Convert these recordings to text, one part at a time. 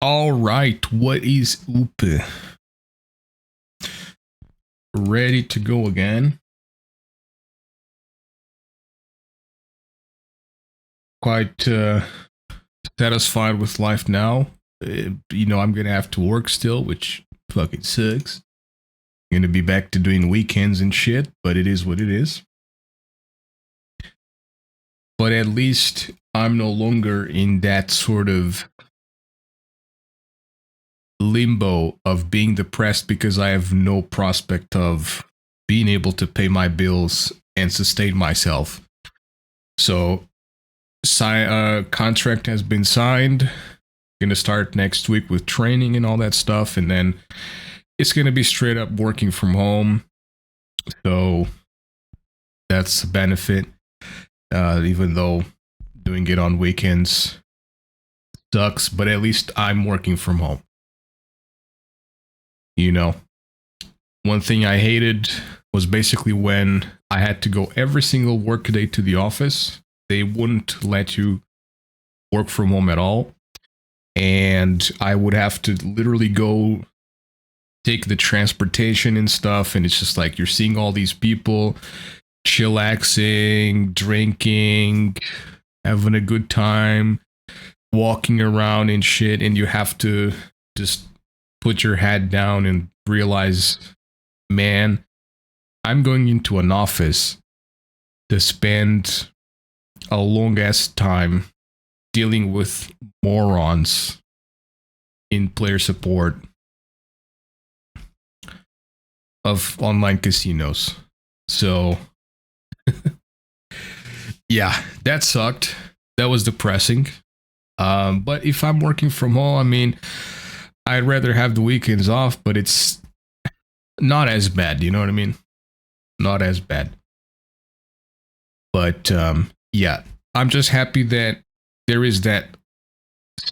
All right, what is up? Ready to go again? Quite satisfied with life now. I'm gonna have to work still, which fucking sucks. Gonna be back to doing weekends and shit, but it is what it is. But at least I'm no longer in that sort of limbo of being depressed because I have no prospect of being able to pay my bills and sustain myself. So, contract has been signed. Gonna start next week with training and all that stuff, and then it's gonna be straight up working from home. So that's a benefit. Even though doing it on weekends sucks, but at least I'm working from home. One thing I hated was basically when I had to go every single workday to the office. They wouldn't let you work from home at all. And I would have to literally go take the transportation and stuff. And it's just like you're seeing all these people chillaxing, drinking, having a good time, walking around and shit. And you have to just put your head down and realize, man, I'm going into an office to spend a long ass time dealing with morons in player support of online casinos. So, yeah, that sucked. That was depressing. But if I'm working from home, I mean, I'd rather have the weekends off, but it's not as bad. You know what I mean? Not as bad. But yeah, I'm just happy that there is that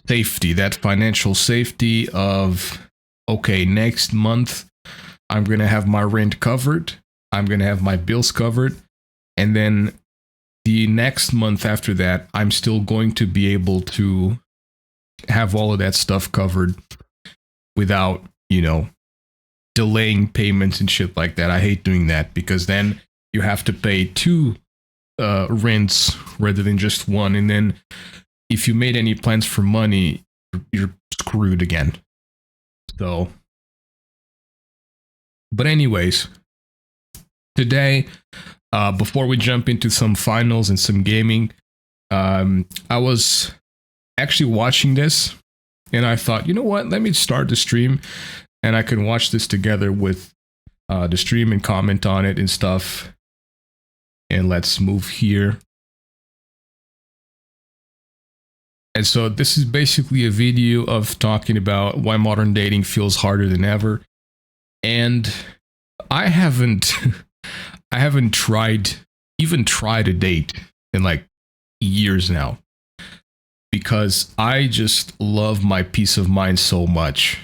safety, that financial safety of, okay, next month I'm going to have my rent covered. I'm going to have my bills covered. And then the next month after that, I'm still going to be able to have all of that stuff covered without, delaying payments and shit like that. I hate doing that because then you have to pay two rents rather than just one. And then if you made any plans for money, you're screwed again. So, but anyways, today, before we jump into some finals and some gaming, I was actually watching this and I thought, you know what, let me start the stream and I can watch this together with the stream and comment on it and stuff. And let's move here. And so this is basically a video of talking about why modern dating feels harder than ever. And I haven't tried a date in like years now because I just love my peace of mind so much.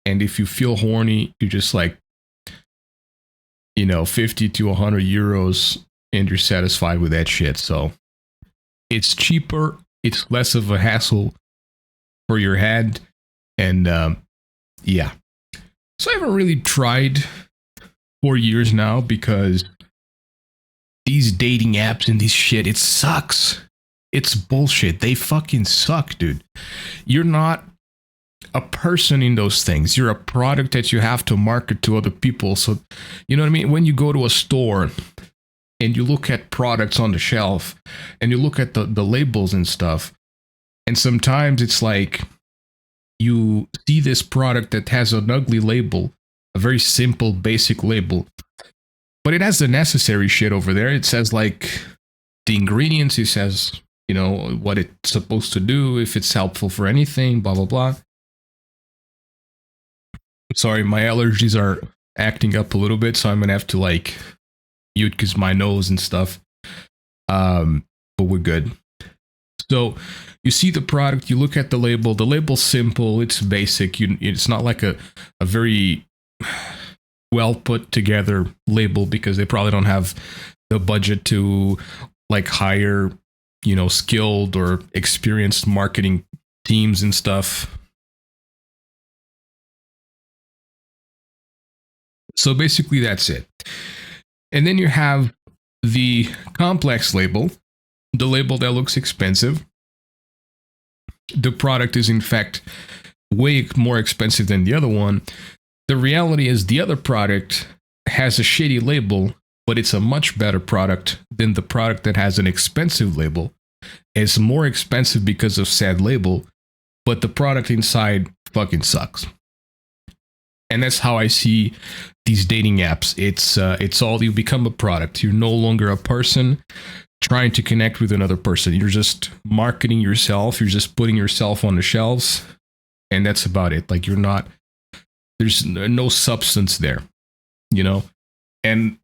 And if you feel horny, you just like, 50 to 100 euros and you're satisfied with that shit. So it's cheaper. It's less of a hassle for your head. And yeah. So I haven't really tried for years now because these dating apps and this shit, it sucks. It's bullshit. They fucking suck, dude. You're not a person in those things. You're a product that you have to market to other people. So, you know what I mean? When you go to a store and you look at products on the shelf and you look at the labels and stuff, and sometimes it's like you see this product that has an ugly label, a very simple, basic label, but it has the necessary shit over there. It says like the ingredients, it says, what it's supposed to do, if it's helpful for anything, blah, blah, blah. Sorry, my allergies are acting up a little bit, so I'm going to have to like mute because my nose and stuff. But we're good. So you see the product, you look at the label. The label's simple, it's basic. It's not like a very well put together label because they probably don't have the budget to like hire, skilled or experienced marketing teams and stuff. So basically that's it. And then you have the complex label, the label that looks expensive. The product is in fact way more expensive than the other one. The reality is the other product has a shitty label, but it's a much better product than the product that has an expensive label. It's more expensive because of said label, but the product inside fucking sucks. And that's how I see these dating apps. It's all, you become a product. You're no longer a person trying to connect with another person. You're just marketing yourself. You're just putting yourself on the shelves, and that's about it. Like, you're not, there's no substance there, you know? And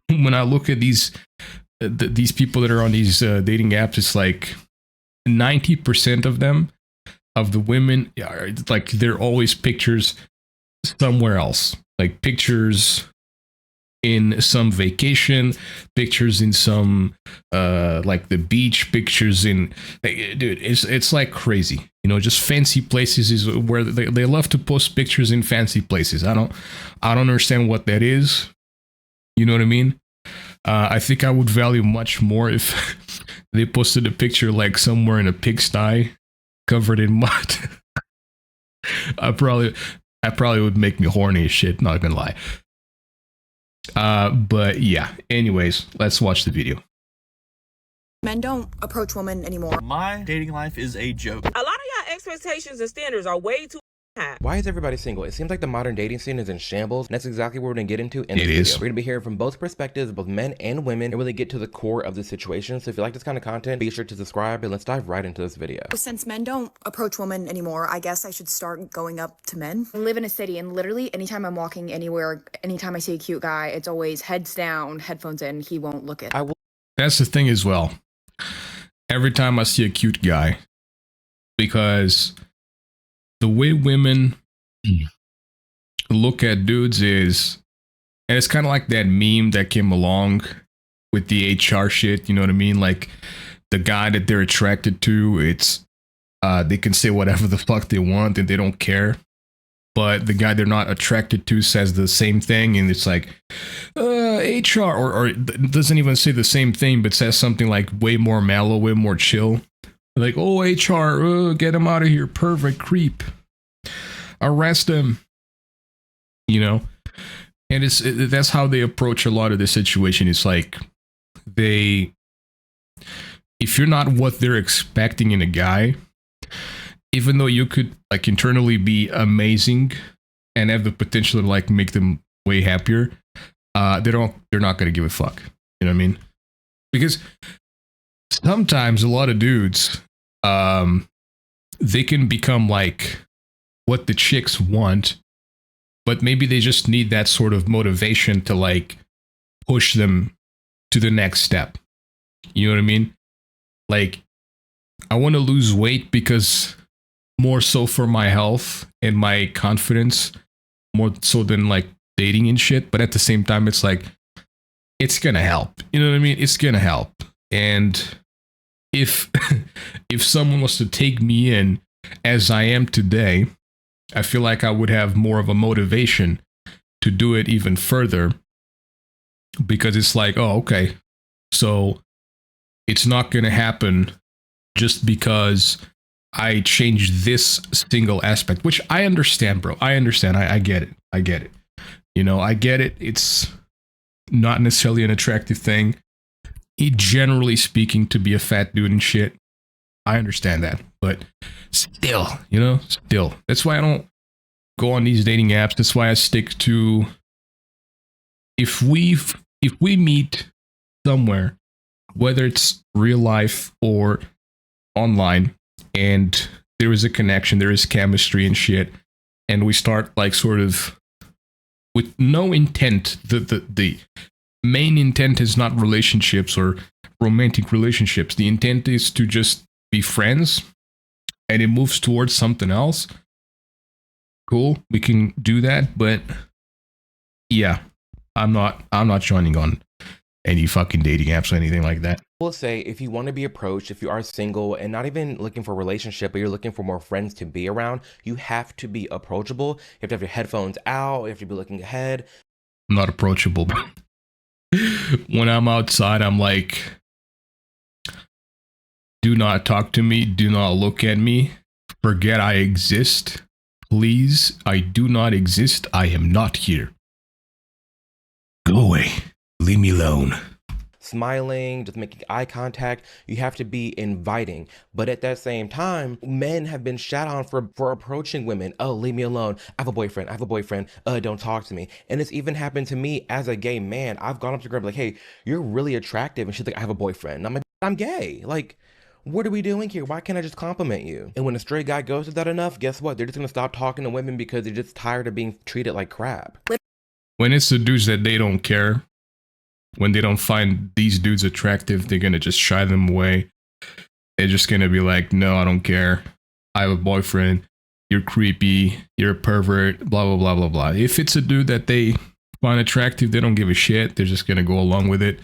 when I look at these people that are on these dating apps, it's like 90% of them, of the women, are like, they're always pictures somewhere else, like pictures in some vacation, pictures in some like the beach, pictures in, dude, it's like crazy, you know. Just fancy places is where they love to post pictures in fancy places. I don't understand what that is, you know what I mean? I think I would value much more if they posted a picture like somewhere in a pigsty covered in mud. I probably would make me horny as shit, not gonna lie. But yeah, anyways, let's watch the video. Men don't approach women anymore. My dating life is a joke. A lot of y'all expectations and standards are way too high. Why is everybody single? It seems like the modern dating scene is in shambles, and that's exactly what we're going to get into in this It video. is. We're going to be hearing from both perspectives, both men and women, and really get to the core of the situation. So if you like this kind of content, be sure to subscribe, and let's dive right into this video. Since men don't approach women anymore, I guess I should start going up to men. I live in a city, and literally anytime I'm walking anywhere, anytime I see a cute guy, it's always heads down, headphones in, he won't look at. That's the thing as well. Every time I see a cute guy, because the way women look at dudes is, and it's kind of like that meme that came along with the HR shit, you know what I mean? Like, the guy that they're attracted to, it's they can say whatever the fuck they want and they don't care, but the guy they're not attracted to says the same thing, and it's like HR, or doesn't even say the same thing, but says something like way more mellow, way more chill, like, oh, HR, get him out of here, pervert creep, arrest him, you know. And that's how they approach a lot of the situation. It's like, if you're not what they're expecting in a guy, even though you could like internally be amazing and have the potential to like make them way happier, they're not gonna give a fuck. You know what I mean? Because sometimes a lot of dudes, they can become like what the chicks want, but maybe they just need that sort of motivation to like push them to the next step. You know what I mean? Like, I want to lose weight because more so for my health and my confidence, more so than like dating and shit. But at the same time, it's like, it's gonna help. You know what I mean? It's gonna help. And if someone was to take me in as I am today, I feel like I would have more of a motivation to do it even further, because it's like, oh, okay, so it's not gonna happen just because I changed this single aspect, which I understand, bro. I understand. I get it. I get it. You know, I get it. It's not necessarily an attractive thing, generally speaking, to be a fat dude and shit. I understand that. But still, you know, still. That's why I don't go on these dating apps. That's why I stick to, if we meet somewhere, whether it's real life or online, and there is a connection, there is chemistry and shit, and we start like sort of with no intent, the main intent is not relationships or romantic relationships. The intent is to just be friends, and it moves towards something else. Cool, we can do that, but yeah, I'm not joining on any fucking dating apps or anything like that. Will say if you want to be approached, if you are single and not even looking for a relationship, but you're looking for more friends to be around, you have to be approachable. You have to have your headphones out. You have to be looking ahead. I'm not approachable. When I'm outside, I'm like, do not talk to me. Do not look at me. Forget I exist. Please, I do not exist. I am not here. Go away. Leave me alone. Smiling, just making eye contact. You have to be inviting. But at that same time, men have been shat on for approaching women. Oh, leave me alone. I have a boyfriend. Don't talk to me. And it's even happened to me as a gay man. I've gone up to a girl like, hey, you're really attractive. And she's like, I have a boyfriend. And I'm like, I'm gay. Like, what are we doing here? Why can't I just compliment you? And when a straight guy goes to that enough, guess what? They're just gonna stop talking to women because they're just tired of being treated like crap. When it's the dudes that they don't care, when they don't find these dudes attractive, they're gonna just shy them away. They're just gonna be like, no, I don't care. I have a boyfriend. You're creepy. You're a pervert. Blah, blah, blah, blah, blah. If it's a dude that they find attractive, they don't give a shit. They're just gonna go along with it.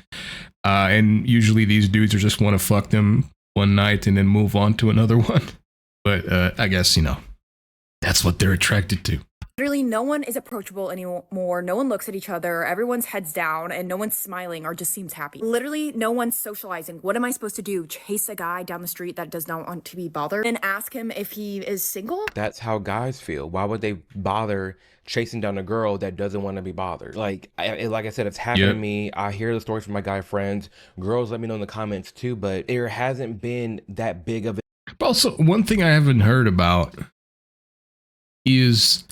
And usually these dudes are just want to fuck them one night and then move on to another one. But I guess, that's what they're attracted to. Literally, no one is approachable anymore. No one looks at each other. Everyone's heads down and no one's smiling or just seems happy. Literally, no one's socializing. What am I supposed to do? Chase a guy down the street that does not want to be bothered and ask him if he is single? That's how guys feel. Why would they bother chasing down a girl that doesn't want to be bothered? Like I said, it's happened to me. I hear the stories from my guy friends. Girls let me know in the comments too, but there hasn't been that big of a... But also, one thing I haven't heard about is...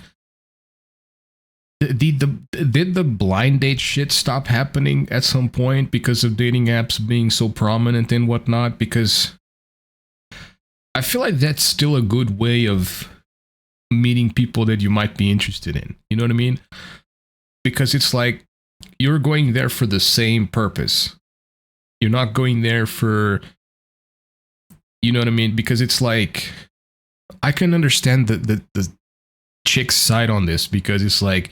Did the blind date shit stop happening at some point because of dating apps being so prominent and whatnot? Because I feel like that's still a good way of meeting people that you might be interested in. You know what I mean? Because it's like you're going there for the same purpose. You're not going there for, you know what I mean? Because it's like, I can understand the chick's side on this, because it's like,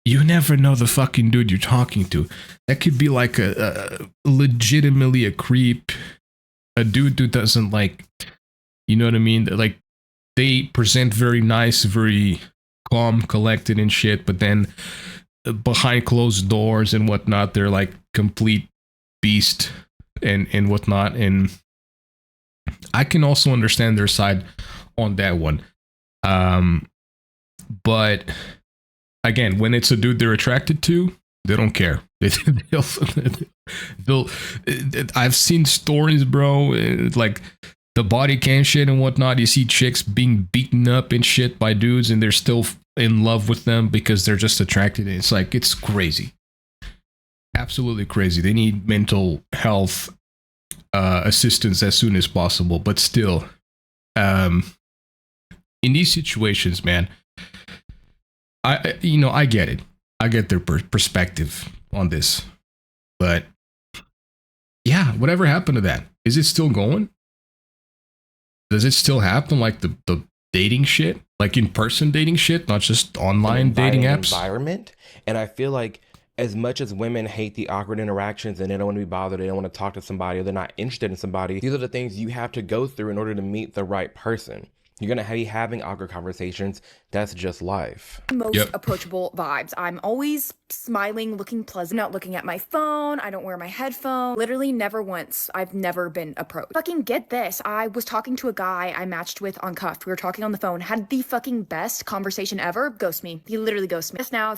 you never know the fucking dude you're talking to. That could be like a legitimately a creep, a dude who doesn't like, you know what I mean? Like, they present very nice, very calm, collected and shit, but then behind closed doors and whatnot, they're like complete beast and whatnot. And I can also understand their side on that one. But again, when it's a dude they're attracted to, they don't care. I've seen stories, bro, like the body cam shit and whatnot. You see chicks being beaten up and shit by dudes, and they're still in love with them because they're just attracted. It's like, it's crazy. Absolutely crazy. They need mental health assistance as soon as possible. But still, in these situations, man, I get it. I get their perspective on this. But yeah, whatever happened to that? Is it still going? Does it still happen, like the dating shit? Like in-person dating shit, not just online dating apps? Environment. And I feel like as much as women hate the awkward interactions and they don't want to be bothered, they don't want to talk to somebody, or they're not interested in somebody, these are the things you have to go through in order to meet the right person. You're going to be having awkward conversations. That's just life. Most approachable vibes. I'm always smiling, looking pleasant, not looking at my phone. I don't wear my headphones. Literally never once. I've never been approached. Fucking get this. I was talking to a guy I matched with on Cuffed. We were talking on the phone. Had the fucking best conversation ever. Ghost me. He literally ghosted me. Just now.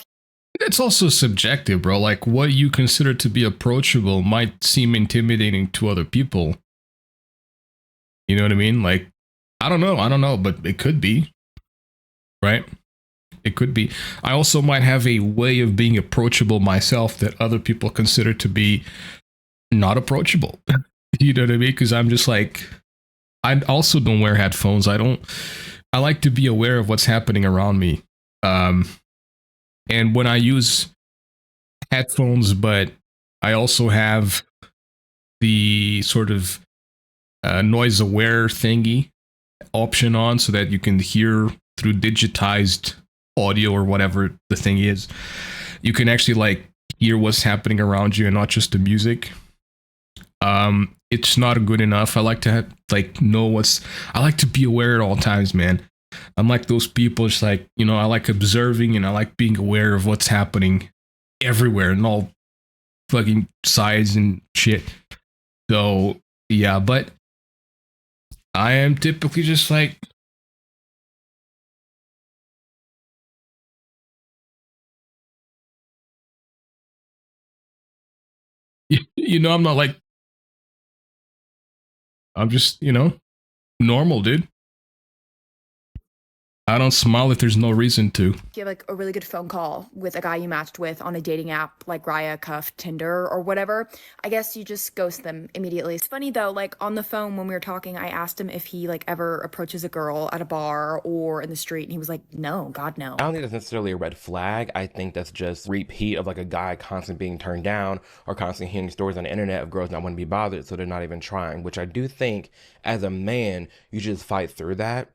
It's also subjective, bro. Like, what you consider to be approachable might seem intimidating to other people. You know what I mean? Like, I don't know, but it could be, right? It could be. I also might have a way of being approachable myself that other people consider to be not approachable. You know what I mean? Because I'm just like, I also don't wear headphones. I like to be aware of what's happening around me. And when I use headphones, but I also have the sort of noise aware thingy option on, so that you can hear through digitized audio or whatever the thing is. You can actually like hear what's happening around you and not just the music. it's not good enough. I like to have, like, know what's, I like to be aware at all times, man. I'm like those people, just like, you know, I like observing and I like being aware of what's happening everywhere and all fucking sides and shit. So, yeah, but I am typically just like, you know, I'm not like, I'm just, you know, normal, dude. I don't smile if there's no reason to. If you have like a really good phone call with a guy you matched with on a dating app like Raya, Cuff, Tinder, or whatever, I guess you just ghost them immediately. It's funny though, like on the phone when we were talking, I asked him if he like ever approaches a girl at a bar or in the street, and he was like, no, God, no. I don't think that's necessarily a red flag. I think that's just repeat of like a guy constantly being turned down or constantly hearing stories on the internet of girls not wanting to be bothered, so they're not even trying, which I do think as a man, you should just fight through that.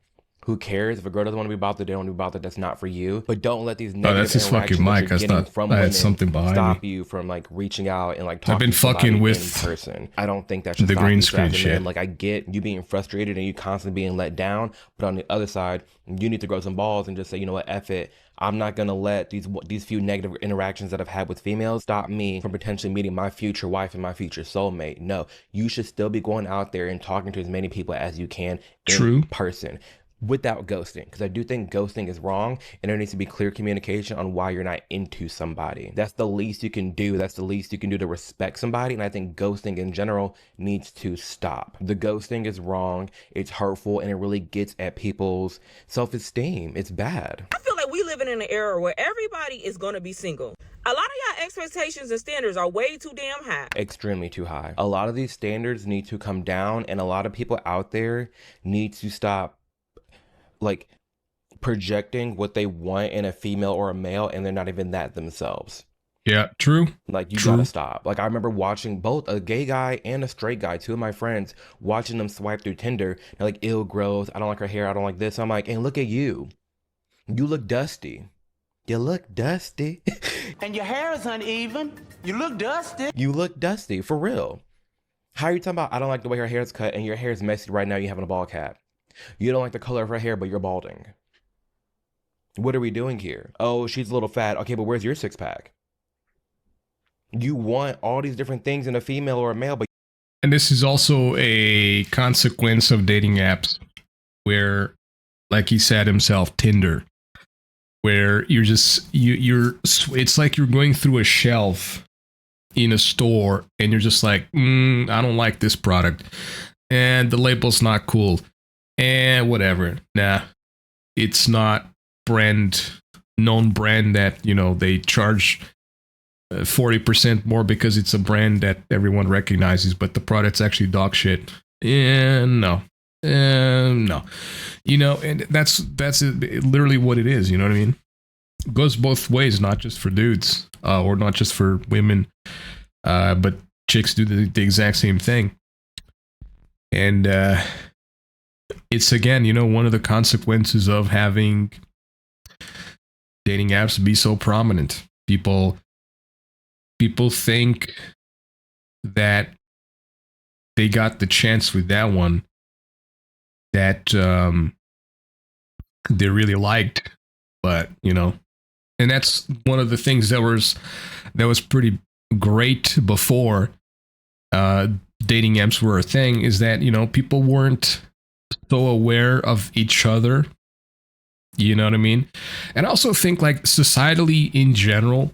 Who cares if a girl doesn't want to be bothered? They don't want to be bothered. That's not for you. But don't let these negative that's his fucking mic. that you're getting from I had women something behind stop me. you from like reaching out and like talking I've been to somebody fucking with in person. I don't think that should the stop green you. So screen as a man, shit. like I get you being frustrated and you constantly being let down, but on the other side, you need to grow some balls and just say, you know what, F it. I'm not gonna let these few negative interactions that I've had with females stop me from potentially meeting my future wife and my future soulmate. No, you should still be going out there and talking to as many people as you can in person. Without ghosting, because I do think ghosting is wrong and there needs to be clear communication on why you're not into somebody. That's the least you can do. That's the least you can do to respect somebody, and I think ghosting in general needs to stop. The ghosting is wrong, it's hurtful, and it really gets at people's self-esteem. It's bad. I feel like we living in an era where everybody is going to be single. A lot of y'all expectations and standards are way too damn high. Extremely too high. A lot of these standards need to come down, and a lot of people out there need to stop like projecting what they want in a female or a male, and they're not even that themselves. Yeah, true. Like, you gotta stop. Like, I remember watching both a gay guy and a straight guy, two of my friends, watching them swipe through Tinder. They're like, ill growth, I don't like her hair, I don't like this. I'm like, and look at you. You look dusty. You look dusty. And your hair is uneven. You look dusty. You look dusty, for real. How are you talking about, I don't like the way her hair is cut, and your hair is messy right now, you having a ball cap? You don't like the color of her hair, but you're balding. What are we doing here? Oh, she's a little fat. Okay, but where's your six pack? You want all these different things in a female or a male, but... And this is also a consequence of dating apps where, like he said himself, Tinder, where you're just, it's like you're going through a shelf in a store and you're just like, I don't like this product. And the label's not cool. And whatever. Nah, it's not known brand that, you know, they charge 40% more because it's a brand that everyone recognizes, but the product's actually dog shit. And no. You know, and that's literally what it is. You know what I mean? It goes both ways, not just for dudes or not just for women, but chicks do the exact same thing. And it's, again, you know, one of the consequences of having dating apps be so prominent. People think that they got the chance with that one that they really liked, but, you know, and that's one of the things that was pretty great before dating apps were a thing, is that, you know, people weren't so aware of each other. You know what I mean? And I also think, like, societally in general,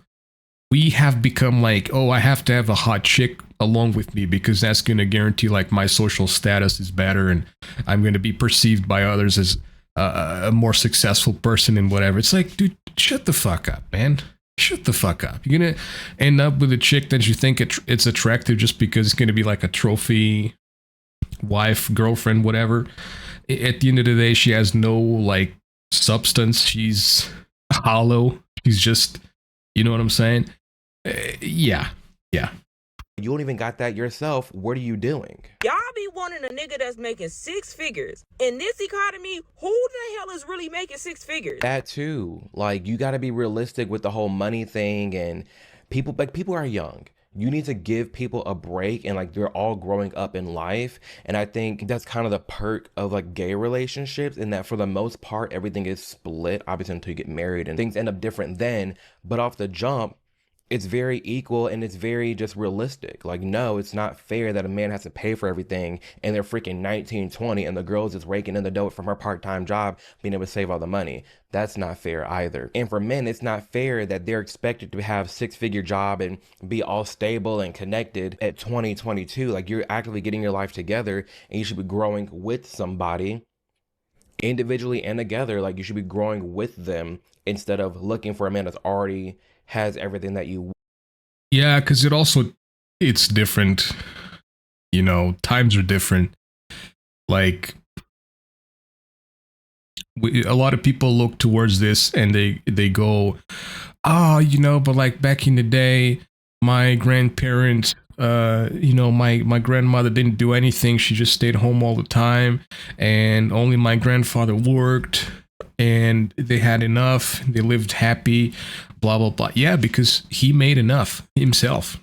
we have become like, oh, I have to have a hot chick along with me because that's going to guarantee, like, my social status is better and I'm going to be perceived by others as a more successful person and whatever. It's like, dude, shut the fuck up, man. Shut the fuck up. You're going to end up with a chick that you think it's attractive just because it's going to be like a trophy wife, girlfriend, whatever. At the end of the day, she has no, like, substance. She's hollow. She's just, you know what I'm saying? Yeah. You don't even got that yourself. What are you doing? Y'all be wanting a nigga that's making six figures. In this economy, who the hell is really making six figures? That too. Like, you got to be realistic with the whole money thing, and people are young. You need to give people a break, and like they're all growing up in life. And I think that's kind of the perk of like gay relationships, in that for the most part everything is split, obviously until you get married and things end up different then, but off the jump it's very equal and it's very just realistic. Like, no, it's not fair that a man has to pay for everything and they're freaking 19, 20 and the girl's just raking in the dough from her part-time job, being able to save all the money. That's not fair either. And for men, it's not fair that they're expected to have six-figure job and be all stable and connected at 20, 22. Like, you're actively getting your life together and you should be growing with somebody individually and together. Like, you should be growing with them instead of looking for a man that's already has everything that you. Yeah, because it's different. You know, times are different. Like, a lot of people look towards this and they go, oh, you know, but like back in the day, my grandparents, you know, my grandmother didn't do anything. She just stayed home all the time, and only my grandfather worked, and they had enough. They lived happy, blah, blah, blah. Yeah, because he made enough himself.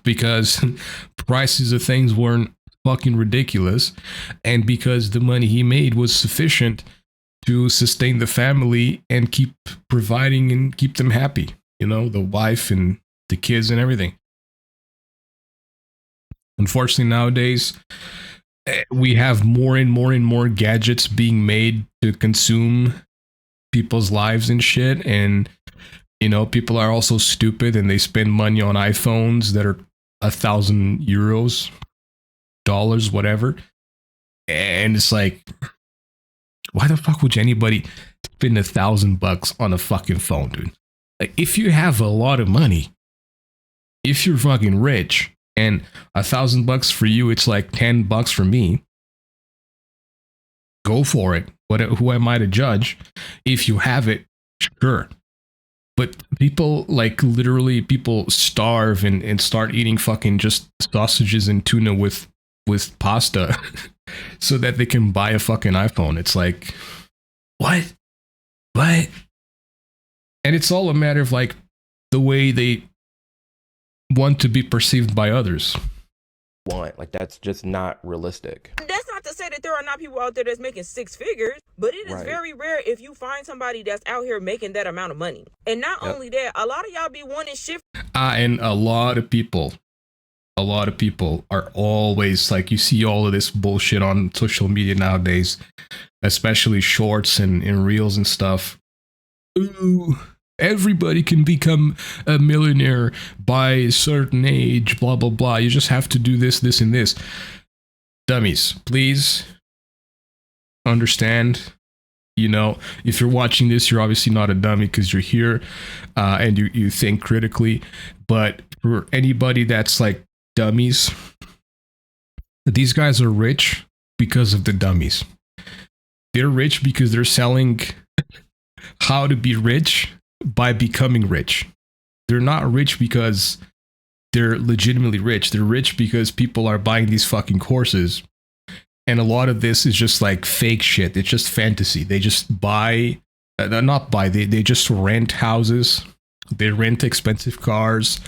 Because prices of things weren't fucking ridiculous. And because the money he made was sufficient to sustain the family and keep providing and keep them happy. You know, the wife and the kids and everything. Unfortunately, nowadays, we have more and more and more gadgets being made to consume people's lives and shit. And, you know, people are also stupid and they spend money on iPhones that are 1,000 euros, dollars, whatever. And it's like, why the fuck would anybody spend $1,000 on a fucking phone, dude? Like, if you have a lot of money, if you're fucking rich, and $1,000 for you, it's like $10 for me. Go for it. Who am I to judge? If you have it, sure. But people, like, literally, people starve and start eating fucking just sausages and tuna with pasta so that they can buy a fucking iPhone. It's like, what? And it's all a matter of like the way they want to be perceived by others. Like, that's just not realistic. That's not to say that there are not people out there that's making six figures, but it is very rare if you find somebody that's out here making that amount of money. And not only that, a lot of y'all be wanting shit. And a lot of people are always like, you see all of this bullshit on social media nowadays, especially shorts and reels and stuff. Ooh, everybody can become a millionaire by a certain age, blah, blah, blah. You just have to do this, this, and this. Dummies, please understand. You know, if you're watching this, you're obviously not a dummy because you're here and you think critically. But for anybody that's like dummies, these guys are rich because of the dummies. They're rich because they're selling how to be rich by becoming rich. They're not rich because they're legitimately rich. They're rich because people are buying these fucking courses. And a lot of this is just like fake shit. It's just fantasy. They just buy, they just rent houses. They rent expensive cars.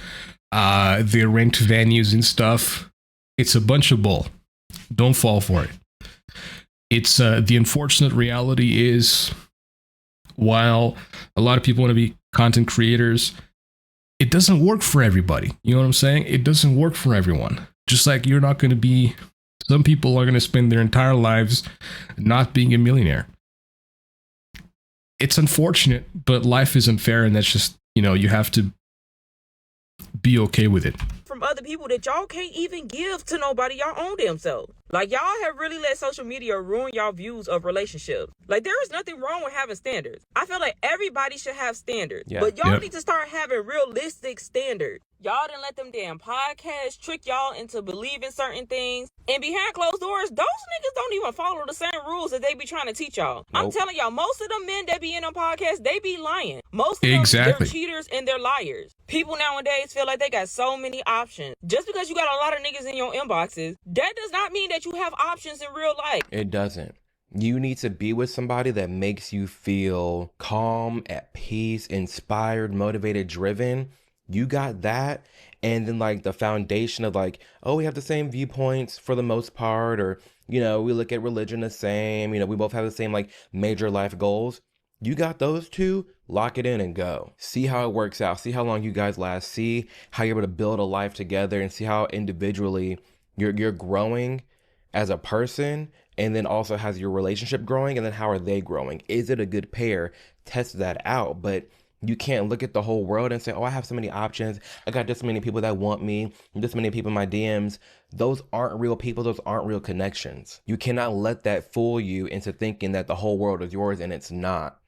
They rent venues and stuff. It's a bunch of bull. Don't fall for it. It's the unfortunate reality is, while a lot of people want to be content creators, it doesn't work for everybody. You know what I'm saying? It doesn't work for everyone. Just like you're not going to be, some people are going to spend their entire lives not being a millionaire. It's unfortunate, but life isn't fair, and that's just, you know, you have to be okay with it. From other people that y'all can't even give to nobody y'all own damn self. Like, y'all have really let social media ruin y'all views of relationships. Like, there is nothing wrong with having standards. I feel like everybody should have standards. Yeah. But y'all need to start having realistic standards. Y'all didn't let them damn podcasts trick y'all into believing certain things. And behind closed doors, those niggas don't even follow the same rules that they be trying to teach y'all. Nope. I'm telling y'all, most of them men that be in them podcasts, they be lying. Most of them, they're cheaters and they're liars. People nowadays feel like they got so many options. Just because you got a lot of niggas in your inboxes, that does not mean that you have options in real life. It doesn't. You need to be with somebody that makes you feel calm, at peace, inspired, motivated, driven. You got that, And then like the foundation of like, oh, we have the same viewpoints for the most part, or, you know, we look at religion the same, you know, we both have the same like major life goals. You got those two, lock it in and go. See how it works out. See how long you guys last. See how you're able to build a life together, and see how individually you're growing as a person, and then also has your relationship growing, and then how are they growing? Is it a good pair? Test that out. But you can't look at the whole world and say, oh, I have so many options. I got this many people that want me, this many people in my DMs. Those aren't real people. Those aren't real connections. You cannot let that fool you into thinking that the whole world is yours, and it's not.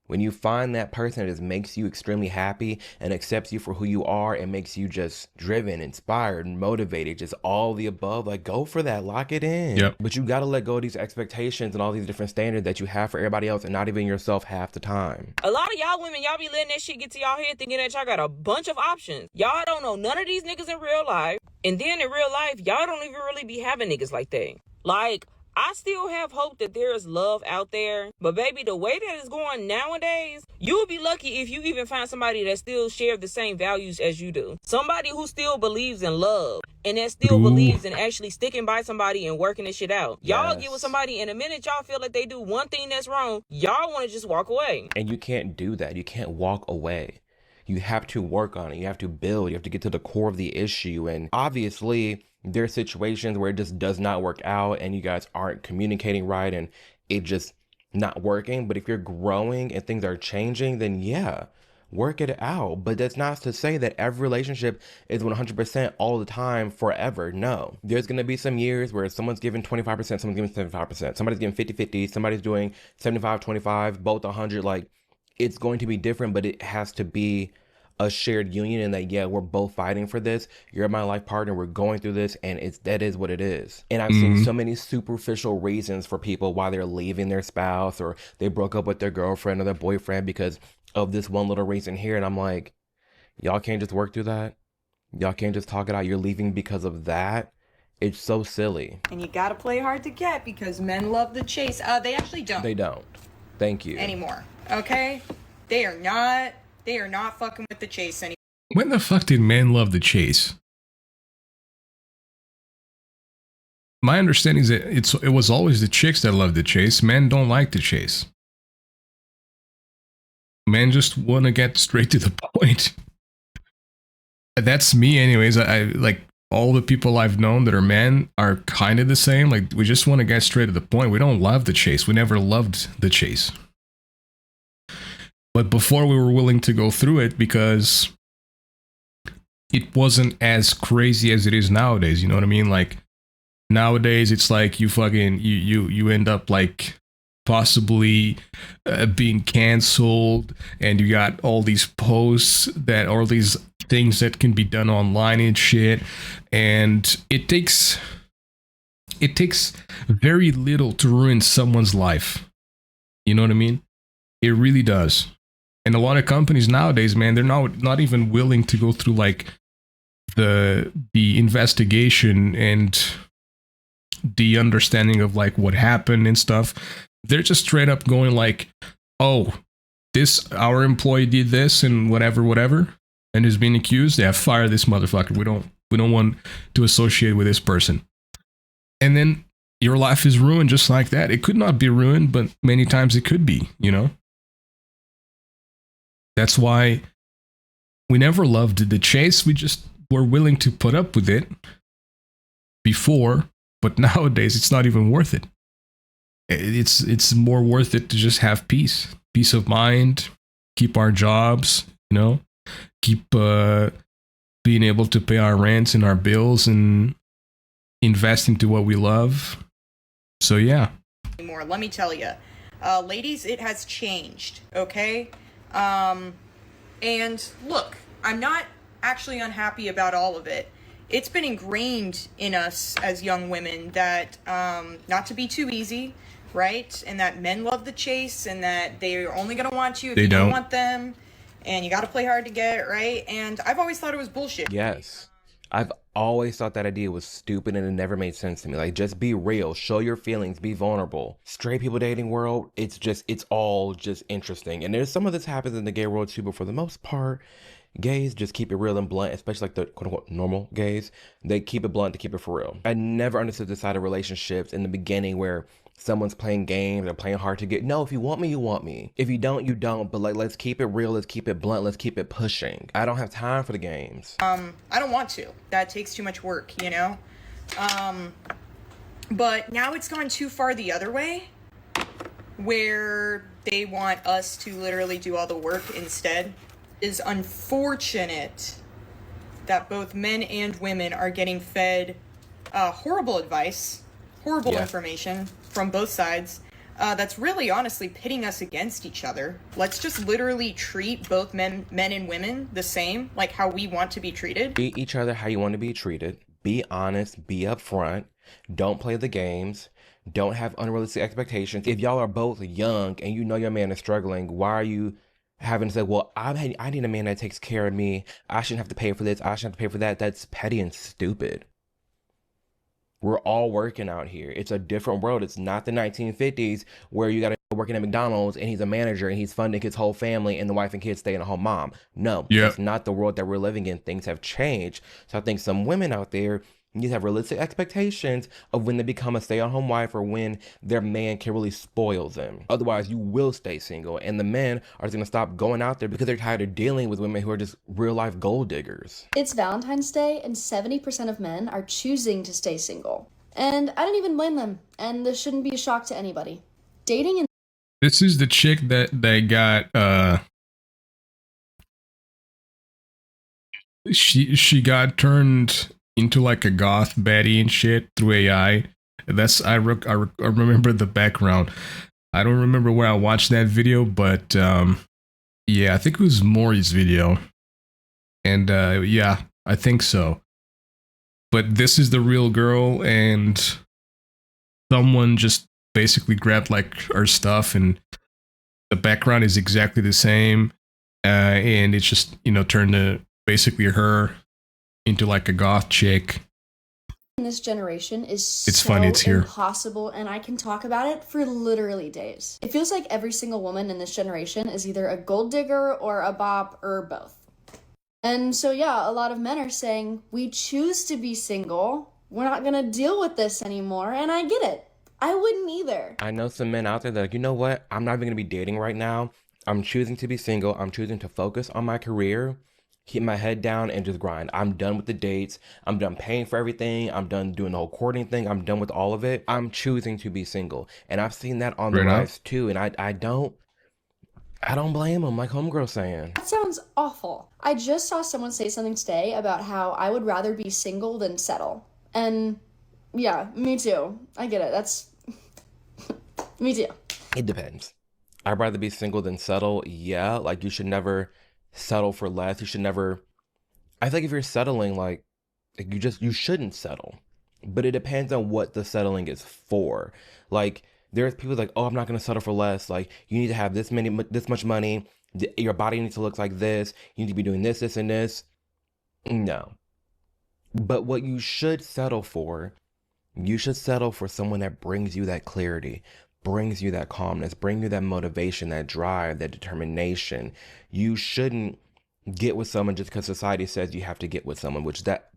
When you find that person that just makes you extremely happy and accepts you for who you are and makes you just driven, inspired, motivated, just all the above, like, go for that, lock it in. Yep. But you got to let go of these expectations and all these different standards that you have for everybody else, and not even yourself half the time. A lot of y'all women, y'all be letting that shit get to y'all head thinking that y'all got a bunch of options. Y'all don't know none of these niggas in real life. And then in real life, y'all don't even really be having niggas like that. Like, I still have hope that there is love out there. But baby, the way that it's going nowadays, you would be lucky if you even find somebody that still shares the same values as you do. Somebody who still believes in love and that still believes in actually sticking by somebody and working this shit out. Y'all get with somebody, and the minute y'all feel like they do one thing that's wrong, y'all want to just walk away. And you can't do that. You can't walk away. You have to work on it. You have to build. You have to get to the core of the issue. And obviously, there are situations where it just does not work out and you guys aren't communicating right and it just not working. But if you're growing and things are changing, then yeah, work it out. But that's not to say that every relationship is 100% all the time forever. No, there's going to be some years where someone's giving 25%, someone's giving 75%, somebody's giving 50-50, somebody's doing 75-25, both 100. Like, it's going to be different, but it has to be a shared union, and that, yeah, we're both fighting for this. You're my life partner. We're going through this, and that is what it is. And I've seen so many superficial reasons for people why they're leaving their spouse, or they broke up with their girlfriend or their boyfriend because of this one little reason here. And I'm like, y'all can't just work through that. Y'all can't just talk it out. You're leaving because of that. It's so silly. And you gotta play hard to get, because men love the chase. They actually don't. They don't. Thank you. Anymore. Okay? They are not fucking with the chase anymore. When the fuck did men love the chase? My understanding is that it was always the chicks that love the chase. Men don't like the chase. Men just want to get straight to the point. That's me anyways. I like all the people I've known that are men are kind of the same. Like, we just want to get straight to the point. We don't love the chase. We never loved the chase. But before, we were willing to go through it because it wasn't as crazy as it is nowadays. You know what I mean? Like, nowadays, it's like you fucking, you end up like possibly being canceled, and you got all these posts that, or these things that can be done online and shit. And it takes very little to ruin someone's life. You know what I mean? It really does. And a lot of companies nowadays, man, they're not even willing to go through like the investigation and the understanding of like what happened and stuff. They're just straight up going like, oh, our employee did this and whatever, and is being accused. Yeah, fire this motherfucker. We don't want to associate with this person. And then your life is ruined just like that. It could not be ruined, but many times it could be, you know? That's why we never loved the chase. We just were willing to put up with it before, but nowadays it's not even worth it. It's more worth it to just have peace of mind, keep our jobs, you know, keep being able to pay our rents and our bills and invest into what we love. So yeah. Anymore, let me tell you, ladies, it has changed. Okay. And look, I'm not actually unhappy about all of it. It's been ingrained in us as young women that, not to be too easy, right? And that men love the chase, and that they're only going to want you if you don't want them, and you got to play hard to get, right? And I've always thought it was bullshit. Yes. I've always thought that idea was stupid, and it never made sense to me. Like, just be real, show your feelings, be vulnerable. Straight people dating world, it's all just interesting. And there's some of this happens in the gay world too, but for the most part, Gays just keep it real and blunt, especially like the quote unquote normal gays. They keep it blunt to keep it for real. I never understood the side of relationships in the beginning where someone's playing games or playing hard to get. No, if you want me, you want me. If you don't, you don't. But like, let's keep it real. Let's keep it blunt. Let's keep it pushing. I don't have time for the games. I don't want to. That takes too much work, you know? But now it's gone too far the other way, where they want us to literally do all the work instead. It is unfortunate that both men and women are getting fed horrible advice, horrible information from both sides. That's really honestly pitting us against each other. Let's just literally treat both men and women the same, like how we want to be treated. Treat each other how you want to be treated. Be honest, be upfront. Don't play the games. Don't have unrealistic expectations. If y'all are both young and you know your man is struggling, why are you having to say, well, I need a man that takes care of me. I shouldn't have to pay for this. I shouldn't have to pay for that. That's petty and stupid. We're all working out here. It's a different world. It's not the 1950s where you got to working at McDonald's and he's a manager and he's funding his whole family and the wife and kids stay in a home mom. No, That's not the world that we're living in. Things have changed. So I think some women out there need to have realistic expectations of when they become a stay-at-home wife or when their man can really spoil them. Otherwise, you will stay single. And the men are just going to stop going out there because they're tired of dealing with women who are just real-life gold diggers. It's Valentine's Day, and 70% of men are choosing to stay single. And I don't even blame them. And this shouldn't be a shock to anybody. Dating and... This is the chick that they got, she got turned into like a goth Betty and shit through AI. That's I remember the background. I don't remember where I watched that video, but yeah, I think it was Maury's video, and yeah, I think so. But this is the real girl, and someone just basically grabbed like her stuff, and the background is exactly the same, and it's just, you know, turned to basically her into like a goth chick. This generation is it's funny, it's here. Impossible, and I can talk about it for literally days. It feels like every single woman in this generation is either a gold digger or a bop or both. And so yeah, a lot of men are saying, we choose to be single, we're not gonna deal with this anymore, and I get it. I wouldn't either. I know some men out there that are like, you know what, I'm not even gonna be dating right now. I'm choosing to be single. I'm choosing to focus on my career, keep my head down, and just grind. I'm done with the dates. I'm done paying for everything. I'm done doing the whole courting thing. I'm done with all of it. I'm choosing to be single. And I've seen that on the rise too. And I don't blame them, like Homegirl saying. That sounds awful. I just saw someone say something today about how I would rather be single than settle. And yeah, me too. I get it. That's me too. It depends. I'd rather be single than settle. Yeah, like you should never settle for less. You should never, I think if you're settling, like you shouldn't settle, but it depends on what the settling is for. Like there's people like, oh, I'm not going to settle for less. Like you need to have this much money. Your body needs to look like this. You need to be doing this, this, and this. No. But what you should settle for someone that brings you that clarity, brings you that calmness, brings you that motivation, that drive, that determination. You shouldn't get with someone just because society says you have to get with someone,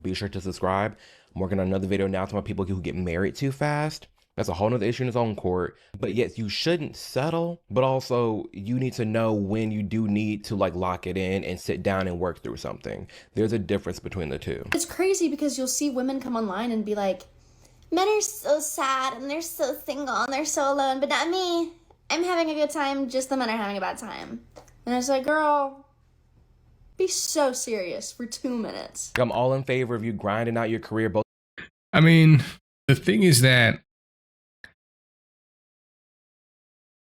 be sure to subscribe. I'm working on another video now talking about people who get married too fast. That's a whole nother issue in its own court. But yes, you shouldn't settle, but also you need to know when you do need to like lock it in and sit down and work through something. There's a difference between the two. It's crazy because you'll see women come online and be like, men are so sad and they're so single and they're so alone, but not me. I'm having a good time, just the men are having a bad time. And it's like, girl, be so serious for 2 minutes. I'm all in favor of you grinding out your career. I mean, the thing is that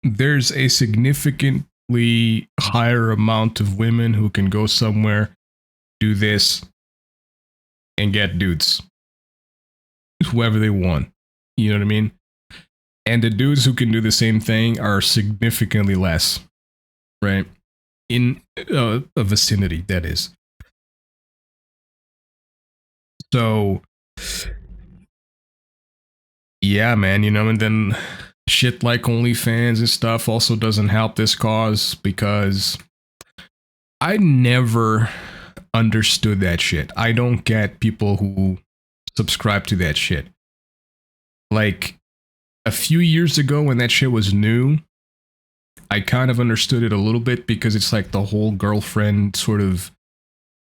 there's a significantly higher amount of women who can go somewhere, do this, and get dudes. Whoever they want. You know what I mean? And the dudes who can do the same thing are significantly less. Right? In a vicinity, that is. So, yeah, man, you know, and then shit like OnlyFans and stuff also doesn't help this cause, because I never understood that shit. I don't get people who subscribe to that shit. Like, a few years ago when that shit was new, I kind of understood it a little bit because it's like the whole girlfriend sort of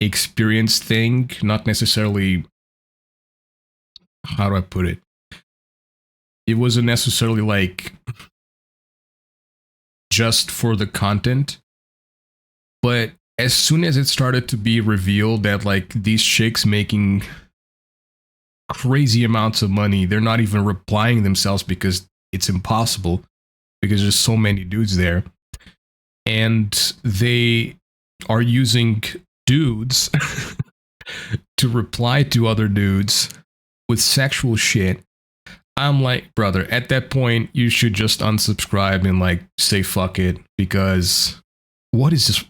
experience thing, not necessarily, how do I put it? It wasn't necessarily like just for the content, but as soon as it started to be revealed that like these chicks making crazy amounts of money, they're not even replying themselves because it's impossible, because there's so many dudes there, and they are using dudes to reply to other dudes with sexual shit. I'm like, brother, at that point you should just unsubscribe and like say fuck it, because what is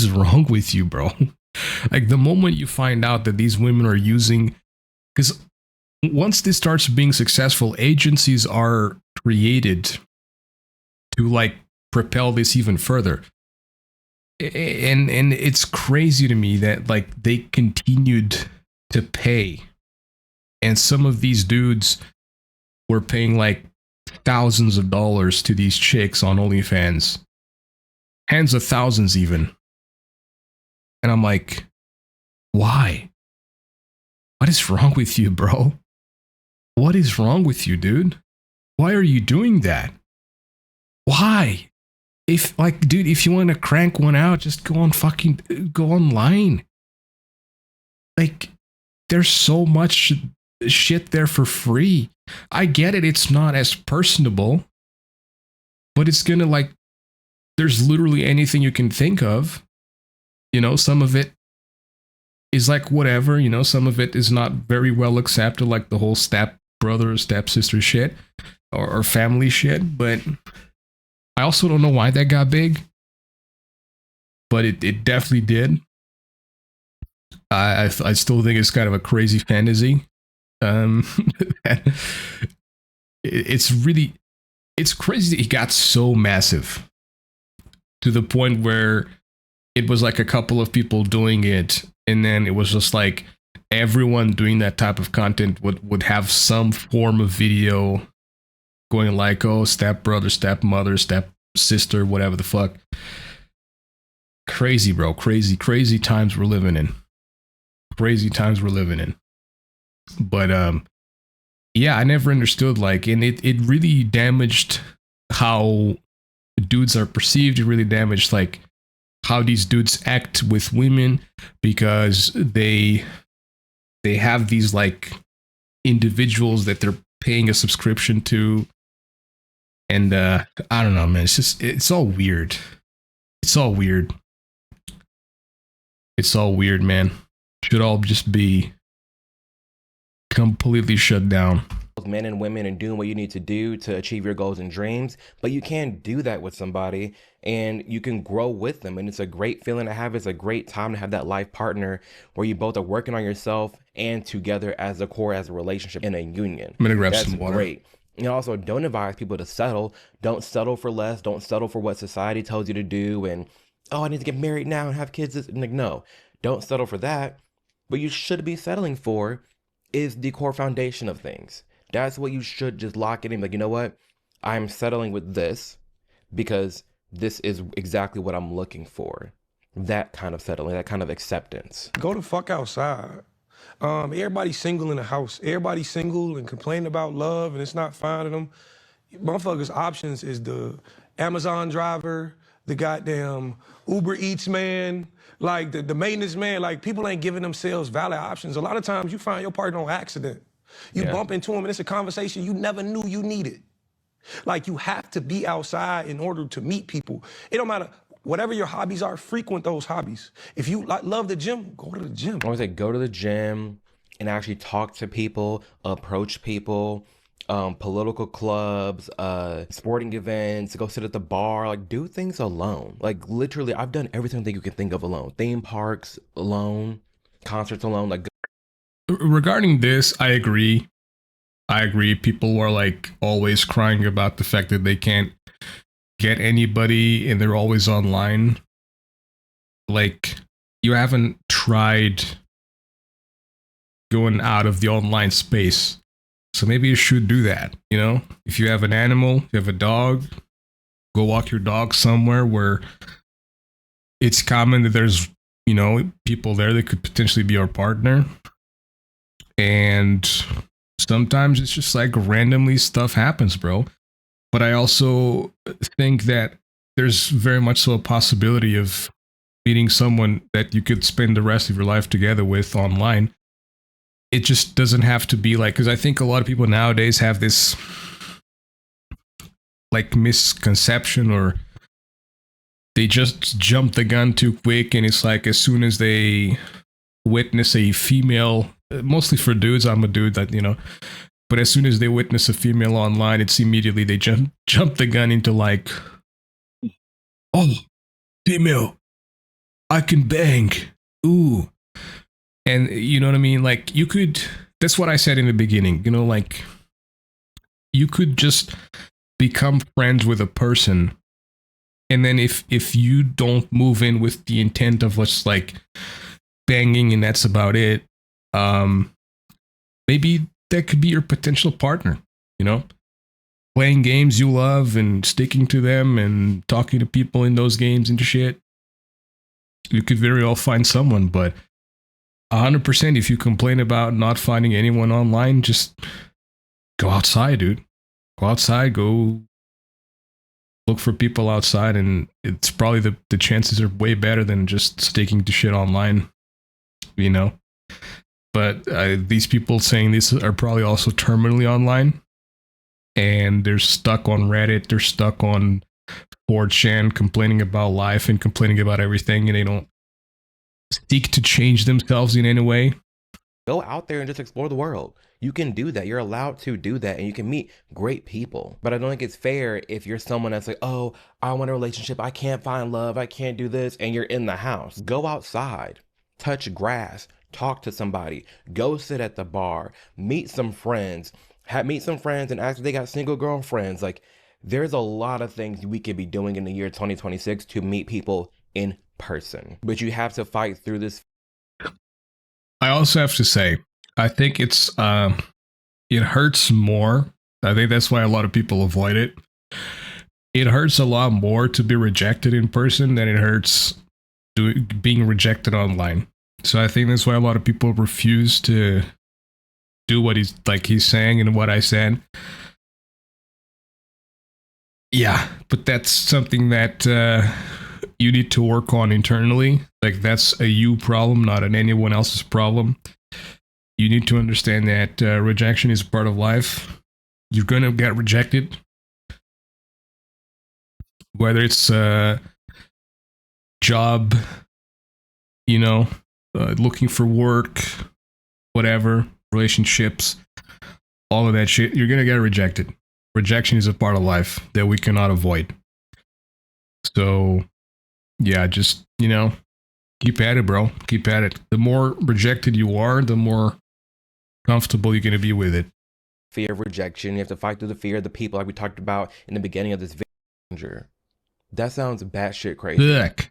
wrong with you, bro? Like, the moment you find out that these women are using, because once this starts being successful, agencies are created to like propel this even further. And it's crazy to me that like they continued to pay, and some of these dudes were paying like thousands of dollars to these chicks on OnlyFans, tens of thousands even. And I'm like, why? What is wrong with you, bro? What is wrong with you, dude? Why are you doing that? Why? If like, dude, if you want to crank one out, just go online. Like, there's so much shit there for free. I get it, it's not as personable, but it's gonna like, there's literally anything you can think of. You know, some of it is like whatever, you know, some of it is not very well accepted, like the whole step brother, step sister shit or family shit, but I also don't know why that got big, but it definitely did. I still think it's kind of a crazy fantasy. It's crazy that it got so massive to the point where it was like a couple of people doing it, and then it was just like everyone doing that type of content would have some form of video going like, oh, step brother, step mother, step sister, whatever the fuck. Crazy, bro. Crazy times we're living in. Crazy times we're living in. But yeah, I never understood, like, and it really damaged how dudes are perceived. It really damaged like how these dudes act with women, because they have these like individuals that they're paying a subscription to, and I don't know, man. It's all weird. It's all weird. It's all weird, man. Should all just be completely shut down. Men and women and doing what you need to do to achieve your goals and dreams, but you can't do that with somebody, and you can grow with them, and it's a great feeling to have. It's a great time to have that life partner where you both are working on yourself and together as a core, as a relationship in a union. I'm gonna grab That's some water. Great. And also, don't advise people to settle. Don't settle for less. Don't settle for what society tells you to do, and oh, I need to get married now and have kids. And like, no, don't settle for that. What you should be settling for is the core foundation of things. That's what you should just lock it in. Like, you know what? I'm settling with this because this is exactly what I'm looking for. That kind of settling, that kind of acceptance. Go the fuck outside. Everybody's single in the house. Everybody's single and complaining about love and it's not finding them. Motherfuckers' options is the Amazon driver, the goddamn Uber Eats man, like the maintenance man. Like, people ain't giving themselves valid options. A lot of times you find your partner on accident. You bump into him and it's a conversation you never knew you needed. Like, you have to be outside in order to meet people. It don't matter, whatever your hobbies are, frequent those hobbies. If you love the gym, go to the gym. I always say go to the gym and actually talk to people, approach people, political clubs, sporting events, go sit at the bar, like do things alone. Like, literally, I've done everything that you can think of alone. Theme parks alone, concerts alone, like. Regarding this, I agree. People are like always crying about the fact that they can't get anybody and they're always online. Like, you haven't tried going out of the online space. So maybe you should do that, you know? If you have an animal, you have a dog, go walk your dog somewhere where it's common that there's, you know, people there that could potentially be your partner. And sometimes it's just like randomly stuff happens, bro. But I also think that there's very much so a possibility of meeting someone that you could spend the rest of your life together with online. It just doesn't have to be like, because I think a lot of people nowadays have this like misconception, or they just jump the gun too quick. And it's like, as soon as they witness a female, mostly for dudes, I'm a dude that, you know, but as soon as they witness a female online, it's immediately they jump the gun into like, oh, female, I can bang. Ooh. And you know what I mean? Like, you could, that's what I said in the beginning, you know, like, you could just become friends with a person. And then if you don't move in with the intent of just like banging and that's about it, maybe that could be your potential partner, you know? Playing games you love and sticking to them and talking to people in those games and shit. You could very well find someone, but 100%, if you complain about not finding anyone online, just go outside, dude. Go outside, go look for people outside, and it's probably the chances are way better than just sticking to shit online, you know? But these people saying this are probably also terminally online, and they're stuck on Reddit, they're stuck on 4chan, complaining about life and complaining about everything, and they don't seek to change themselves in any way. Go out there and just explore the world. You can do that. You're allowed to do that, and you can meet great people. But I don't think it's fair if you're someone that's like, oh, I want a relationship, I can't find love, I can't do this, and you're in the house. Go outside, touch grass, talk to somebody, go sit at the bar, meet some friends, meet some friends and ask if they got single girlfriends. Like, there's a lot of things we could be doing in the year 2026 to meet people in person. But you have to fight through this. I also have to say, I think it hurts more. I think that's why a lot of people avoid it. It hurts a lot more to be rejected in person than it hurts being rejected online. So I think that's why a lot of people refuse to do what he's saying and what I said. Yeah, but that's something that you need to work on internally. Like, that's a you problem, not an anyone else's problem. You need to understand that rejection is part of life. You're going to get rejected. Whether it's a job, you know, looking for work, whatever, relationships, all of that shit, you're going to get rejected. Rejection is a part of life that we cannot avoid. So, yeah, just, you know, keep at it, bro. Keep at it. The more rejected you are, the more comfortable you're going to be with it. Fear of rejection. You have to fight through the fear of the people, like we talked about in the beginning of this video. That sounds batshit crazy. Ugh.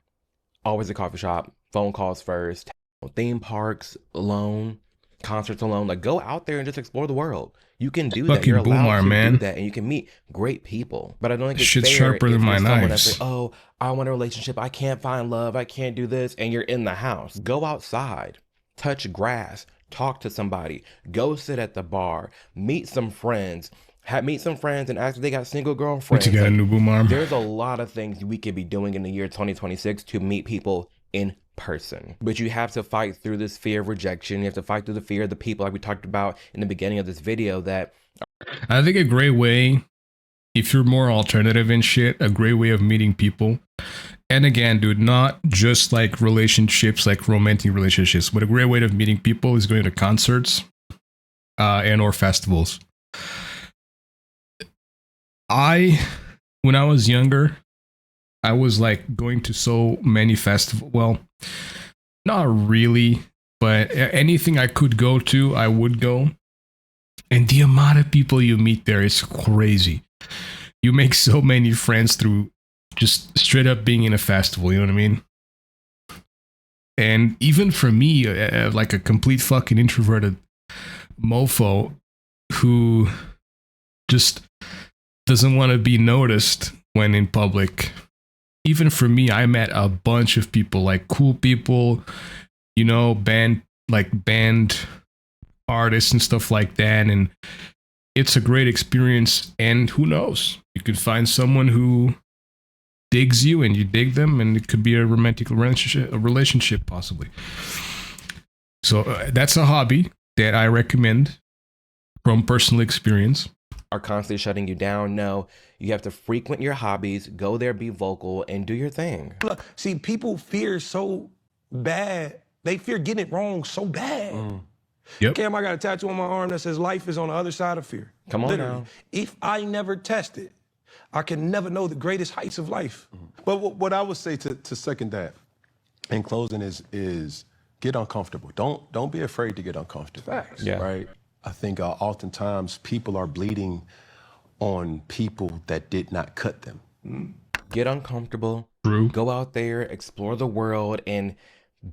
Always a coffee shop, phone calls first, theme parks alone, concerts alone. Like, go out there and just explore the world. You can do that. You're allowed to do that, and you can meet great people. But I don't think it's shit's fair sharper if than my you're someone knives. that's like, oh, I want a relationship, I can't find love, I can't do this, and you're in the house. Go outside, touch grass, talk to somebody, go sit at the bar, meet some friends, meet some friends and ask if they got single girlfriends. You got a new boom arm. There's a lot of things we could be doing in the year 2026 to meet people in person. But you have to fight through this fear of rejection. You have to fight through the fear of the people, like we talked about in the beginning of this video. That I think a great way, if you're more alternative and shit, a great way of meeting people. And again, dude, not just like relationships, like romantic relationships, but a great way of meeting people is going to concerts and or festivals. When I was younger, I was like going to so many festivals. Well, not really, but anything I could go to, I would go. And the amount of people you meet there is crazy. You make so many friends through just straight up being in a festival, you know what I mean? And even for me, like a complete fucking introverted mofo who just doesn't want to be noticed when in public. Even for me, I met a bunch of people, like cool people, you know, band artists and stuff like that. And it's a great experience. And who knows? You could find someone who digs you and you dig them, and it could be a romantic relationship possibly. So that's a hobby that I recommend from personal experience. Are constantly shutting you down. No, you have to frequent your hobbies, go there, be vocal, and do your thing. Look, see, people fear so bad. They fear getting it wrong so bad. Yep. Cam, I got a tattoo on my arm that says life is on the other side of fear. Come on Literally. now. If I never test it, I can never know the greatest heights of life. But what I would say to second that in closing is get uncomfortable. Don't be afraid to get uncomfortable. Facts. Yeah. Right? I think oftentimes people are bleeding on people that did not cut them. Get uncomfortable. True. Go out there, explore the world, and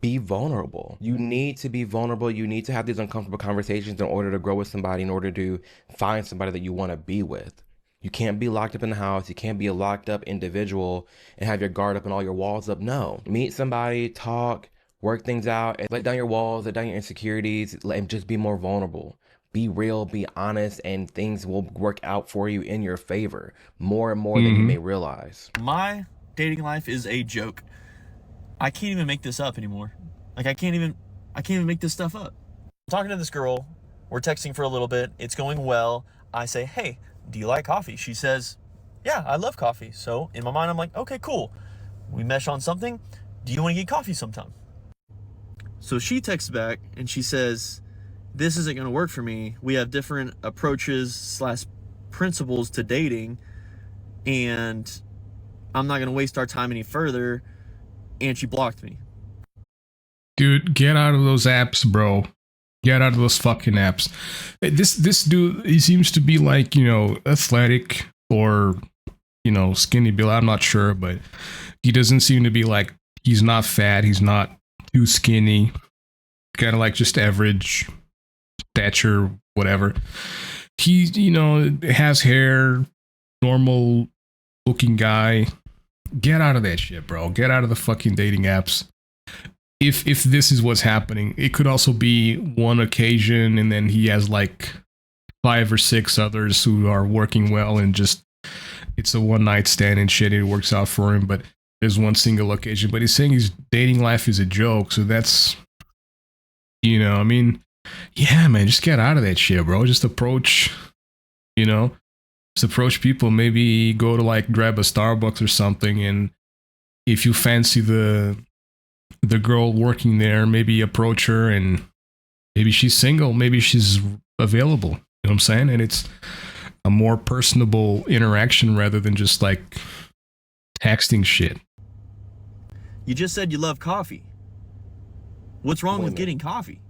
be vulnerable. You need to be vulnerable. You need to have these uncomfortable conversations in order to grow with somebody, in order to find somebody that you want to be with. You can't be locked up in the house. You can't be a locked up individual and have your guard up and all your walls up. No. Meet somebody, talk, work things out, and let down your walls, let down your insecurities, and just be more vulnerable. Be real, be honest, and things will work out for you in your favor more and more than you may realize. My dating life is a joke. I can't even make this up anymore. Like I can't even make this stuff up. I'm talking to this girl, we're texting for a little bit, it's going well. I say, hey, do you like coffee? She says, yeah, I love coffee. So in my mind, I'm like, okay, cool. We mesh on something. Do you want to get coffee sometime? So she texts back and she says, this isn't going to work for me. We have different approaches / principles to dating, and I'm not going to waste our time any further. And she blocked me. Dude, get out of those apps, bro. Get out of those fucking apps. This dude, he seems to be like, you know, athletic or, you know, skinny build. I'm not sure, but he doesn't seem to be like, he's not fat. He's not too skinny. Kind of like just average stature, whatever. He, you know, has hair, normal looking guy. Get out of that shit, bro. Get out of the fucking dating apps. If this is what's happening, it could also be one occasion and then he has like 5 or 6 others who are working well and just it's a one night stand and shit. It works out for him, but there's one single occasion. But he's saying his dating life is a joke, so that's, you know, I mean, yeah, man, just get out of that shit, bro. Just approach, you know, just approach people. Maybe go to like grab a Starbucks or something, and if you fancy the girl working there, maybe approach her, and maybe she's single, maybe she's available. You know what I'm saying? And it's a more personable interaction rather than just like texting shit. You just said you love coffee. What's wrong with getting coffee?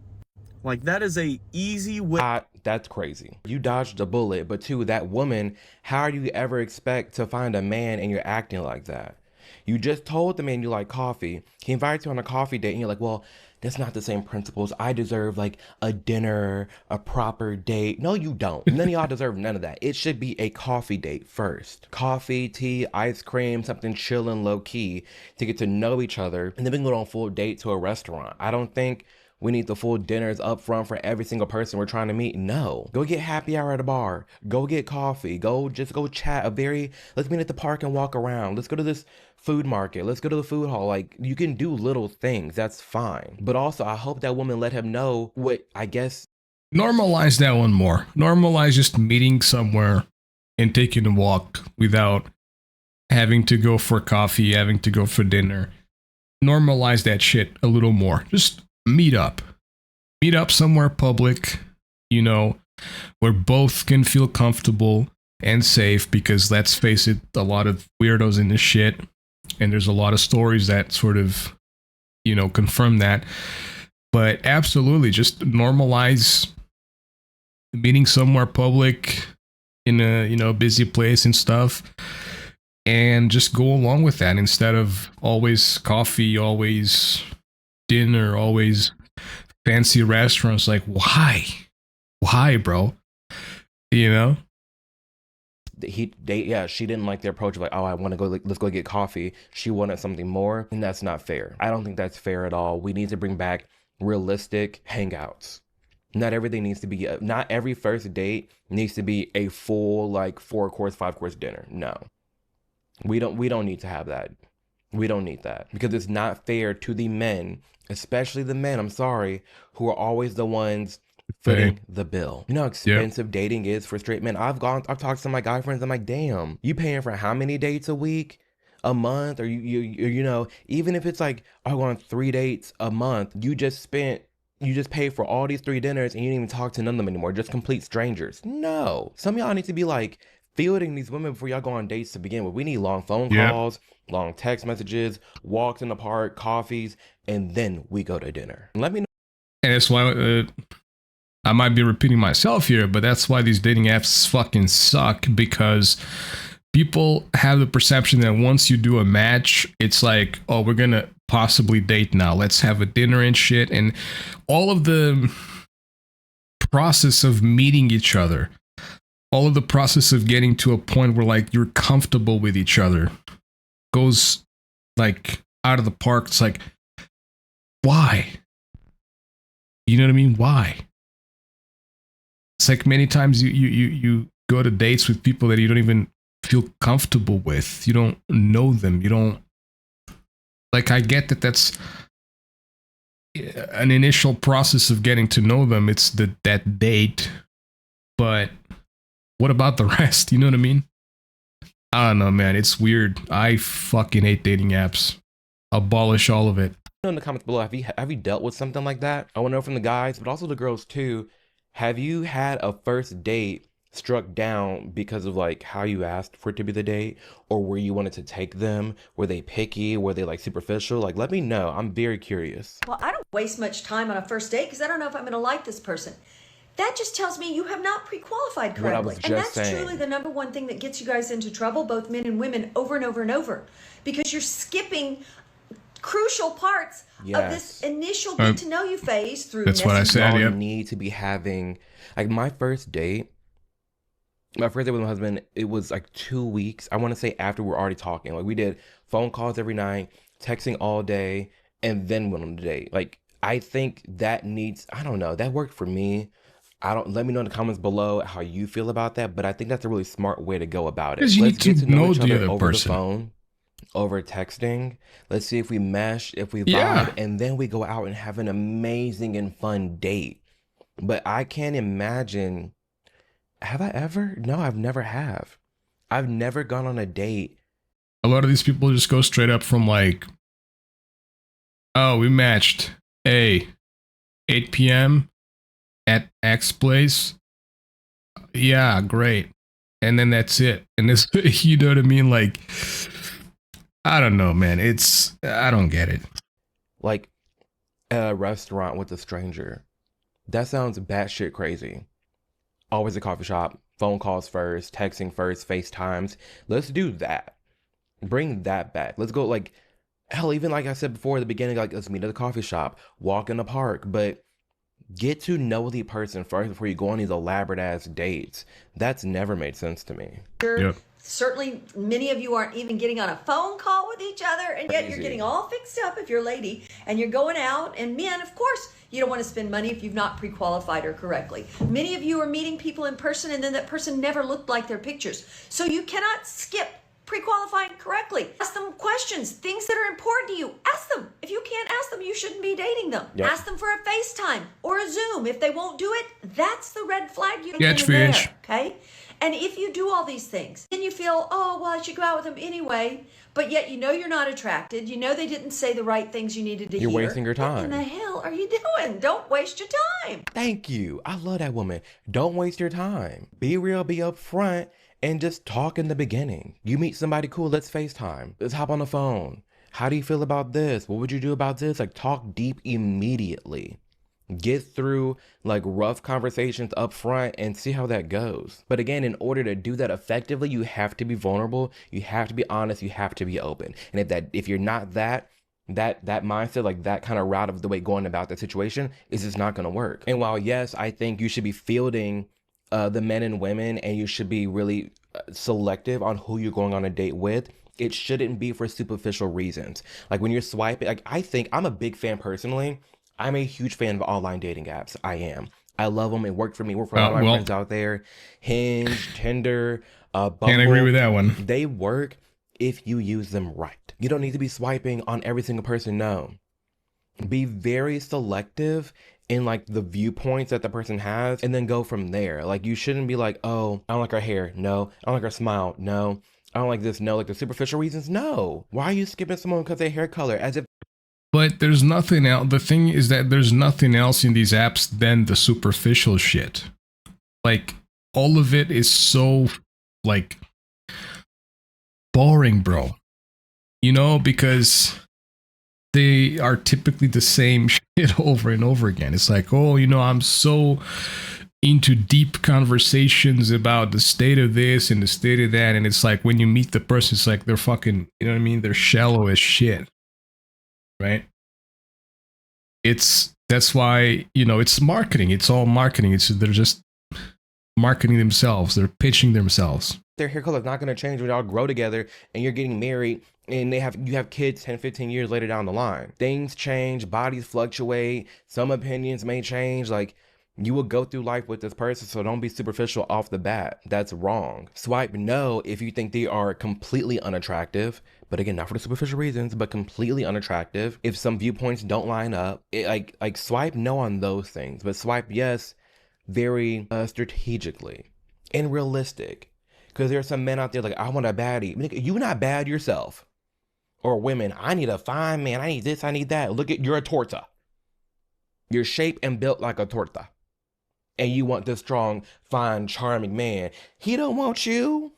Like, that is a easy way. That's crazy. You dodged a bullet, but 2, that woman, how do you ever expect to find a man and you're acting like that? You just told the man you like coffee. He invites you on a coffee date and you're like, well, that's not the same principles. I deserve like a dinner, a proper date. No, you don't. None of y'all deserve none of that. It should be a coffee date first. Coffee, tea, ice cream, something chill and low key to get to know each other. And then we can go on a full date to a restaurant. I don't think we need the full dinners up front for every single person we're trying to meet. No. Go get happy hour at a bar. Go get coffee. Go chat. Let's meet at the park and walk around. Let's go to this food market. Let's go to the food hall. Like, you can do little things. That's fine. But also, I hope that woman let him know what, I guess. Normalize that one more. Normalize just meeting somewhere and taking a walk without having to go for coffee, having to go for dinner. Normalize that shit a little more. Just meet up somewhere public, you know, where both can feel comfortable and safe, because let's face it, a lot of weirdos in this shit, and there's a lot of stories that sort of, you know, confirm that. But absolutely, just normalize meeting somewhere public in a, you know, busy place and stuff, and just go along with that instead of always coffee, always dinner, always fancy restaurants. Like, why, bro? You know? She didn't like the approach of like, oh, I want to go, like, let's go get coffee. She wanted something more, and that's not fair. I don't think that's fair at all. We need to bring back realistic hangouts. Not everything needs to be, not every first date needs to be a full, like, 4-course, 5-course dinner. No, we don't need to have that. We don't need that, because it's not fair to the men, especially the men, I'm sorry, who are always the ones footing the bill. You know how expensive dating is for straight men? I've talked to some of my guy friends. I'm like, damn, you paying for how many dates a week, a month? Or you know, even if it's like, I go on 3 dates a month, you just paid for all these 3 dinners and you didn't even talk to none of them anymore, just complete strangers. No, some of y'all need to be like fielding these women before y'all go on dates to begin with. We need long phone calls, long text messages, walks in the park, coffees, and then we go to dinner. Let me know. And that's why I might be repeating myself here, but that's why these dating apps fucking suck, because people have the perception that once you do a match, it's like, oh, we're gonna possibly date now. Let's have a dinner and shit. And all of the process of meeting each other, all of the process of getting to a point where like you're comfortable with each other goes like out of the park. It's like, why? You know what I mean? Why? It's like many times you go to dates with people that you don't even feel comfortable with. You don't know them. You don't, like, I get that that's an initial process of getting to know them. It's that date, but what about the rest? You know what I mean? I don't know, man. It's weird. I fucking hate dating apps. Abolish all of it. In the comments below, have you dealt with something like that? I want to know from the guys, but also the girls too. Have you had a first date struck down because of like how you asked for it to be the date, or where you wanted to take them? Were they picky? Were they like superficial? Like, let me know. I'm very curious. Well, I don't waste much time on a first date because I don't know if I'm going to like this person. That just tells me you have not pre-qualified correctly. And that's truly the number one thing that gets you guys into trouble, both men and women, over and over and over, because you're skipping crucial parts of this initial get to know you phase through. That's what I said. You need to be having, like, my first date with my husband, it was like 2 weeks. I want to say after we're already talking. Like, we did phone calls every night, texting all day, and then went on the date. Like, I think that needs, I don't know, that worked for me. Let me know in the comments below how you feel about that, but I think that's a really smart way to go about it. Because you need to know each other over the phone, over texting. Let's see if we mesh, if we vibe, and then we go out and have an amazing and fun date. But I can't imagine, have I ever? No, I've never have. I've never gone on a date. A lot of these people just go straight up from like, oh, we matched. Hey, 8 p.m. at X place. Yeah, great. And then that's it. And this, you know what I mean? Like, I don't know, man. I don't get it. Like a restaurant with a stranger. That sounds batshit crazy. Always a coffee shop, phone calls first, texting first, FaceTimes. Let's do that. Bring that back. Let's go, like, hell, even like I said before at the beginning, like, let's meet at the coffee shop, walk in the park, but get to know the person first before you go on these elaborate ass dates. That's never made sense to me. Yep. Certainly, many of you aren't even getting on a phone call with each other, and yet you're getting all fixed up if you're a lady, and you're going out, and men, of course, you don't want to spend money if you've not pre-qualified her correctly. Many of you are meeting people in person, and then that person never looked like their pictures. So you cannot skip pre-qualifying correctly. Ask them questions, things that are important to you. Ask them. If you can't ask them, you shouldn't be dating them. Yep. Ask them for a FaceTime or a Zoom. If they won't do it, that's the red flag you need there, okay? And if you do all these things, then you feel, oh, well, I should go out with them anyway, but yet you know you're not attracted. You know they didn't say the right things you needed to hear. You're wasting your time. What in the hell are you doing? Don't waste your time. Thank you. I love that woman. Don't waste your time. Be real, be upfront, and just talk in the beginning. You meet somebody cool, let's FaceTime. Let's hop on the phone. How do you feel about this? What would you do about this? Like, talk deep immediately. Get through like rough conversations up front and see how that goes. But again, in order to do that effectively, you have to be vulnerable, you have to be honest, you have to be open. And if you're not that, that mindset, like that kind of route of the way going about the situation is just not going to work. And while yes, I think you should be fielding the men and women, and you should be really selective on who you're going on a date with, it shouldn't be for superficial reasons. Like when you're swiping, like I think I'm a big fan personally. I'm a huge fan of online dating apps. I am. I love them. It worked for me. Worked for a lot of my friends out there. Hinge, Tinder, Bumble. Can't agree with that one. They work if you use them right. You don't need to be swiping on every single person. No. Be very selective in like the viewpoints that the person has, and then go from there. Like you shouldn't be like, oh, I don't like her hair. No. I don't like her smile. No. I don't like this. No. Like the superficial reasons. No. Why are you skipping someone because their hair color? As if. But there's nothing else. The thing is that there's nothing else in these apps than the superficial shit. Like all of it is so like boring, bro. You know, because they are typically the same shit over and over again. It's like, oh, you know, I'm so into deep conversations about the state of this and the state of that. And it's like when you meet the person, it's like they're fucking, you know what I mean? They're shallow as shit. Right? That's why, you know, it's marketing. It's all marketing. They're just marketing themselves. They're pitching themselves. Their hair color is not going to change when y'all grow together and you're getting married and you have kids 10, 15 years later down the line. Things change, bodies fluctuate, some opinions may change. Like, you will go through life with this person, so don't be superficial off the bat. That's wrong. Swipe no if you think they are completely unattractive, but again, not for the superficial reasons, but completely unattractive. If some viewpoints don't line up, like swipe no on those things, but swipe yes very strategically and realistic. Because there are some men out there like, I want a baddie. You not bad yourself. Or women, I need a fine man. I need this, I need that. Look at, you're a torta. You're shaped and built like a torta. And you want this strong, fine, charming man. He don't want you.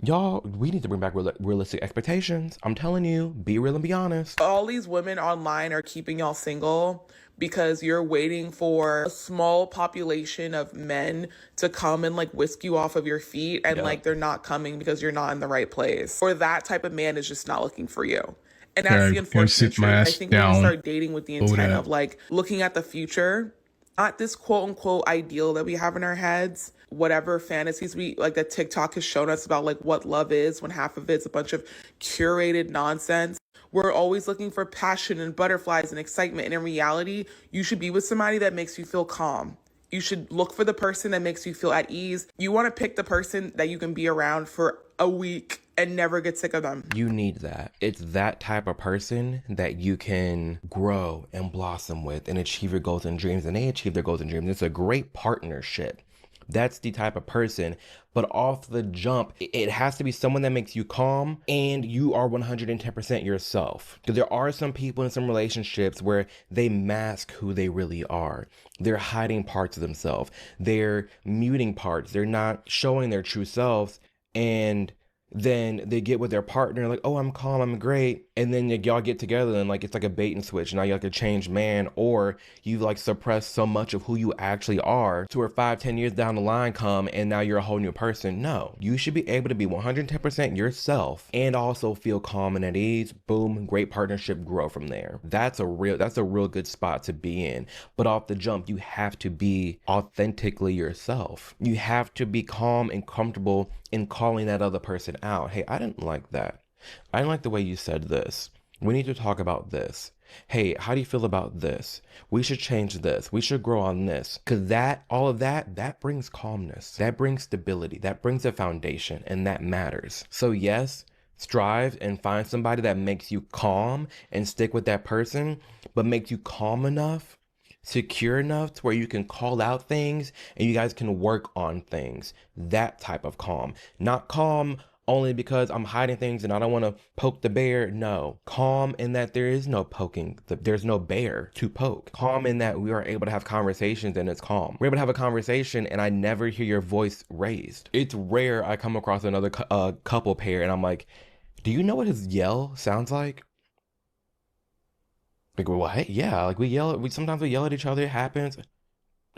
Y'all, we need to bring back realistic expectations. I'm telling you, be real and be honest. All these women online are keeping y'all single because you're waiting for a small population of men to come and like whisk you off of your feet, and like they're not coming because you're not in the right place. Or that type of man is just not looking for you. And that's the unfortunate truth. I think when you start dating with the intent of like looking at the future, not this quote unquote ideal that we have in our heads, whatever fantasies we like that TikTok has shown us about like what love is, when half of it's a bunch of curated nonsense. We're always looking for passion and butterflies and excitement. And in reality, you should be with somebody that makes you feel calm. You should look for the person that makes you feel at ease. You want to pick the person that you can be around for a week and never get sick of them. You need that. It's that type of person that you can grow and blossom with and achieve your goals and dreams, and they achieve their goals and dreams. It's a great partnership. That's the type of person. But off the jump, it has to be someone that makes you calm and you are 110% yourself. Because there are some people in some relationships where they mask who they really are. They're hiding parts of themselves. They're muting parts. They're not showing their true selves. And then they get with their partner like, oh, I'm calm, I'm great. And then y'all get together and like it's like a bait and switch. Now you're like a changed man, or you like suppress so much of who you actually are to where 5-10 years down the line come and now you're a whole new person. No, you should be able to be 110% yourself and also feel calm and at ease. Boom, great partnership, grow from there. That's a real good spot to be in. But off the jump, you have to be authentically yourself. You have to be calm and comfortable in calling that other person out. Hey, I didn't like that. I didn't like the way you said this. We need to talk about this. Hey, how do you feel about this? We should change this. We should grow on this. Because all of that brings calmness. That brings stability. That brings a foundation, and that matters. So yes, strive and find somebody that makes you calm and stick with that person, but makes you calm enough, secure enough to where you can call out things and you guys can work on things. That type of calm. Not calm only because I'm hiding things and I don't want to poke the bear. No. Calm in that there is no poking. There's no bear to poke. Calm in that we are able to have conversations and it's calm. We're able to have a conversation and I never hear your voice raised. It's rare I come across another couple pair and I'm like, do you know what his yell sounds like? Like, what? Yeah, like sometimes we yell at each other. It happens.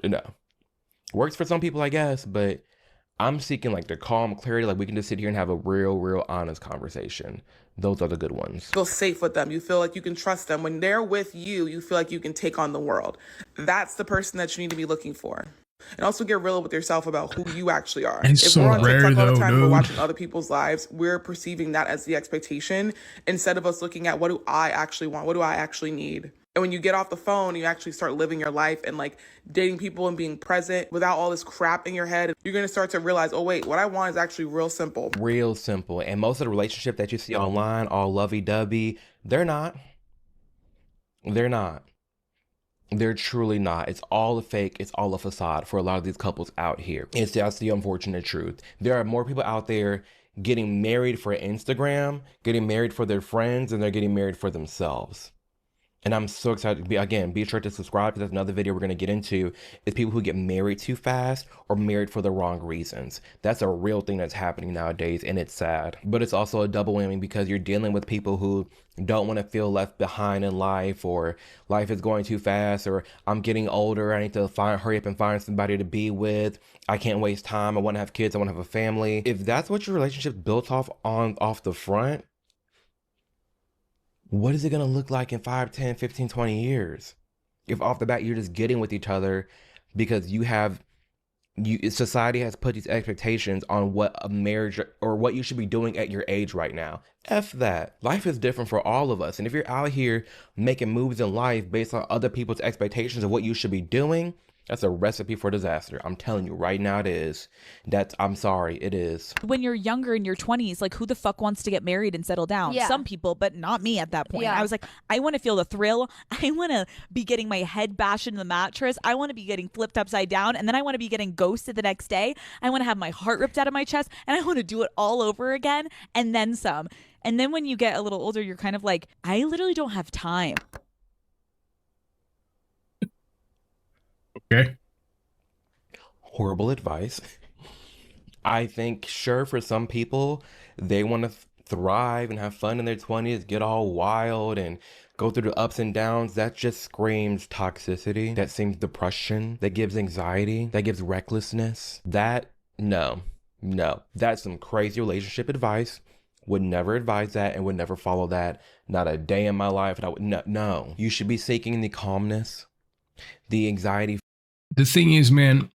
No. Works for some people, I guess, but I'm seeking like the calm clarity, like we can just sit here and have a real honest conversation. Those are the good ones. Feel safe with them. You feel like you can trust them. When they're with you, you feel like you can take on the world. That's the person that you need to be looking for. And also get real with yourself about who you actually are. It's If so we're on rare, TikTok all the though, time, we're dude. watching other people's lives, we're perceiving that as the expectation instead of us looking at what do I actually want? What do I actually need? And when you get off the phone, you actually start living your life and like dating people and being present without all this crap in your head, you're going to start to realize, oh wait, what I want is actually real simple. Real simple. And most of the relationship that you see online, all lovey-dovey, they're not. They're not. They're truly not. It's all a fake. It's all a facade for a lot of these couples out here. That's the unfortunate truth. There are more people out there getting married for Instagram, getting married for their friends, and they're getting married for themselves. And I'm so excited. Be sure to subscribe, because that's another video we're going to get into, is people who get married too fast or married for the wrong reasons. That's a real thing that's happening nowadays, and it's sad. But it's also a double whammy, because you're dealing with people who don't want to feel left behind in life, or life is going too fast, or I'm getting older, I need to hurry up and find somebody to be with. I can't waste time. I want to have kids. I want to have a family. If that's what your relationship built off the front, what is it going to look like in 5, 10, 15, 20 years? If off the bat you're just getting with each other because society has put these expectations on what a marriage or what you should be doing at your age right now. F that. Life is different for all of us. And if you're out here making moves in life based on other people's expectations of what you should be doing, that's a recipe for disaster. I'm telling you right now, it is. I'm sorry, it is. When you're younger in your 20s, like, who the fuck wants to get married and settle down? Yeah. Some people, but not me at that point. Yeah. I was like, I want to feel the thrill. I want to be getting my head bashed into the mattress. I want to be getting flipped upside down. And then I want to be getting ghosted the next day. I want to have my heart ripped out of my chest. And I want to do it all over again and then some. And then when you get a little older, you're kind of like, I literally don't have time. Okay. Horrible advice. I think, sure, for some people, they want to thrive and have fun in their 20s, get all wild and go through the ups and downs. That just screams toxicity. That seems depression. That gives anxiety. That gives recklessness. No. That's some crazy relationship advice. Would never advise that and would never follow that. Not a day in my life. And I would no. You should be seeking the calmness, the anxiety. The thing is, man,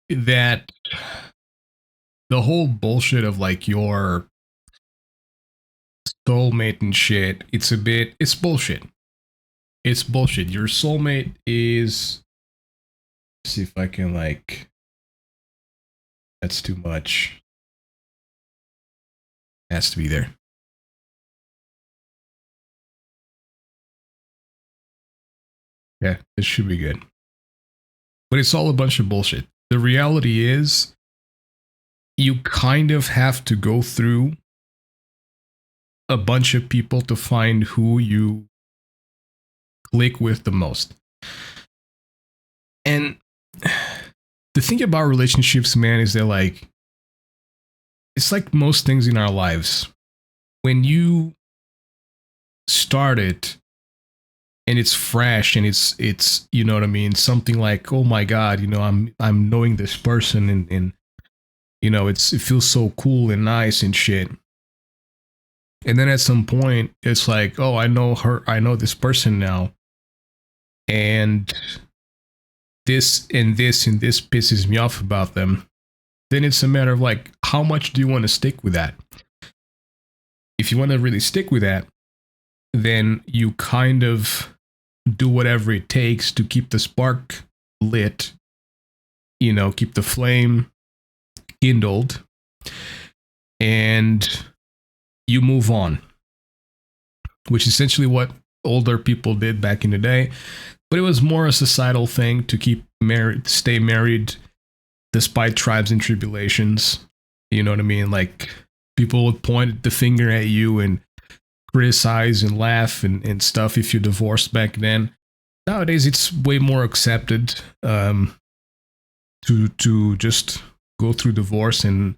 that the whole bullshit of like your soulmate and shit, it's bullshit. It's bullshit. Your soulmate is, let's see if I can that's too much. Has to be there. Yeah, this should be good. But it's all a bunch of bullshit. The reality is, you kind of have to go through a bunch of people to find who you click with the most. And the thing about relationships, man, is that it's like most things in our lives. When you start it and it's fresh and it's you know what I mean, something like, oh my God, I'm knowing this person and it feels so cool and nice and shit. And then at some point it's like, oh, I know this person now, and this and this and this pisses me off about them. Then it's a matter of how much do you want to stick with that? If you want to really stick with that, then you kind of do whatever it takes to keep the spark lit, keep the flame kindled, and you move on, which is essentially what older people did back in the day. But it was more a societal thing to stay married despite trials and tribulations. You know what I mean? People would point the finger at you and criticize and laugh and stuff if you divorced back then. Nowadays, it's way more accepted to just go through divorce and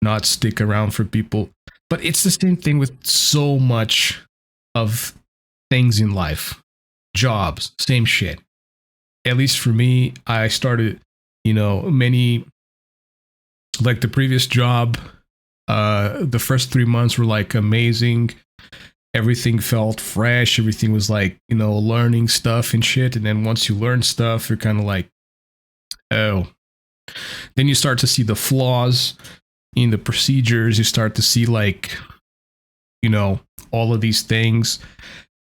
not stick around for people. But it's the same thing with so much of things in life. Jobs, same shit. At least for me, I started You know, many, like the previous job, the first 3 months were like amazing. Everything felt fresh. Everything was like, you know, learning stuff and shit. And then once you learn stuff, you're kind of like, oh. Then you start to see the flaws in the procedures. You start to see like, you know, all of these things.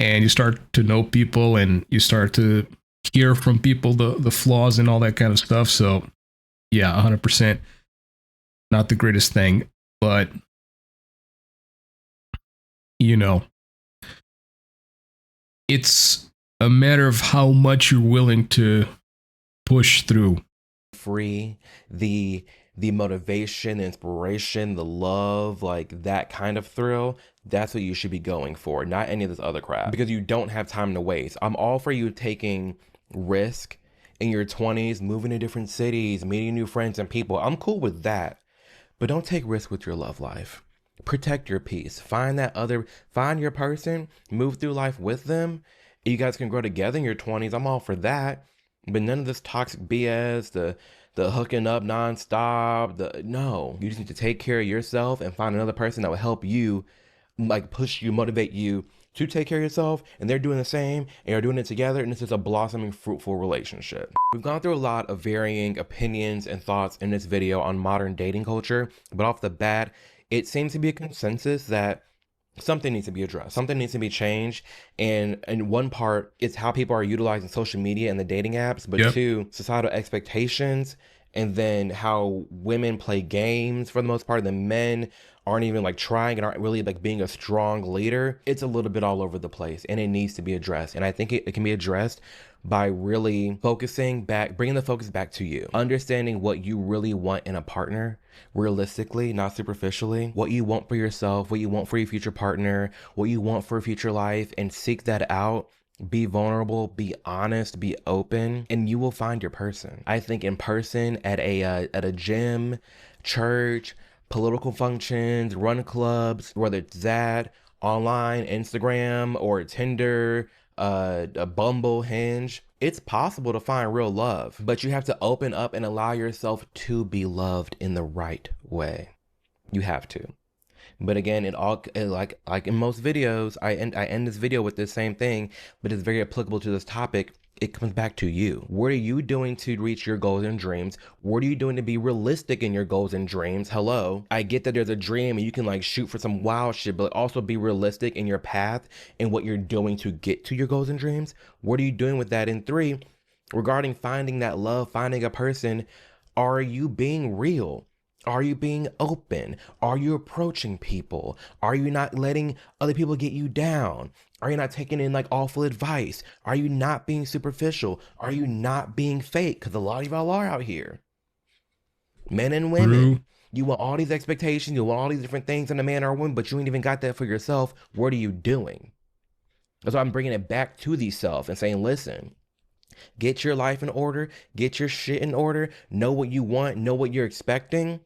And you start to know people and you start to hear from people the flaws and all that kind of stuff. So yeah, 100% not the greatest thing. But you know, it's a matter of how much you're willing to push through. Free, the motivation, the inspiration, the love, like that kind of thrill, that's what you should be going for, not any of this other crap, because you don't have time to waste. I'm all for you taking risk in your 20s, moving to different cities, meeting new friends and people. I'm cool with that, but don't take risks with your love life. Protect your peace. Find your person, move through life with them. You guys can grow together in your 20s. I'm all for that. But none of this toxic BS, the hooking up nonstop, no. You just need to take care of yourself and find another person that will help you, like push you, motivate you to take care of yourself, and they're doing the same, and you're doing it together, and this is a blossoming, fruitful relationship. We've gone through a lot of varying opinions and thoughts in this video on modern dating culture, but off the bat, it seems to be a consensus that something needs to be addressed. Something needs to be changed. And one part, it's how people are utilizing social media and the dating apps, but two, societal expectations, and then how women play games for the most part, and the men aren't even like trying and aren't really like being a strong leader. It's a little bit all over the place, and it needs to be addressed. And I think it can be addressed by really bringing the focus back to you, understanding what you really want in a partner, realistically, not superficially, what you want for yourself, what you want for your future partner, what you want for a future life, and seek that out. Be vulnerable, be honest, be open, and you will find your person. I think in person, at a gym, church, political functions, run clubs, whether it's that, online, Instagram, or Tinder, a Bumble, Hinge, it's possible to find real love, but you have to open up and allow yourself to be loved in the right way. You have to. But again, like in most videos, I end this video with the same thing, but it's very applicable to this topic. It comes back to you. What are you doing to reach your goals and dreams? What are you doing to be realistic in your goals and dreams? Hello. I get that there's a dream and you can like shoot for some wild shit, but also be realistic in your path and what you're doing to get to your goals and dreams. What are you doing with that? And three, regarding finding that love, finding a person, are you being real? Are you being open? Are you approaching people? Are you not letting other people get you down? Are you not taking in like awful advice? Are you not being superficial? Are you not being fake? Because a lot of y'all are out here. Men and women. You want all these expectations. You want all these different things in a man or a woman, but you ain't even got that for yourself. What are you doing? That's why I'm bringing it back to the self and saying, listen, get your life in order. Get your shit in order. Know what you want. Know what you're expecting.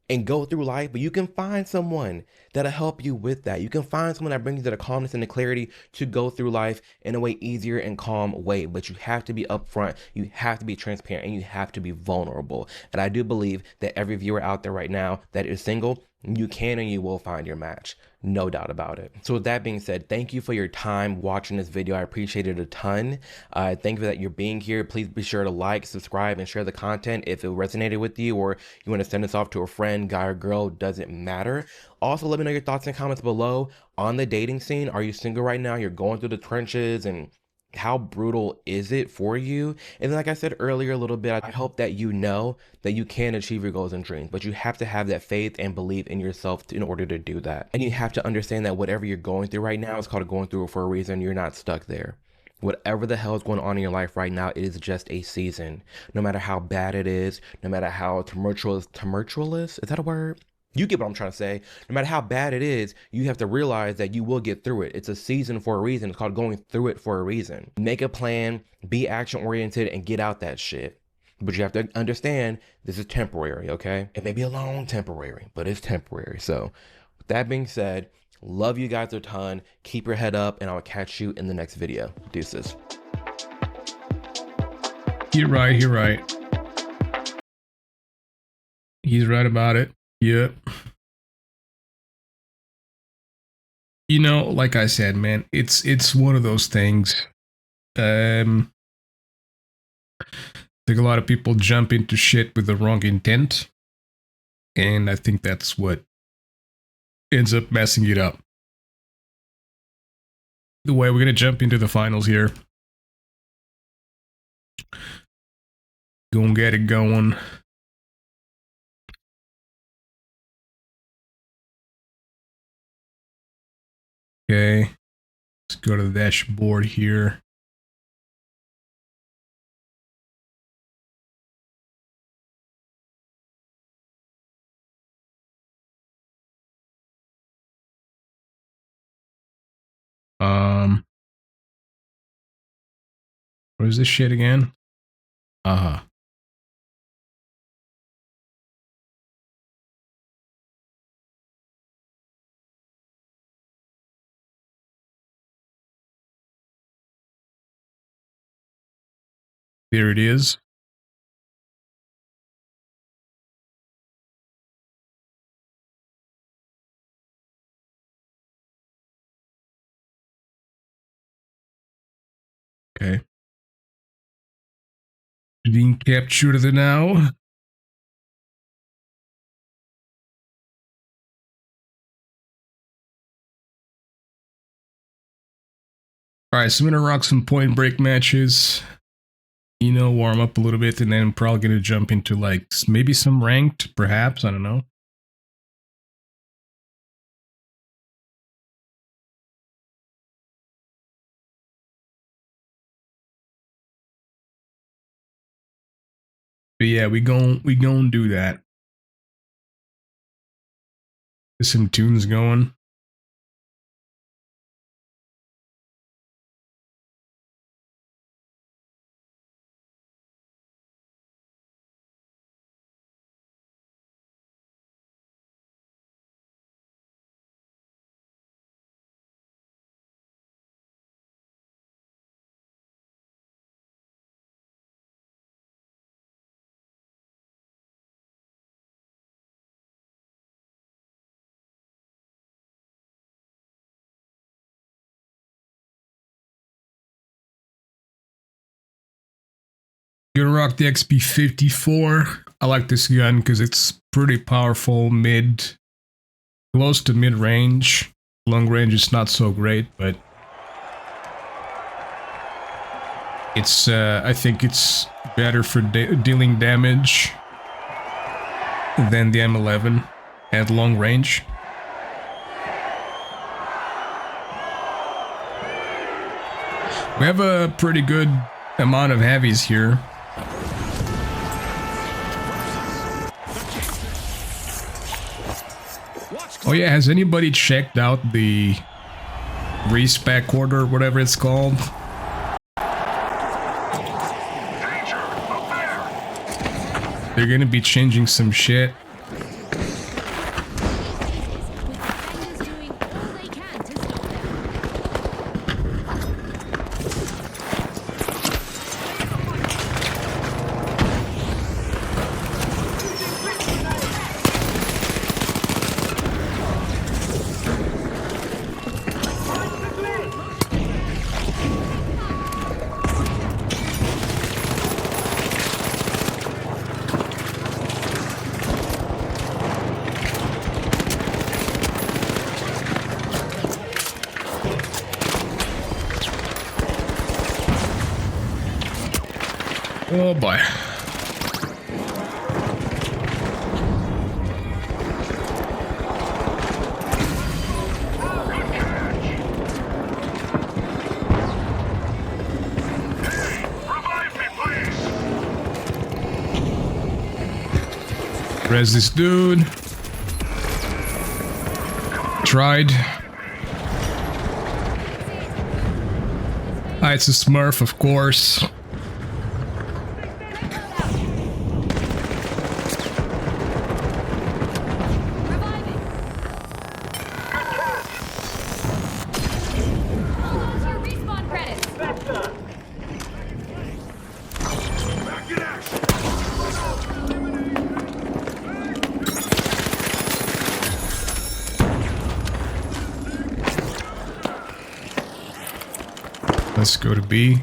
And go through life, but you can find someone that'll help you with that. You can find someone that brings you to the calmness and the clarity to go through life in a way easier and calm way. But you have to be upfront, you have to be transparent, and you have to be vulnerable. And I do believe that every viewer out there right now that is single, you can and you will find your match. No doubt about it. So with that being said, thank you for your time watching this video. I appreciate it a ton. Thank you that you're being here. Please be sure to like, subscribe, and share the content if it resonated with you, or you want to send this off to a friend, guy or girl, doesn't matter. Also, let me know your thoughts and comments below on the dating scene. Are you single right now? You're going through the trenches, and how brutal is it for you? And then, like I said earlier a little bit, I hope that you know that you can achieve your goals and dreams, but you have to have that faith and belief in yourself in order to do that. And you have to understand that whatever you're going through right now is called going through it for a reason. You're not stuck there. Whatever the hell is going on in your life right now, it is just a season. No matter how bad it is, no matter how tumultuous, is that a word? You get what I'm trying to say. No matter how bad it is, you have to realize that you will get through it. It's a season for a reason. It's called going through it for a reason. Make a plan, be action oriented, and get out that shit. But you have to understand this is temporary, okay? It may be a long temporary, but it's temporary. So with that being said, love you guys a ton. Keep your head up, and I'll catch you in the next video. Deuces. You're right. He's right about it. Yep. You know, like I said, man, it's one of those things. I think a lot of people jump into shit with the wrong intent, and I think that's what ends up messing it up. The way we're gonna jump into the finals here. Gonna get it going. Okay, let's go to the dashboard here. What is this shit again? Uh-huh. There it is. Okay. Being captured now. Alright, so I'm gonna rock some point break matches. You know, warm up a little bit, and then I'm probably gonna jump into like maybe some ranked, perhaps. I don't know. But yeah, we gon' do that. Get some tunes going. Gonna rock the XP54. I like this gun because it's pretty powerful mid, close to mid range. Long range is not so great, but it's I think it's better for dealing damage than the M11 at long range. We have a pretty good amount of heavies here. Oh yeah, has anybody checked out the respec order, whatever it's called? They're gonna be changing some shit. Oh boy. Res this dude. Tried. Ah, it's a Smurf, of course. Let's go to B.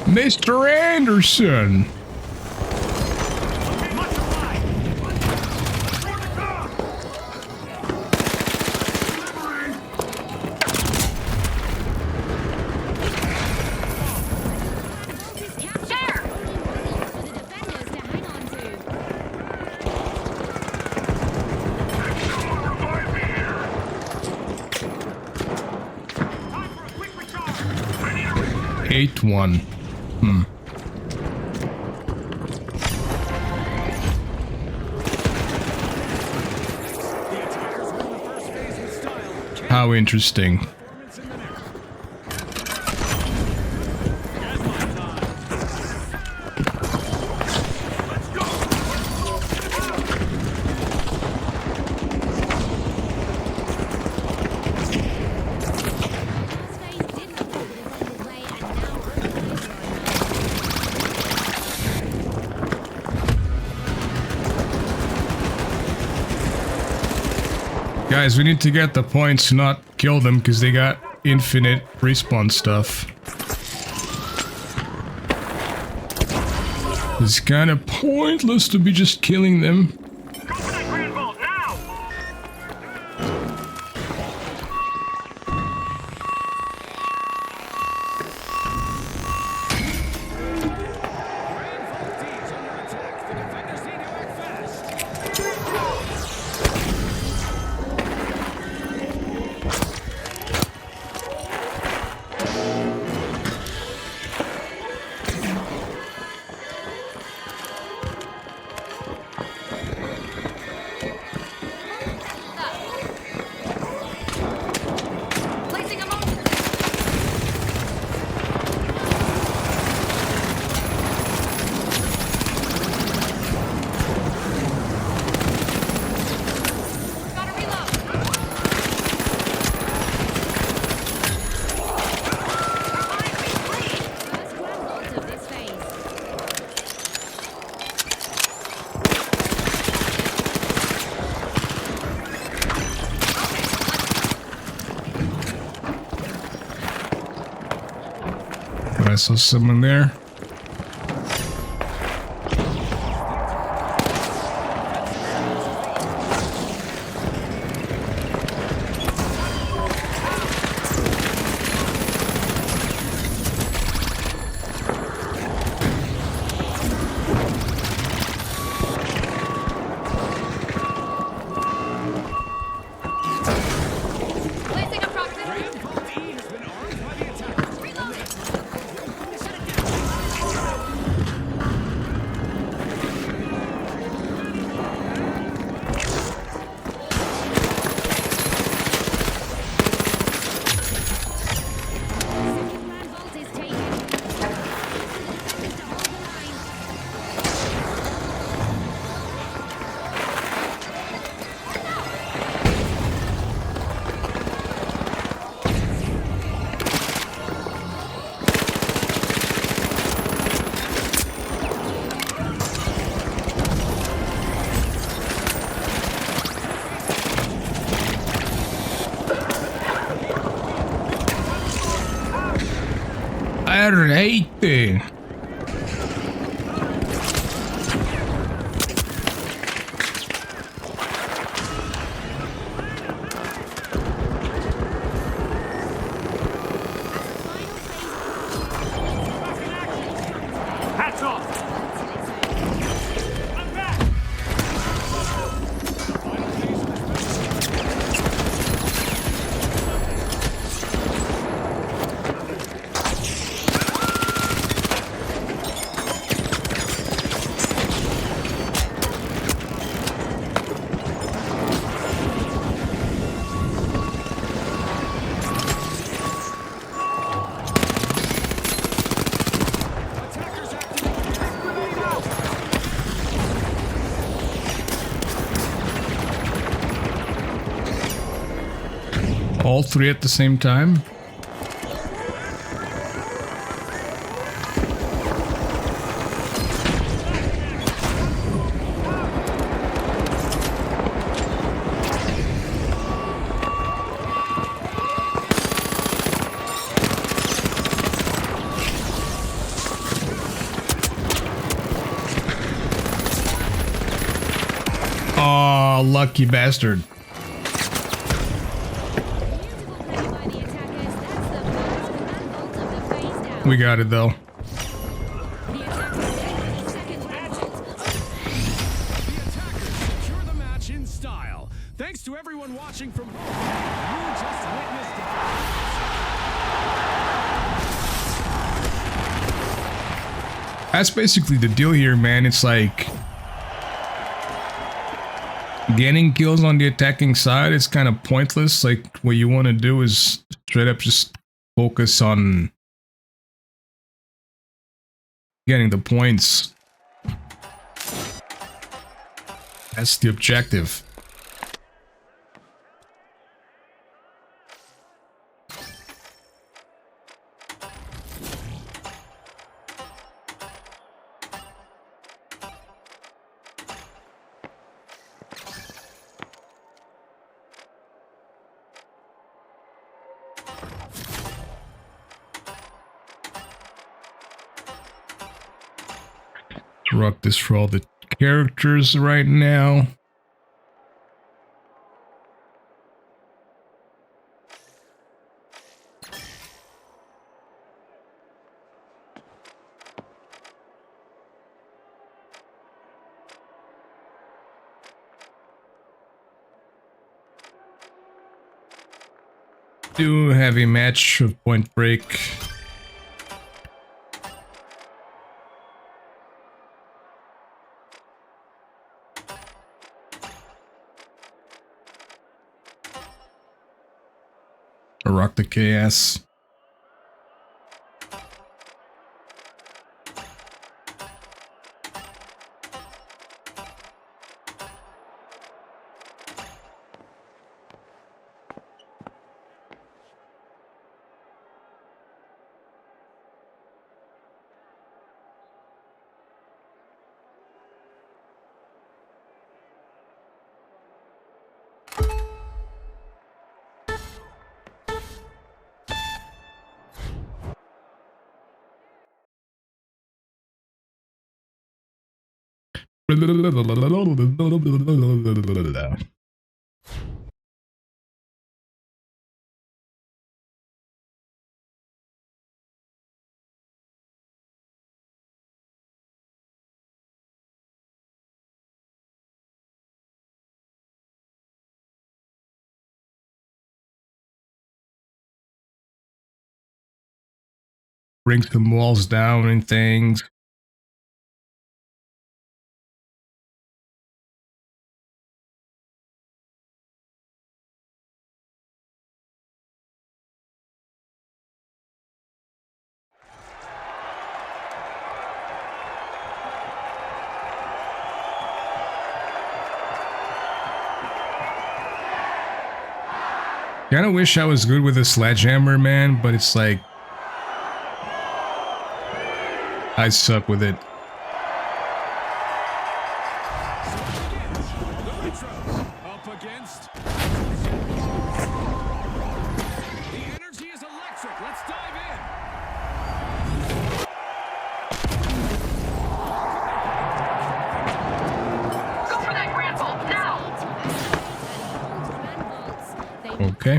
Mr. Anderson! Eight one. How interesting. Guys, we need to get the points, not kill them, because they got infinite respawn stuff. It's kind of pointless to be just killing them. I saw someone there. I hate it. all three at the same time? Oh, lucky bastard. We got it though. Secure the match in style. Thanks to everyone watching from home. You just witnessed That's basically the deal here, man. It's like getting kills on the attacking side is kind of pointless. Like, what you want to do is straight up just focus on getting the points. That's the objective. Rock this for all the characters right now. Do a heavy match of Point Break. Rock the KS. Bring some walls down and things. Kinda wish I was good with a sledgehammer, man, but it's like I suck with it. up against. The energy is electric. Let's dive in. Go for that grand vault now. Okay.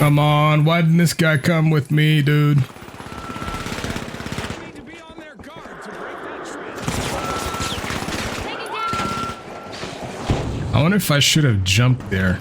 Come on, why didn't this guy come with me, dude? I wonder if I should have jumped there.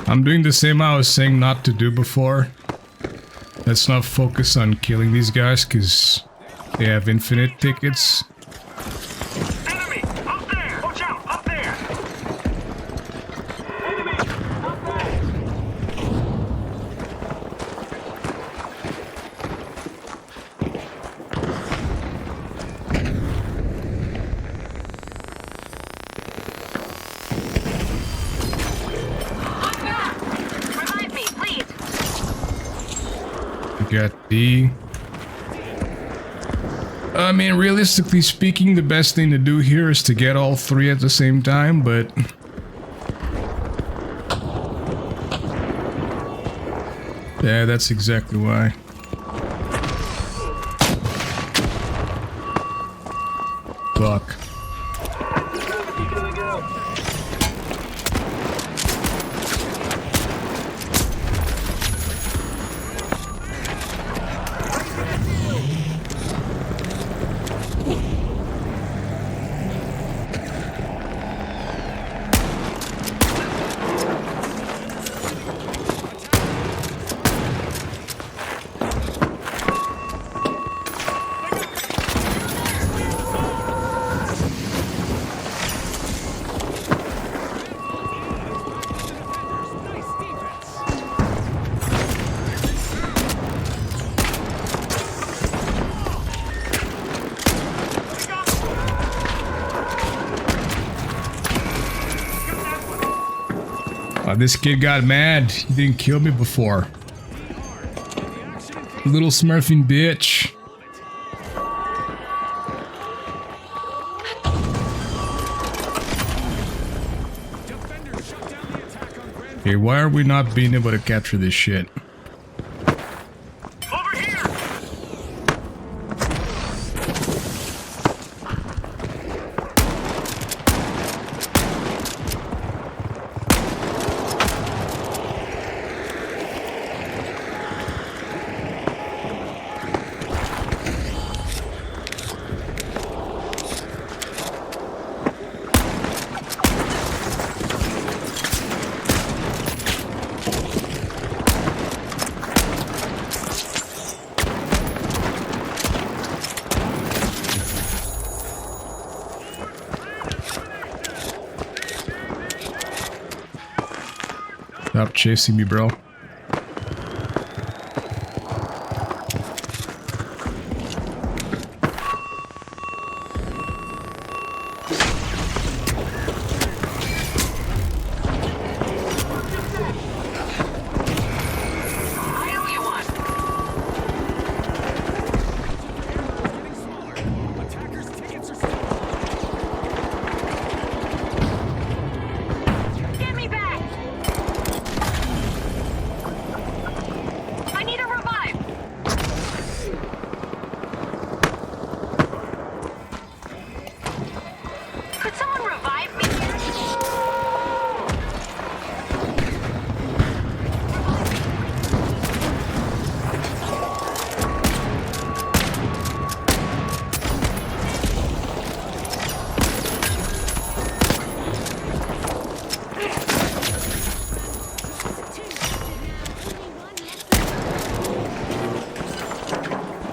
I'm doing the same I was saying not to do before. Let's not focus on killing these guys because they have infinite tickets. Enemy! Up there! Watch out! Up there! Enemy! Up there! Revive me, please. We got D. I mean, realistically speaking, the best thing to do here is to get all three at the same time, but... yeah, that's exactly why. Fuck. This kid got mad. He didn't kill me before. Little smurfing bitch. Okay, why are we not being able to capture this shit? Stop chasing me, bro.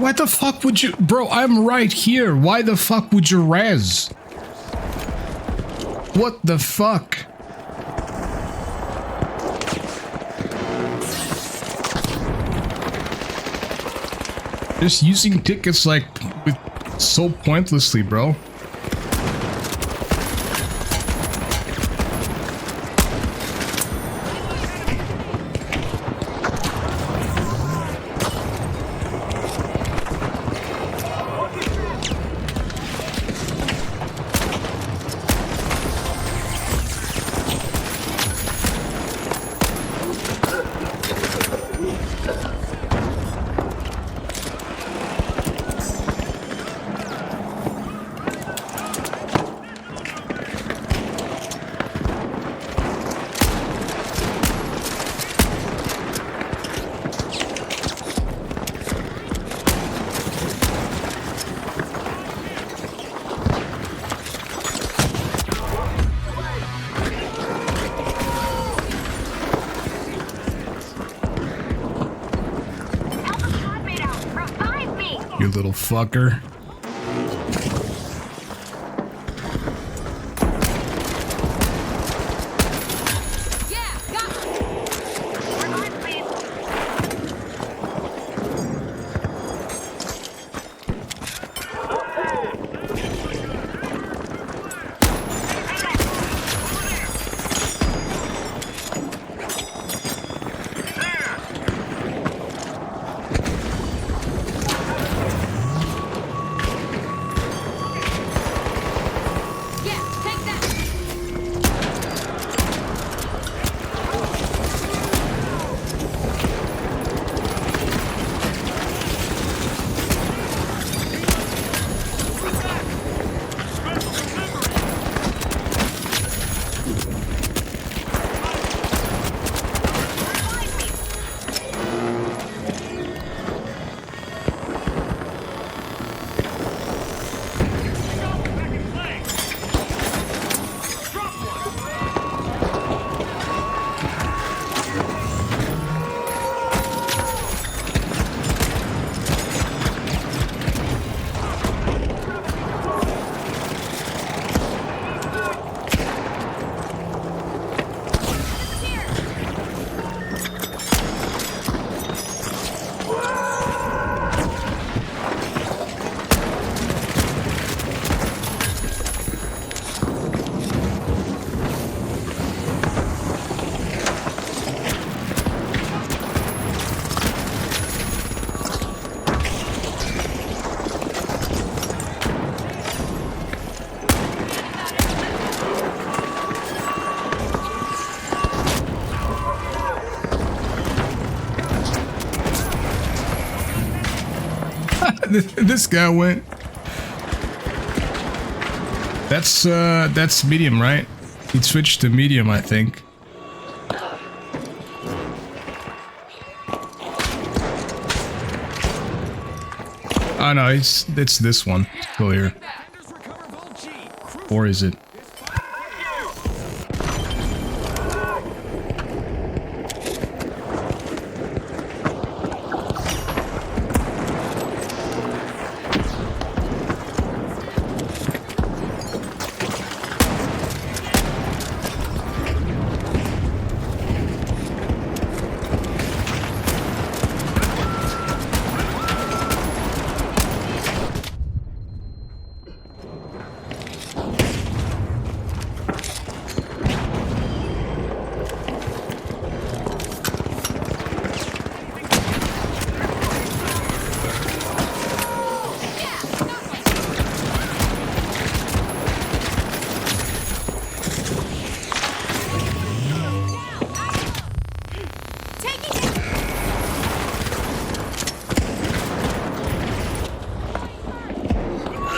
Why the fuck would you... Bro, I'm right here. Why the fuck would you res? What the fuck? Just using tickets like so pointlessly, bro. You little fucker. This guy went. That's medium, right? He switched to medium, I think. Oh no, it's this one. Still here. Or is it?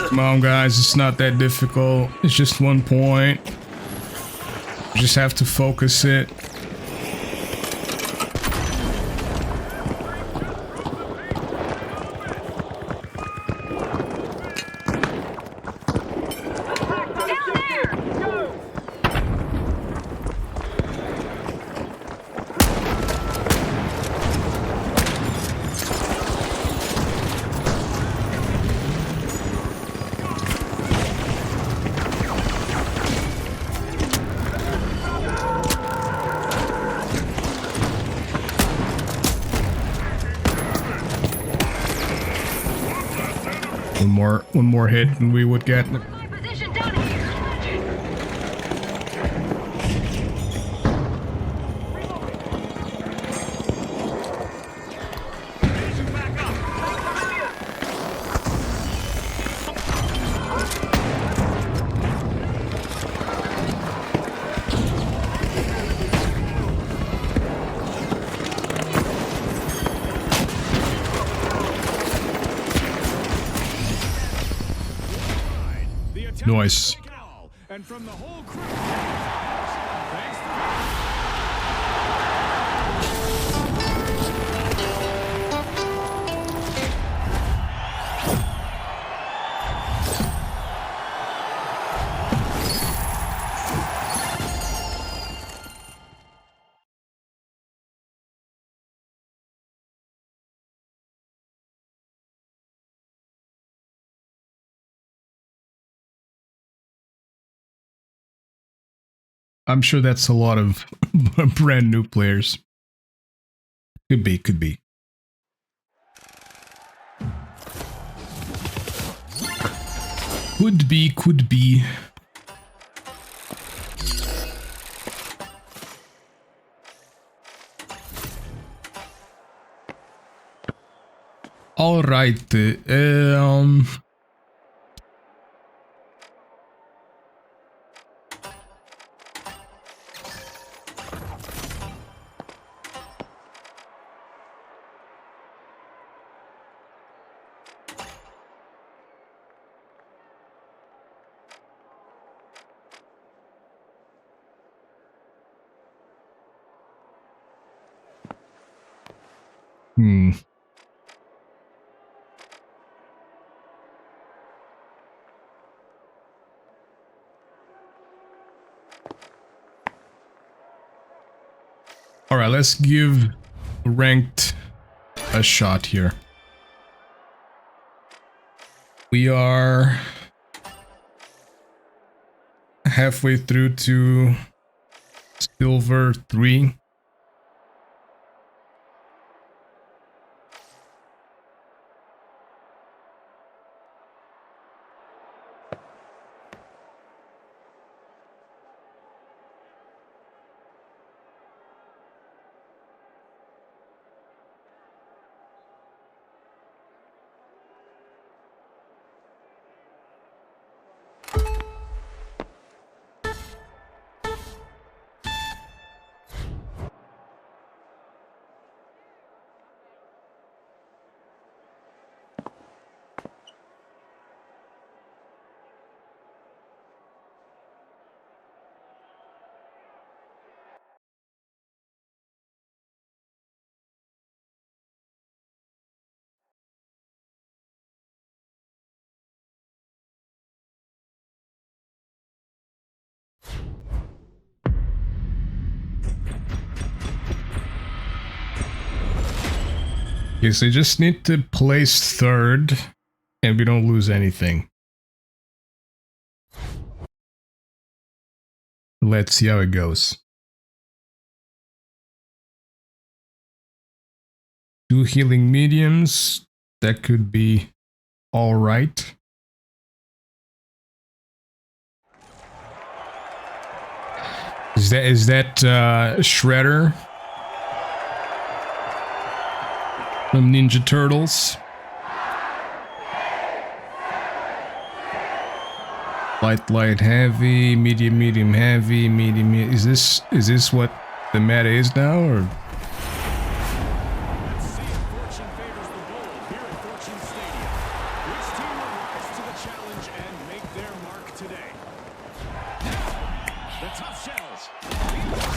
Come on, guys, it's not that difficult. It's just 1 point. You just have to focus it. One more hit and we would get. Position down here. Nice. And from the whole crew. I'm sure that's a lot of brand new players. Could be, could be. Could be, could be. All right. All right, let's give ranked a shot here. We are halfway through to Silver 3. Okay, so you just need to place third, and we don't lose anything. Let's see how it goes. 2 healing mediums, that could be all right. Is that Shredder from Ninja Turtles? Light, heavy, medium, heavy, medium. Is this what the meta is now, or? Let's see if fortune favors the bold here at Fortune Stadium. Which team will rise to the challenge and make their mark today? The tough shells. The finals.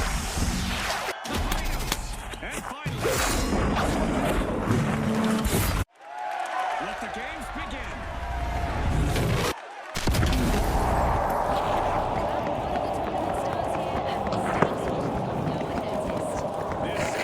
And finally. Let the games begin. This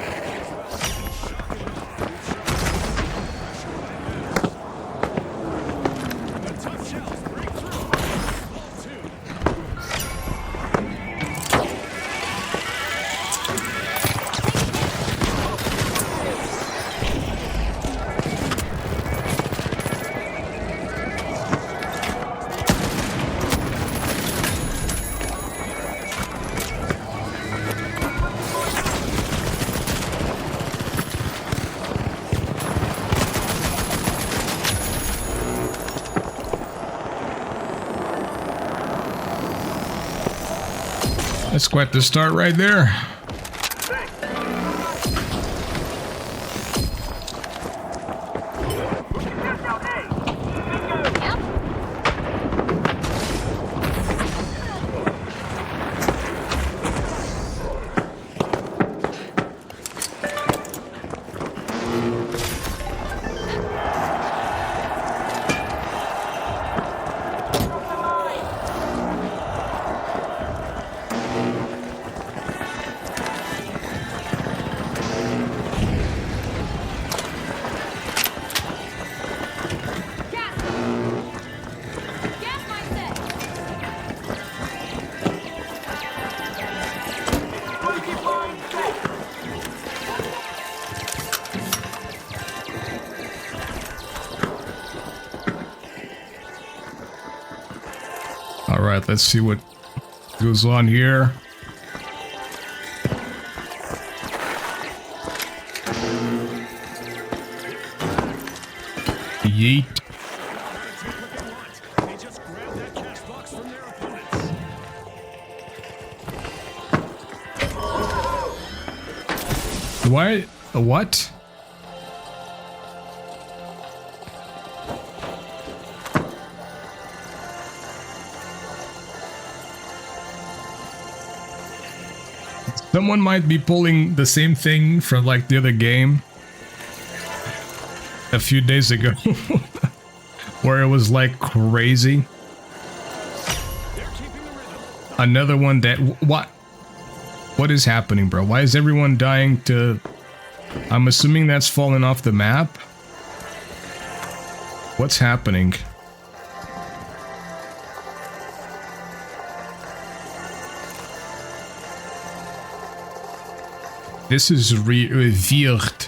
That's quite the start right there. All right, let's see what goes on here. Yeet. Why? What? Someone might be pulling the same thing from like the other game a few days ago where it was like crazy. Another one that what is happening, bro? Why is everyone dying to... I'm assuming that's fallen off the map. What's happening? This is weird.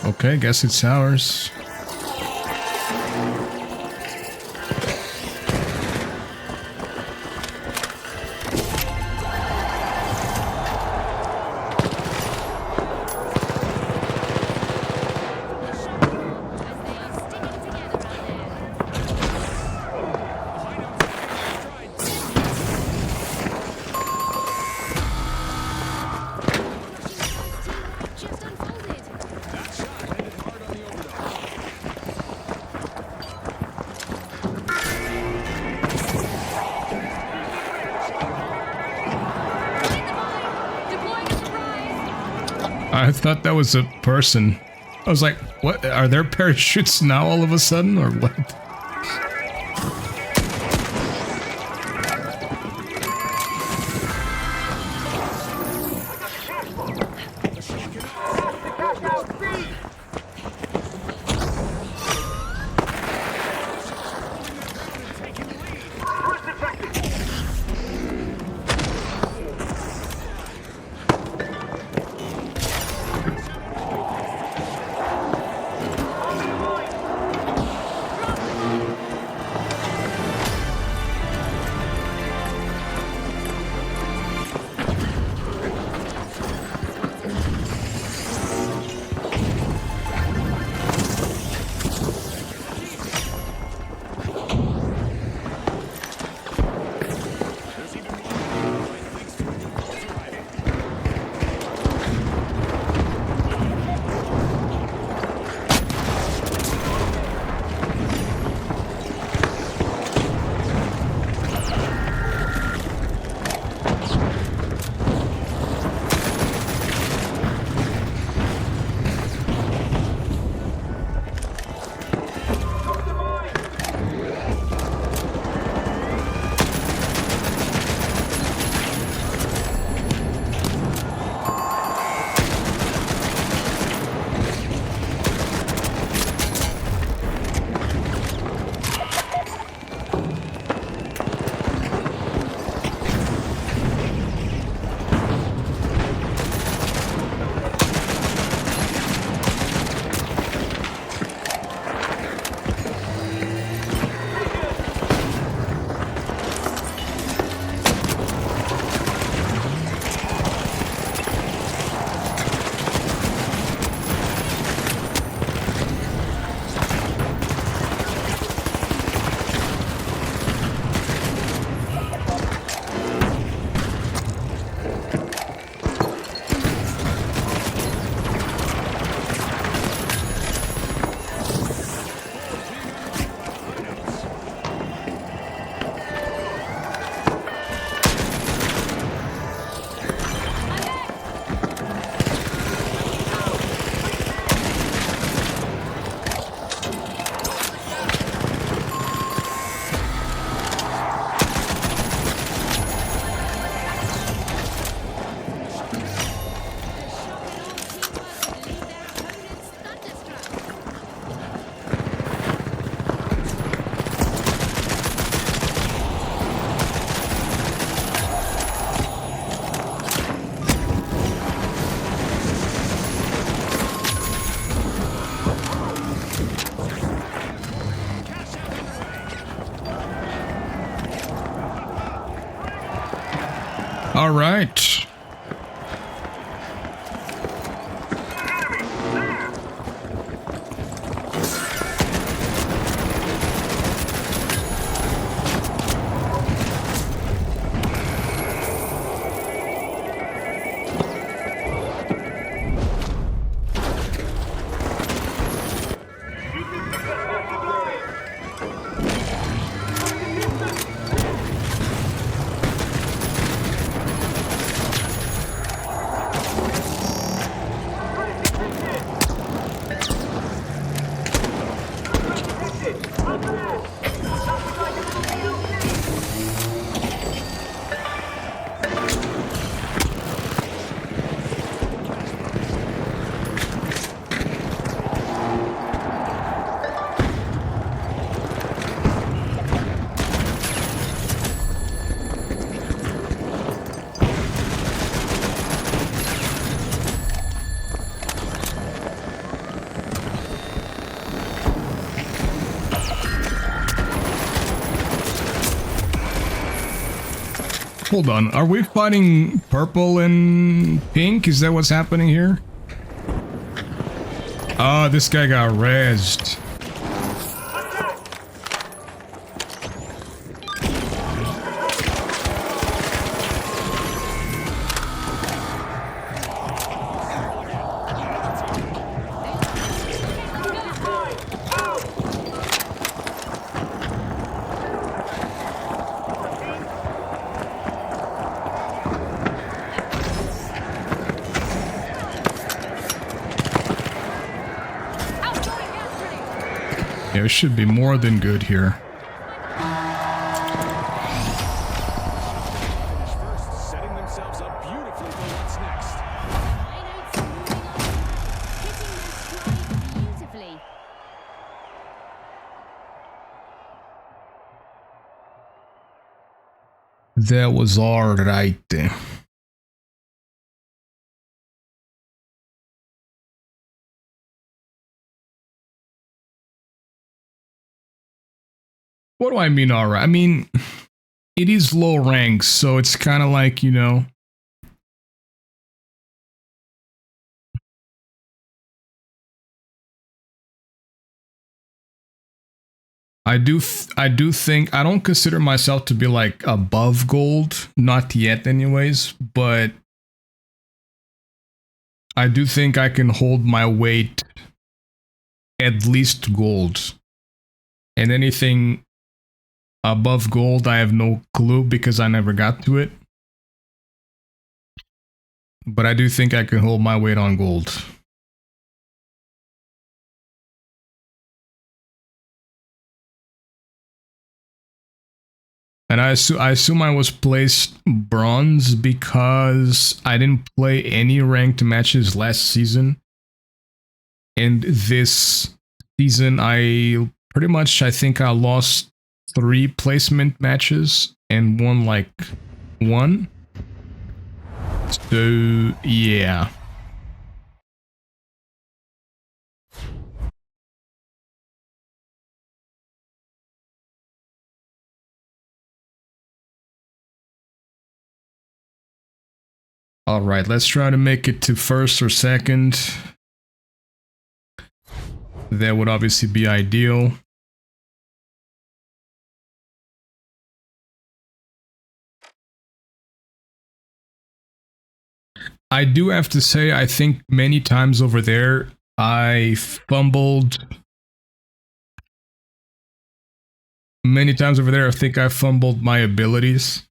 Okay, guess it's ours. I thought that was a person. I was like, what? Are there parachutes now all of a sudden, or what? All right. Hold on, are we fighting purple and pink? Is that what's happening here? Oh, this guy got rezzed. Yeah, it should be more than good here. Setting themselves up beautifully for what's next. Beautifully. That was all right there. What do I mean, all right? I mean, it is low ranks, so it's kind of like, you know. I do think, I don't consider myself to be like above gold, not yet anyways, but I do think I can hold my weight at least gold. And anything above gold, I have no clue because I never got to it. But I do think I can hold my weight on gold. And I assume I was placed bronze because I didn't play any ranked matches last season. And this season, I pretty much, I think I lost 3 placement matches and won like 1. So, yeah. All right, let's try to make it to first or second. That would obviously be ideal. I do have to say, I think many times over there, I fumbled. Many times over there, I think I fumbled my abilities.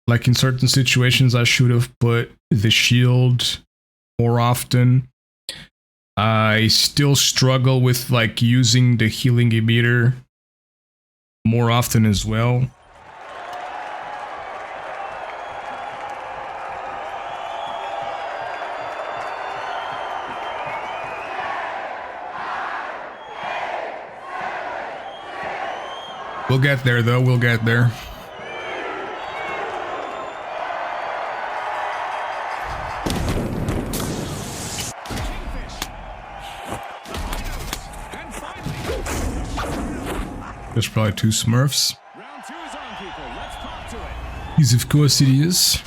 Like in certain situations, I should have put the shield more often. I still struggle with like using the healing emitter more often as well. We'll get there though, we'll get there. There's probably 2 Smurfs. Yes, of course it is.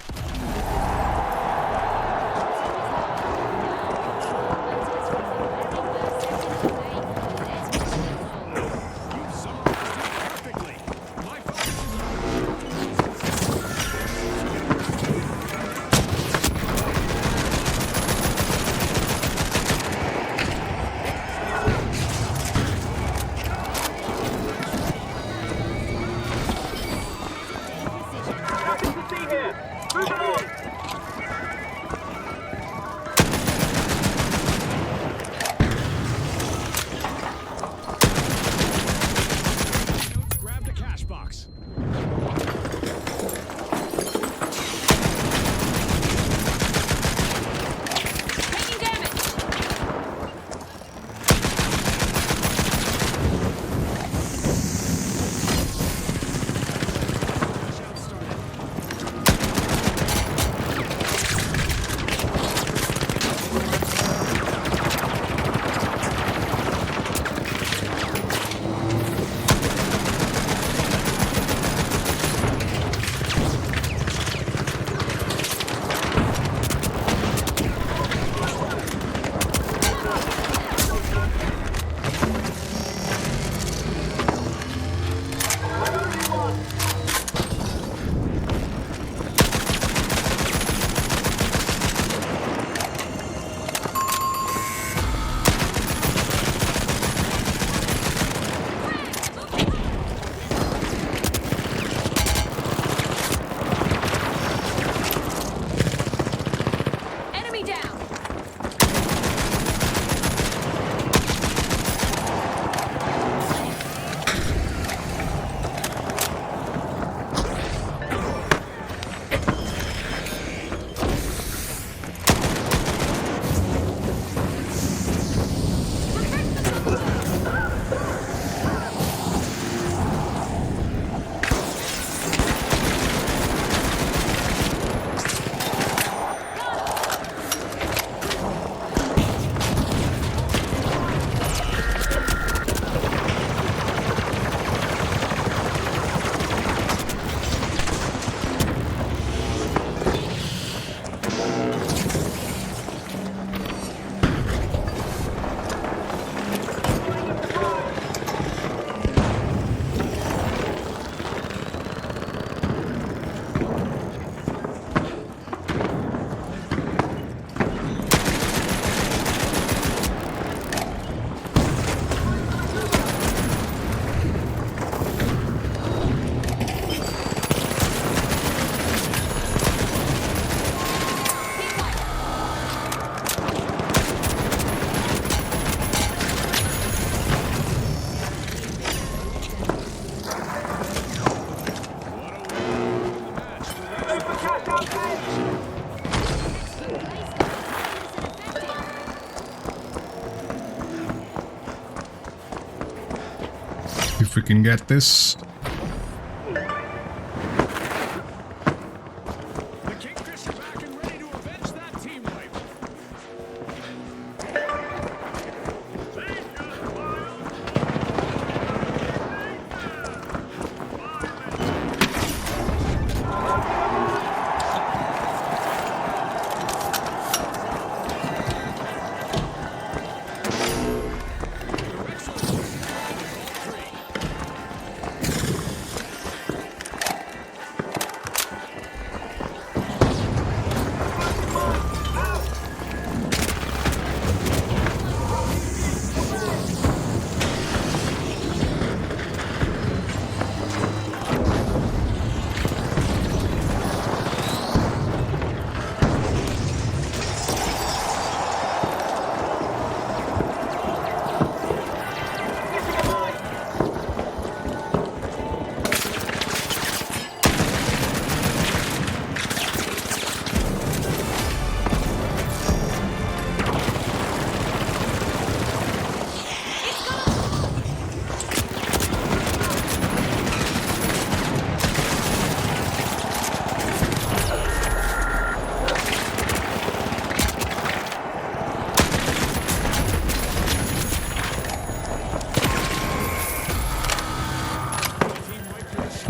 If we can get this.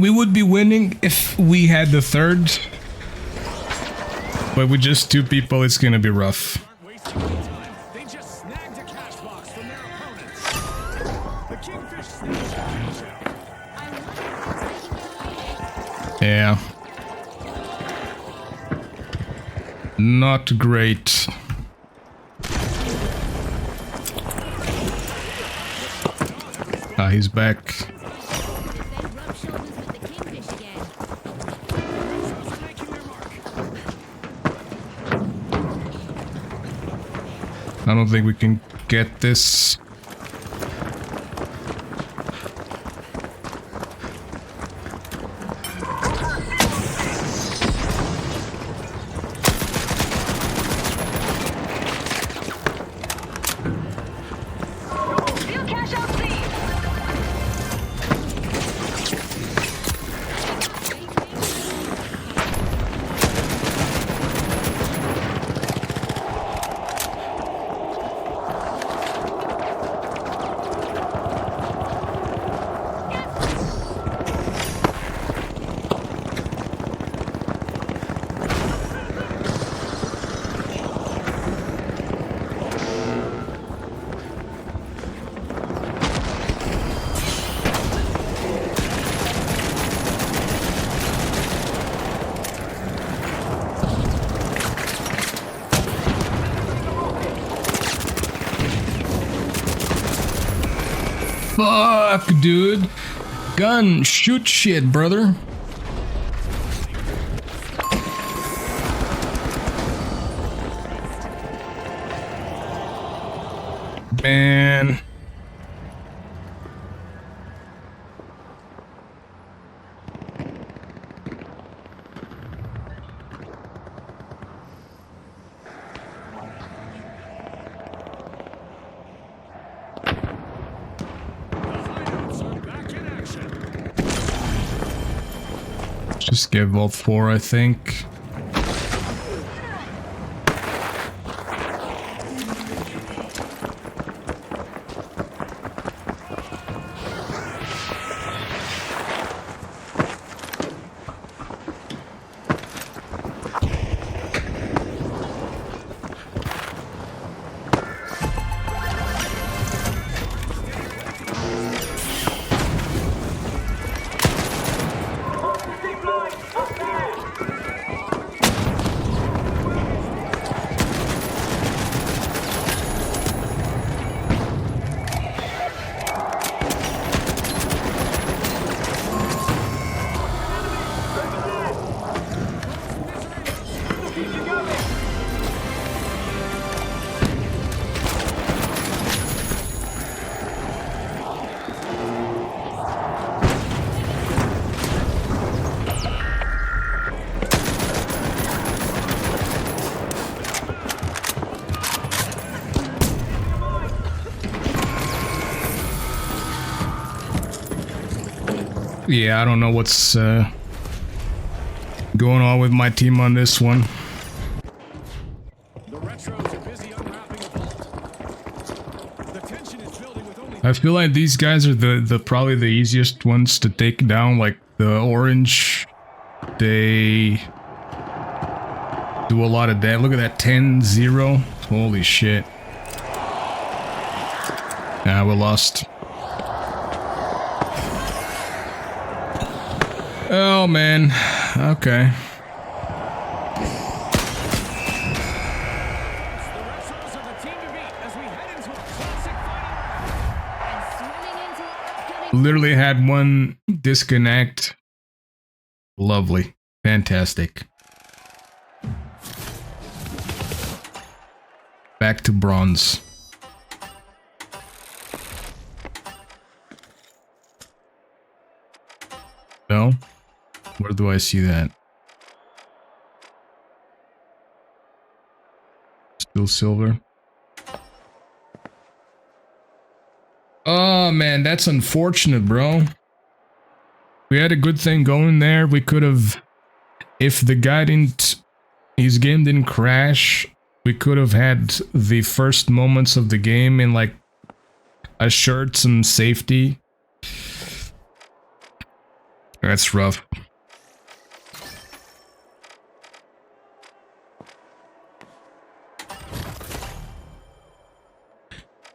We would be winning if we had the third. But with just 2 people, it's gonna be rough. They just snagged a cash box from their opponents. The Kingfish snatched the cash out. Yeah. Not great. Ah, he's back. I don't think we can get this. Fuck, dude. Gun, shoot shit, brother. Man. Just get Vault 4, I think. Yeah, I don't know what's going on with my team on this one. I feel like these guys are the probably the easiest ones to take down. Like the orange, they do a lot of that. Look at that 10-0. Holy shit. Ah, we lost. Oh man, okay. Literally had one disconnect. Lovely. Fantastic. Back to bronze. No? Where do I see that? Still silver. Oh man, that's unfortunate, bro. We had a good thing going there. We could have, if the guy didn't, his game didn't crash, we could have had the first moments of the game and like assured some safety. That's rough.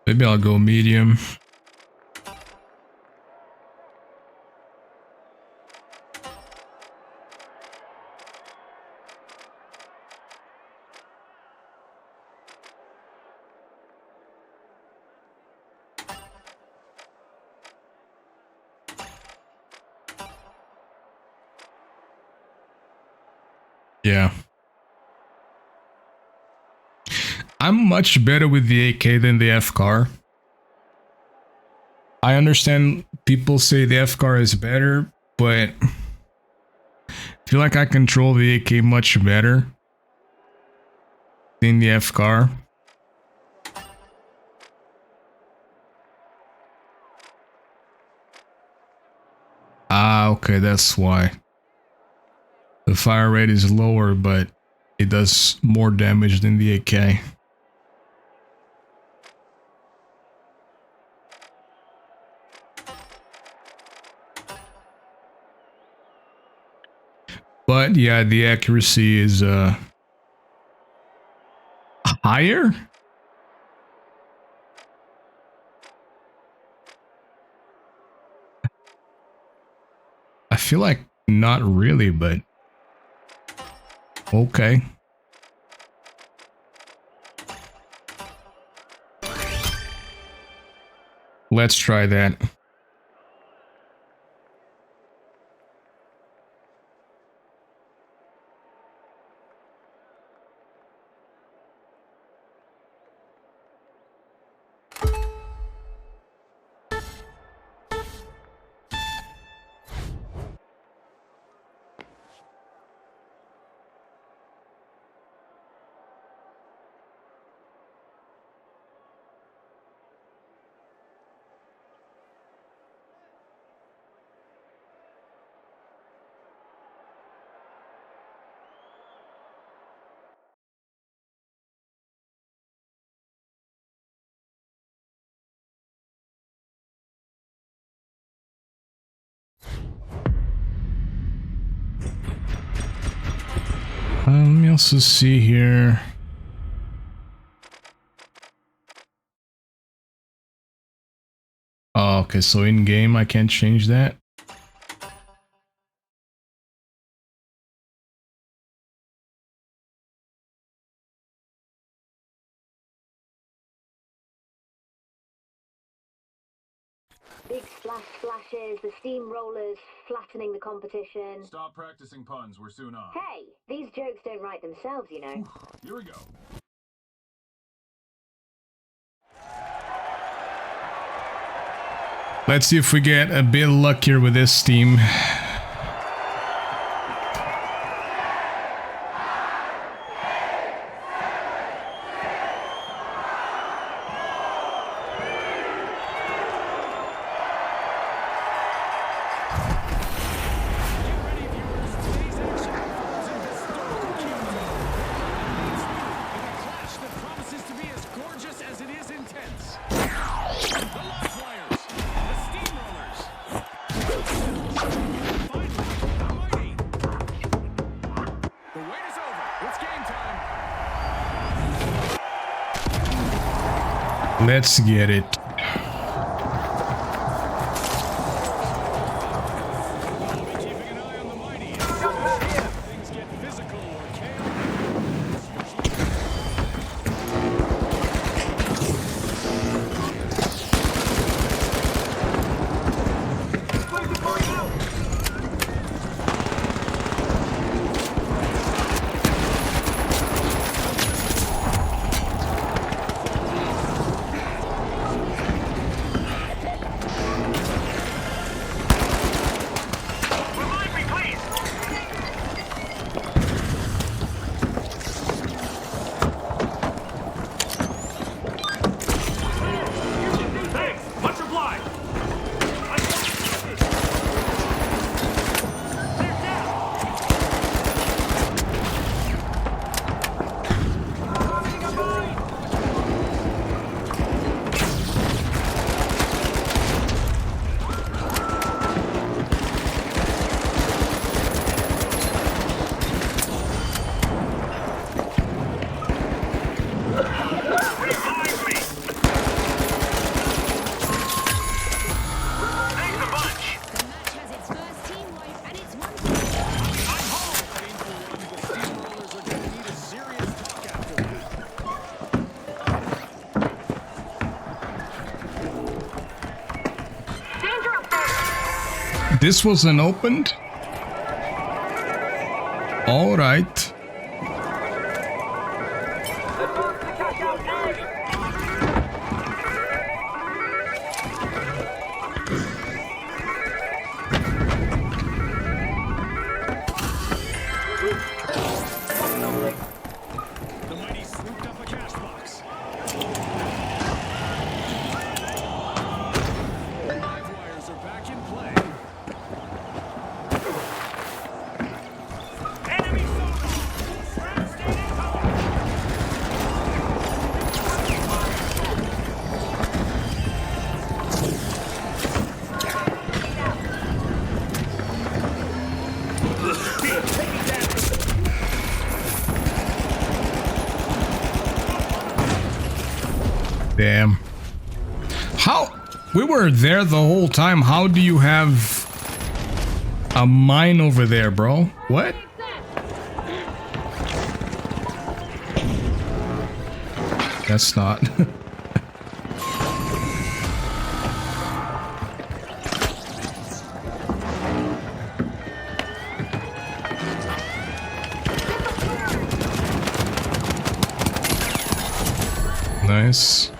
Maybe I'll go medium. Yeah. I'm much better with the AK than the FCAR. I understand people say the FCAR is better, but I feel like I control the AK much better than the FCAR. Ah, okay, that's why. The fire rate is lower, but it does more damage than the AK. But yeah, the accuracy is higher? I feel like not really, but okay. Let's try that. Let me also see here. Oh, okay, so in game I can't change that. Big splash flashes, the steamrollers flattening the competition. Stop practicing puns, we're soon on. Hey, these jokes don't write themselves, you know. Here we go. Let's see if we get a bit luckier with this team. Let's get it. This wasn't opened? Alright. The mighty swooped up a cash box. Live wires are back in play. Enemy Damn. How? We were there the whole time. How do you have a mine over there, bro? What? That's not. Nice.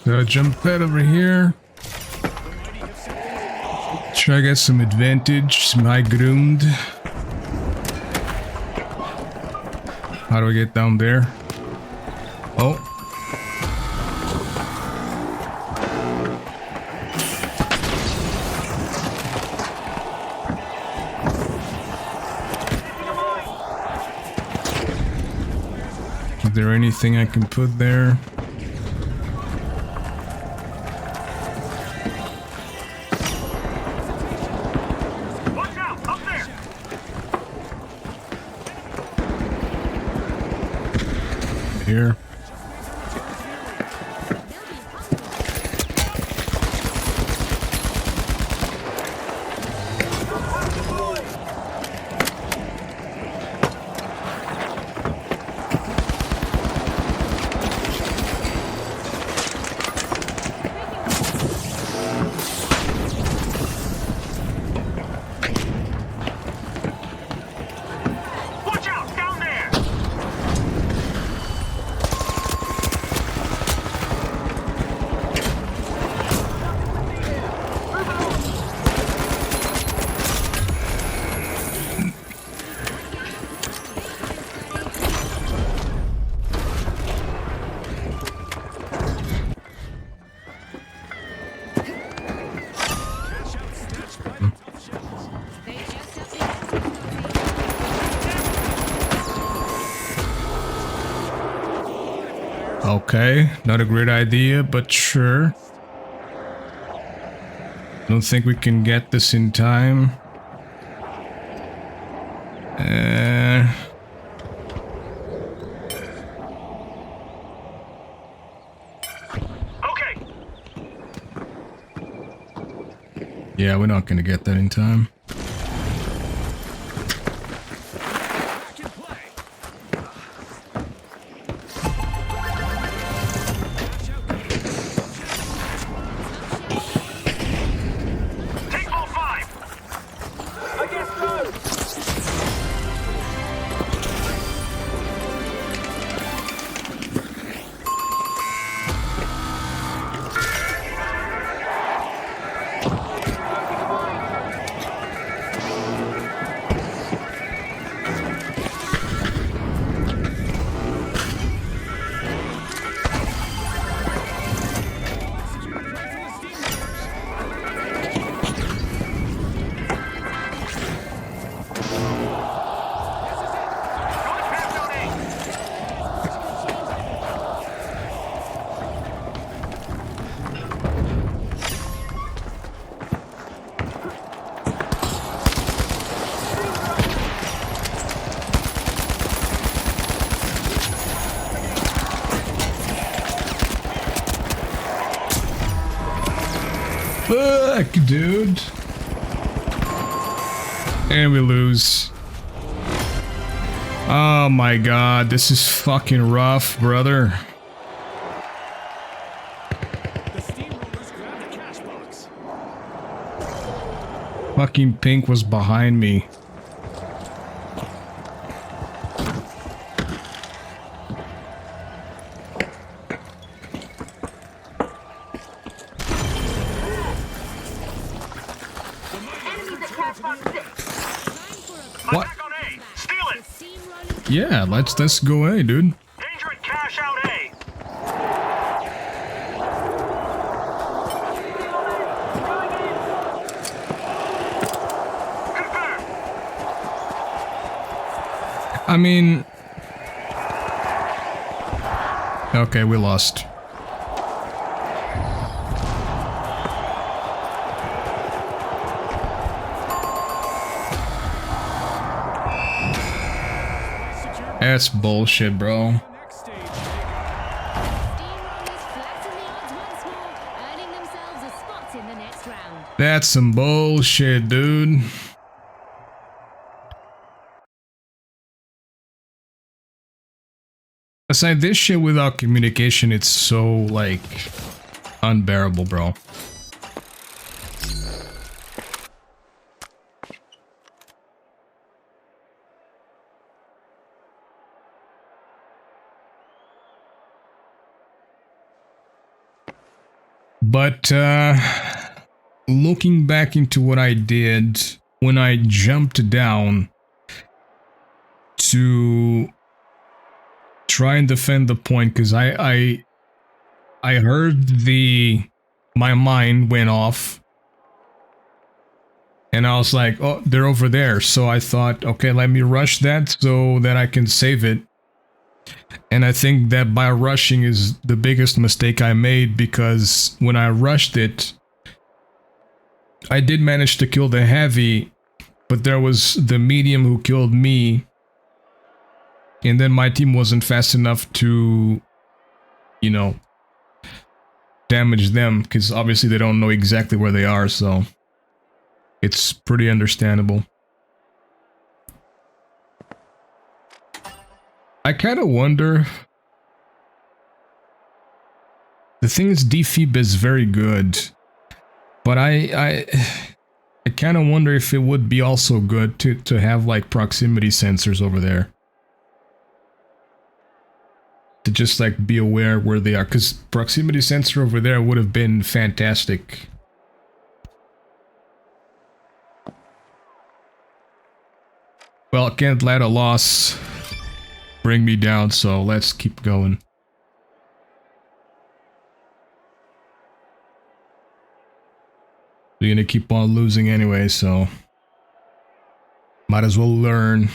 Gotta jump that over here. Try to get some advantage, some high ground. How do I get down there? Oh. Is there anything I can put there? Here. Okay, not a great idea, but sure. Don't think we can get this in time. Okay. Yeah, we're not gonna get that in time. Take ball 5. I guess so. Fuck, dude. And we lose. Oh my god, this is fucking rough, brother. Fucking Pink was behind me. What? Yeah, let's go A, dude. Danger and cash out A. I mean... Okay, we lost. That's bullshit, bro. That's some bullshit, dude. Aside this shit without communication, it's so, like, unbearable, bro. But, looking back into what I did when I jumped down to try and defend the point, because I heard my mind went off, and I was like, oh, they're over there. So I thought, okay, let me rush that so that I can save it. And I think that by rushing is the biggest mistake I made, because when I rushed it, I did manage to kill the heavy, but there was the medium who killed me, and then my team wasn't fast enough to, you know, damage them, because obviously they don't know exactly where they are, so it's pretty understandable. I kind of wonder... The thing is, defib is very good, but I kind of wonder if it would be also good to have, like, proximity sensors over there. To just, like, be aware where they are, because proximity sensor over there would have been fantastic. Well, can't let a loss bring me down, so let's keep going. We're gonna keep on losing anyway, so might as well learn.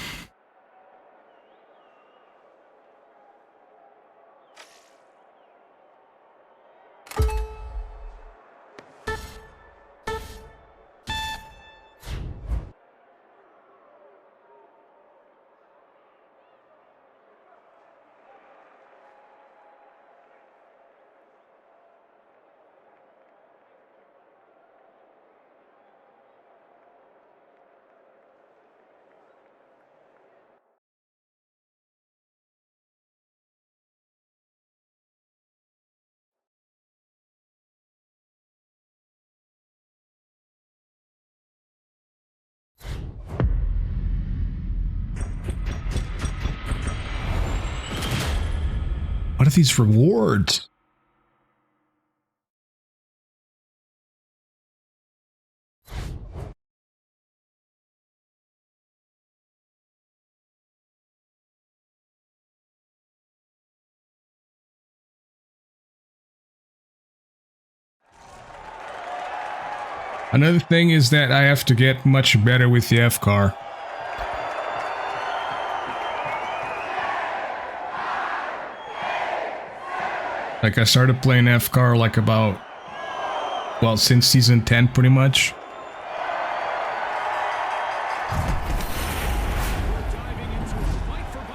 What are these rewards? Another thing is that I have to get much better with the F-car. Like, I started playing F-car like about, well, since season 10 pretty much.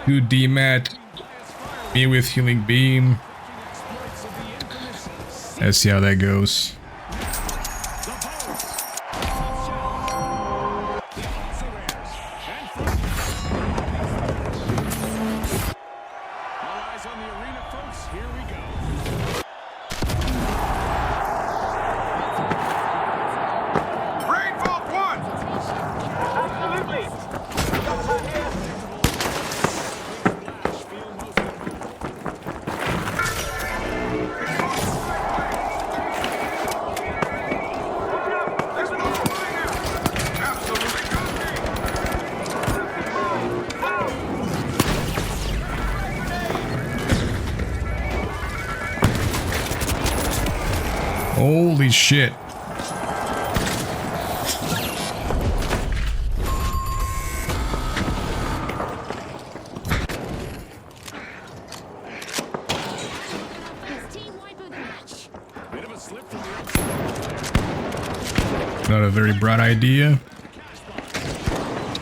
Do DMAT, me with healing beam. Let's see how that goes. Holy shit. Not a very bright idea.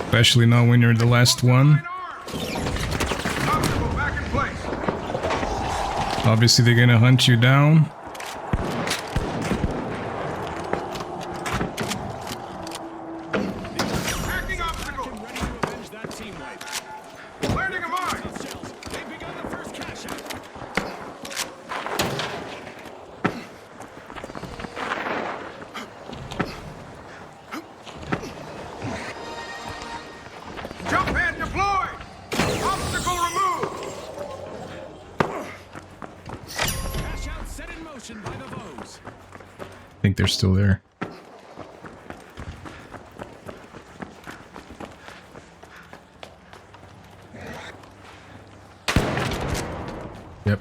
Especially not when you're the last one. Obviously they're gonna hunt you down. I think they're still there. Yep.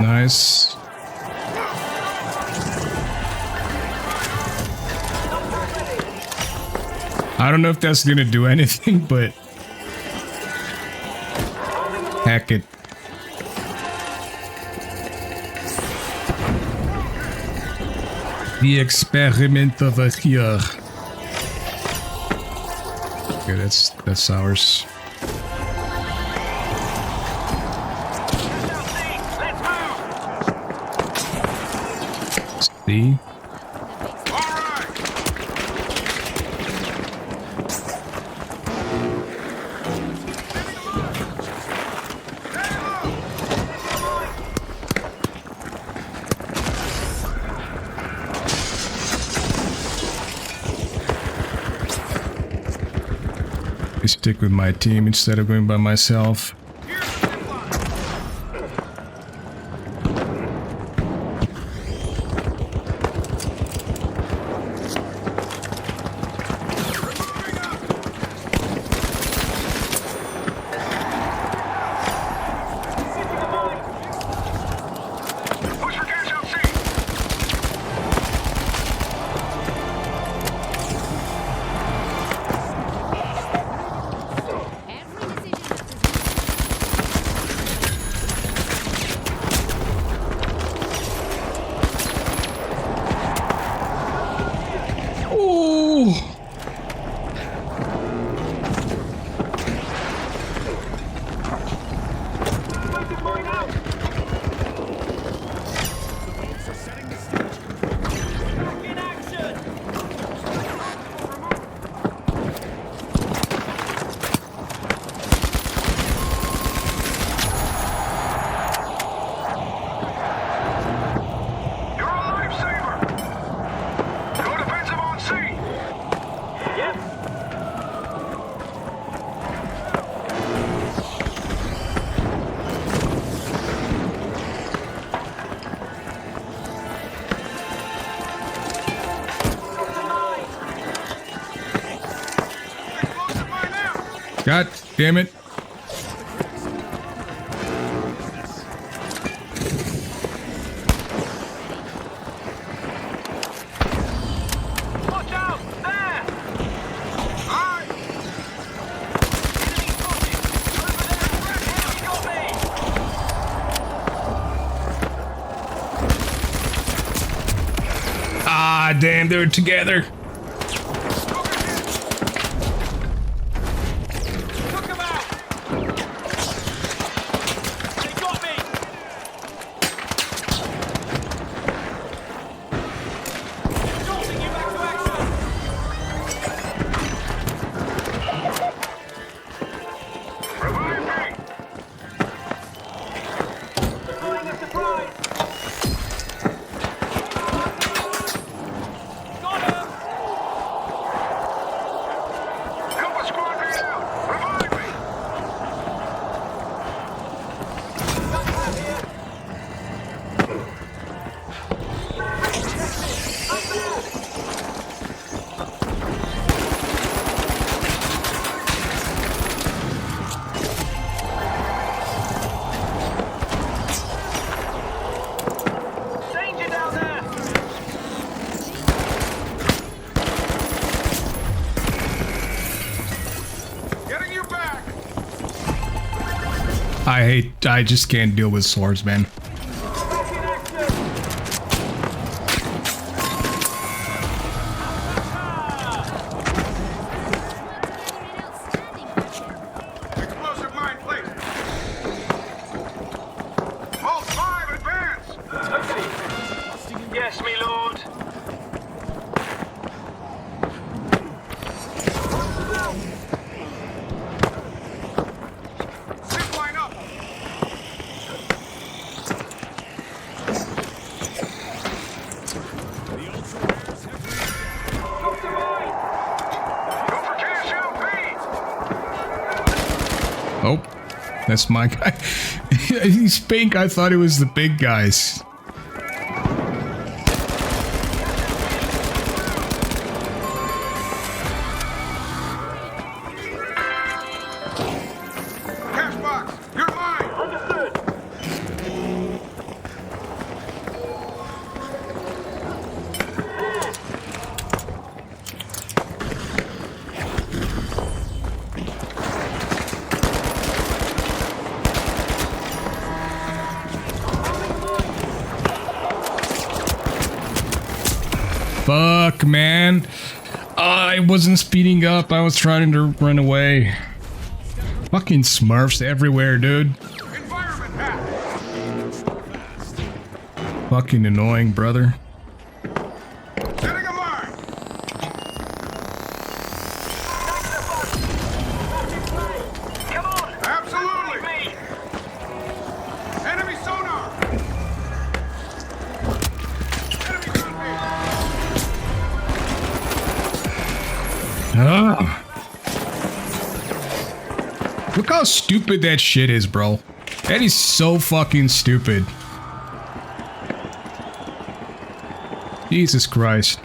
Nice. I don't know if that's gonna do anything, but heck it. The experiment over here. Okay, that's ours. See? I stick with my team instead of going by myself. God damn it. Ah, damn, they're together. I just can't deal with swords, man. Explosive mine placed. All 5 advance. Okay. Yes, me lord. Zip line up. Oh, that's my guy. He's pink. I thought it was the big guys. Cash box. You're mine. Understood. Fuck, man. I wasn't speeding up. I was trying to run away. Fucking Smurfs everywhere, dude. Fucking annoying, brother. Setting a mine. Come on. Absolutely. Enemy sonar. Ah. Look how stupid that shit is, bro. That is so fucking stupid. Jesus Christ.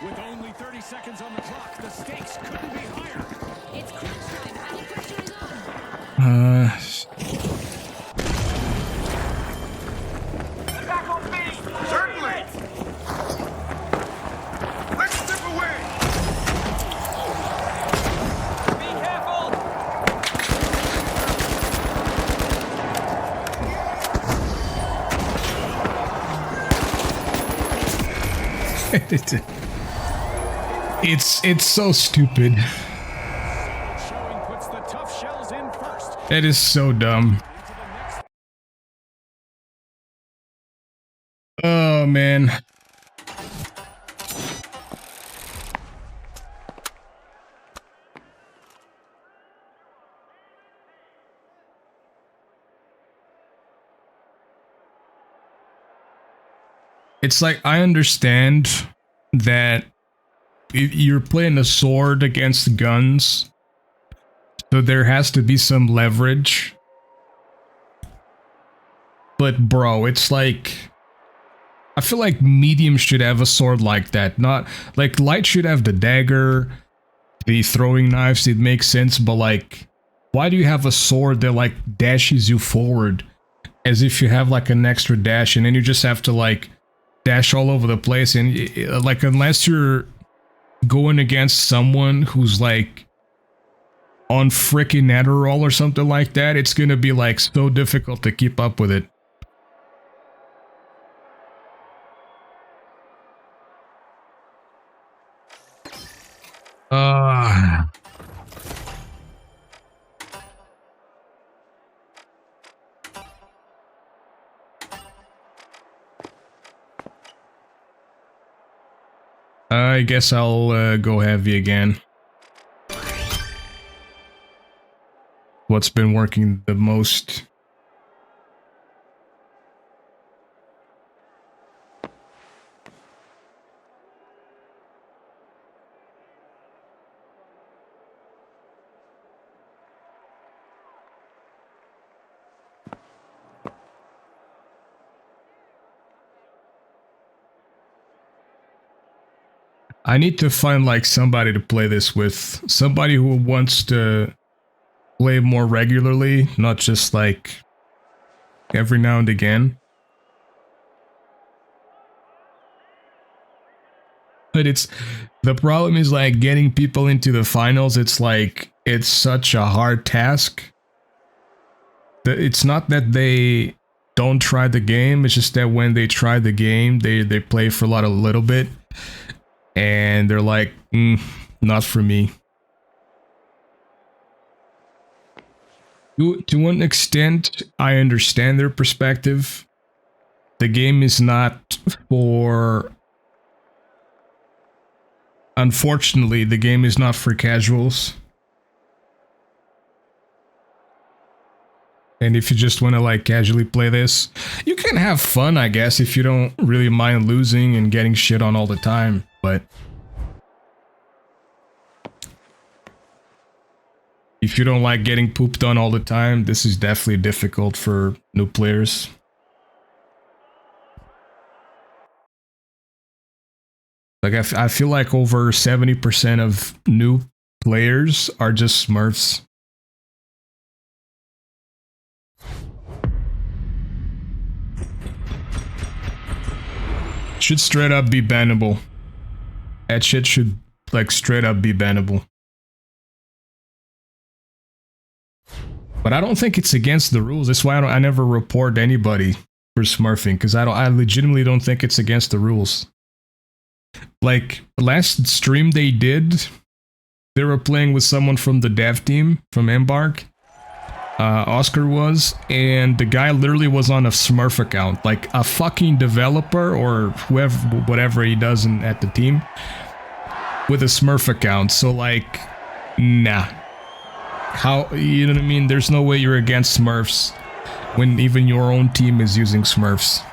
With only 30 seconds on the clock, the stakes couldn't be higher. It's crunch time. High pressure is on. Back on me! Certainly! Let's step away! Be careful! It's so stupid. Puts the tough shells in first. That is so dumb. Oh man. It's like, I understand that if you're playing a sword against guns, so there has to be some leverage. But bro, it's like, I feel like medium should have a sword like that. Not like light should have the dagger, the throwing knives. It makes sense, but like, why do you have a sword that like dashes you forward as if you have like an extra dash, and then you just have to like dash all over the place? And like, unless you're going against someone who's like on freaking Adderall or something like that, it's gonna be like so difficult to keep up with it. I guess I'll go heavy again. What's been working the most? I need to find like somebody to play this with. Somebody who wants to play more regularly, not just like every now and again. But the problem is like getting people into the finals. It's like, it's such a hard task. It's not that they don't try the game, it's just that when they try the game, they play for a little bit. And they're like, not for me. To an extent, I understand their perspective. The game is not for... Unfortunately, the game is not for casuals. And if you just want to like casually play this, you can have fun, I guess, if you don't really mind losing and getting shit on all the time. But if you don't like getting pooped on all the time, this is definitely difficult for new players. Like, I feel like over 70% of new players are just Smurfs. Should straight up be bannable. That shit should, like, straight up be bannable. But I don't think it's against the rules. That's why I never report anybody for smurfing, because I legitimately don't think it's against the rules. Like, last stream they did, they were playing with someone from the dev team, from Embark. Oscar was, and the guy literally was on a Smurf account, like a fucking developer or whoever, whatever he does at the team, with a Smurf account. So like, nah. How, you know what I mean? There's no way you're against Smurfs. when even your own team is using Smurfs.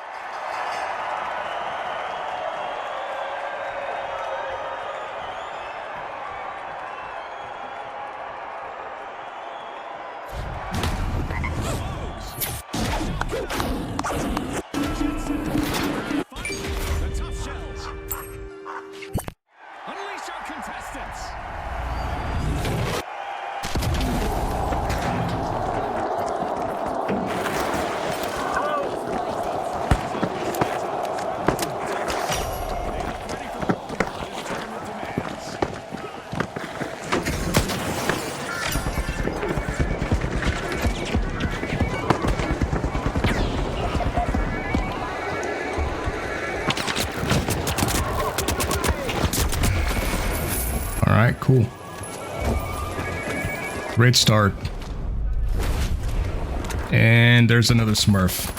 Alright, cool. Great start. And there's another Smurf.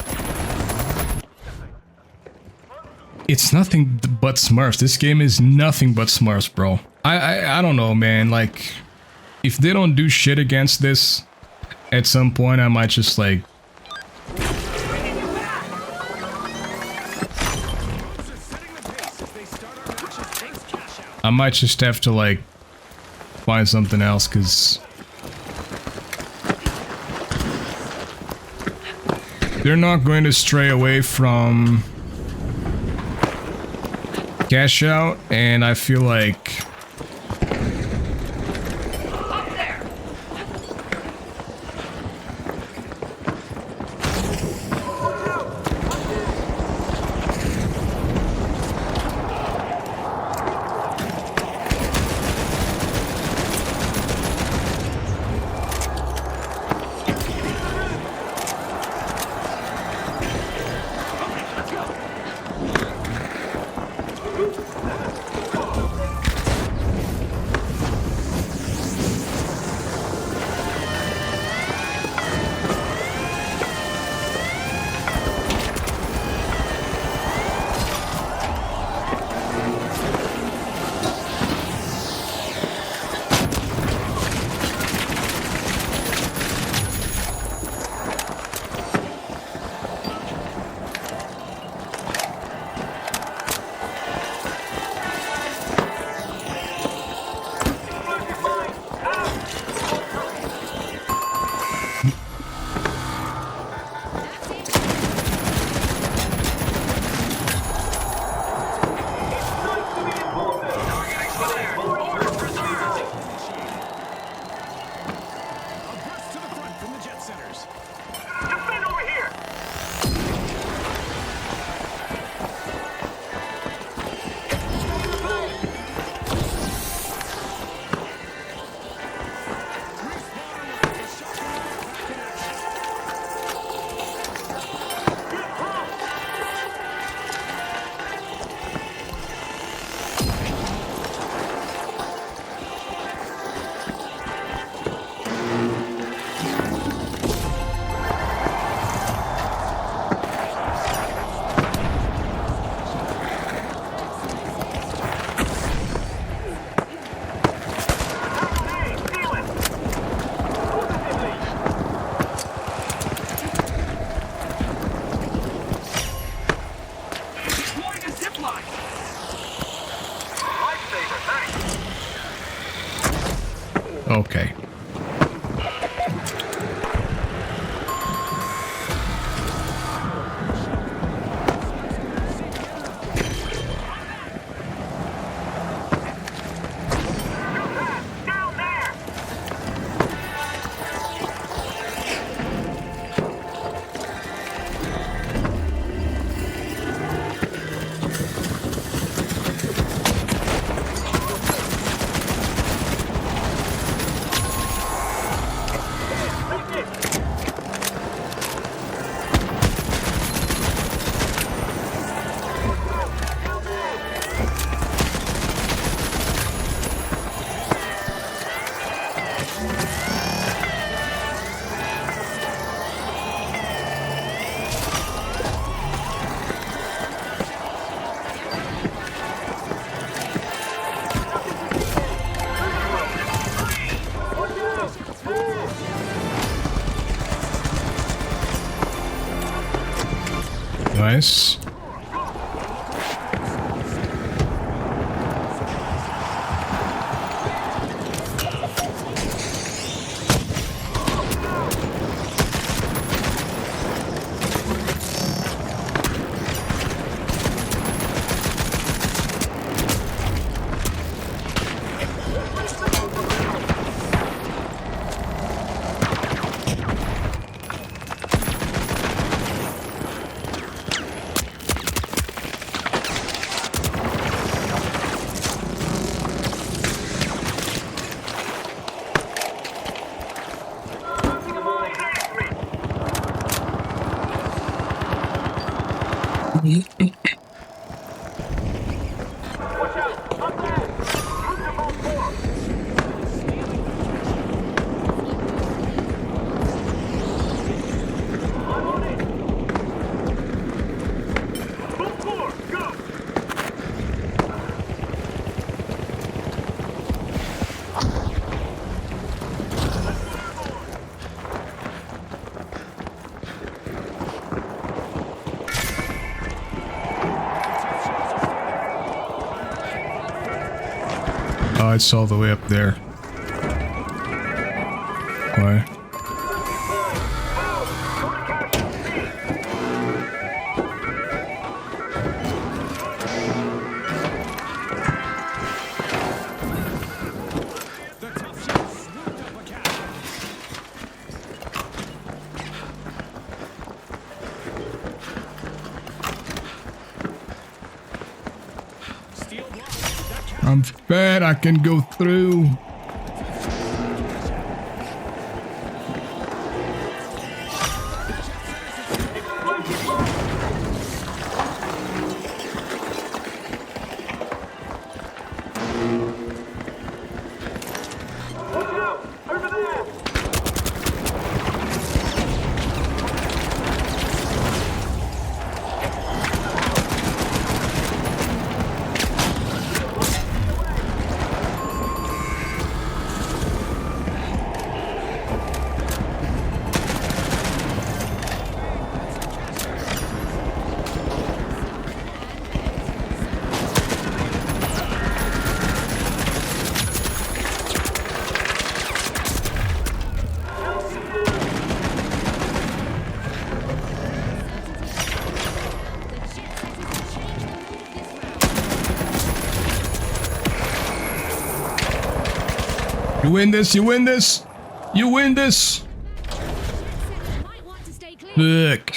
It's nothing but Smurfs. This game is nothing but Smurfs, bro. I don't know, man. Like, if they don't do shit against this, at some point I might just like... I might just have to like find something else, because they're not going to stray away from cash out, and I feel like okay. Nice. Oh, it's all the way up there. Why? I'm fat, I can go through. You win this, you win this, you win this. Look.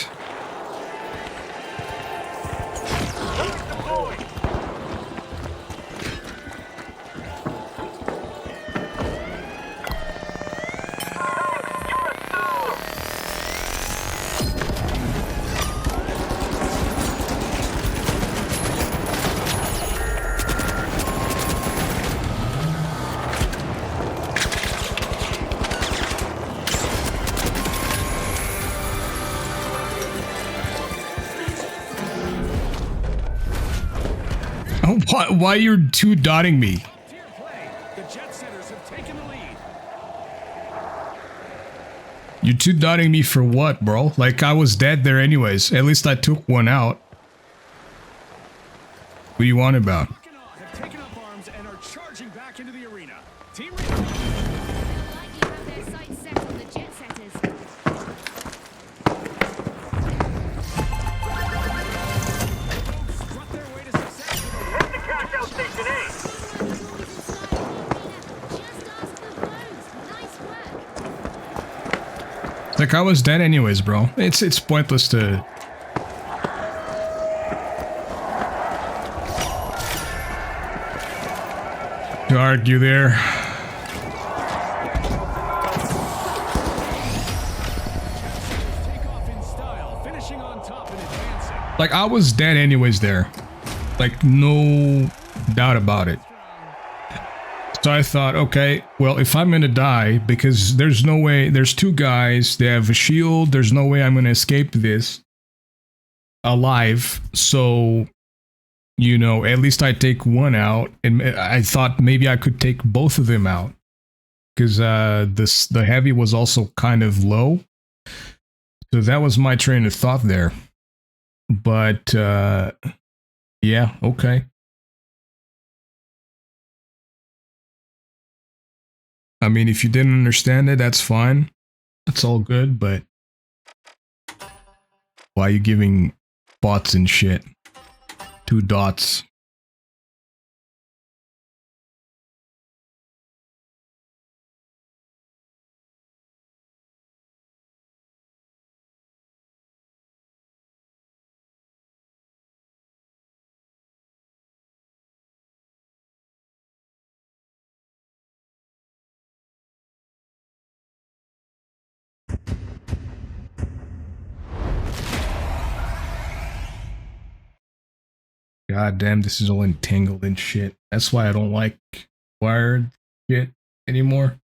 Why you're two dotting me? You two dotting me for what, bro? Like I was dead there anyways. At least I took one out. What do you want about? Like I was dead anyways, bro. It's pointless to argue there. Like I was dead anyways there. Like no doubt about it. So I thought, okay, well, if I'm gonna die, because there's no way, there's two guys, they have a shield, there's no way I'm gonna escape this alive, so, you know, at least I take one out, and I thought maybe I could take both of them out, because the heavy was also kind of low, so that was my train of thought there. But yeah, okay. I mean, if you didn't understand it, that's fine. That's all good, but why are you giving bots and shit 2 dots? God damn, this is all entangled and shit. That's why I don't like wired shit anymore.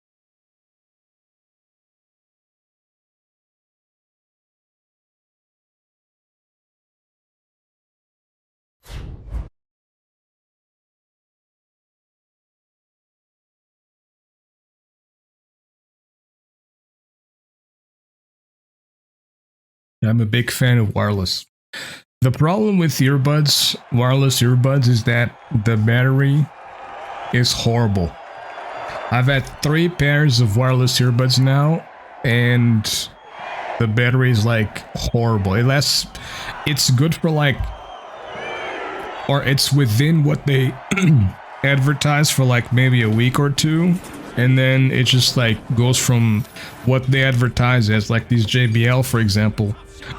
I'm a big fan of wireless. The problem with earbuds, wireless earbuds, is that the battery is horrible. I've had 3 pairs of wireless earbuds now, and the battery is like horrible. It's good for like, or it's within what they advertise for like maybe a week or 2. And then it just like goes from what they advertise as, like these JBL, for example,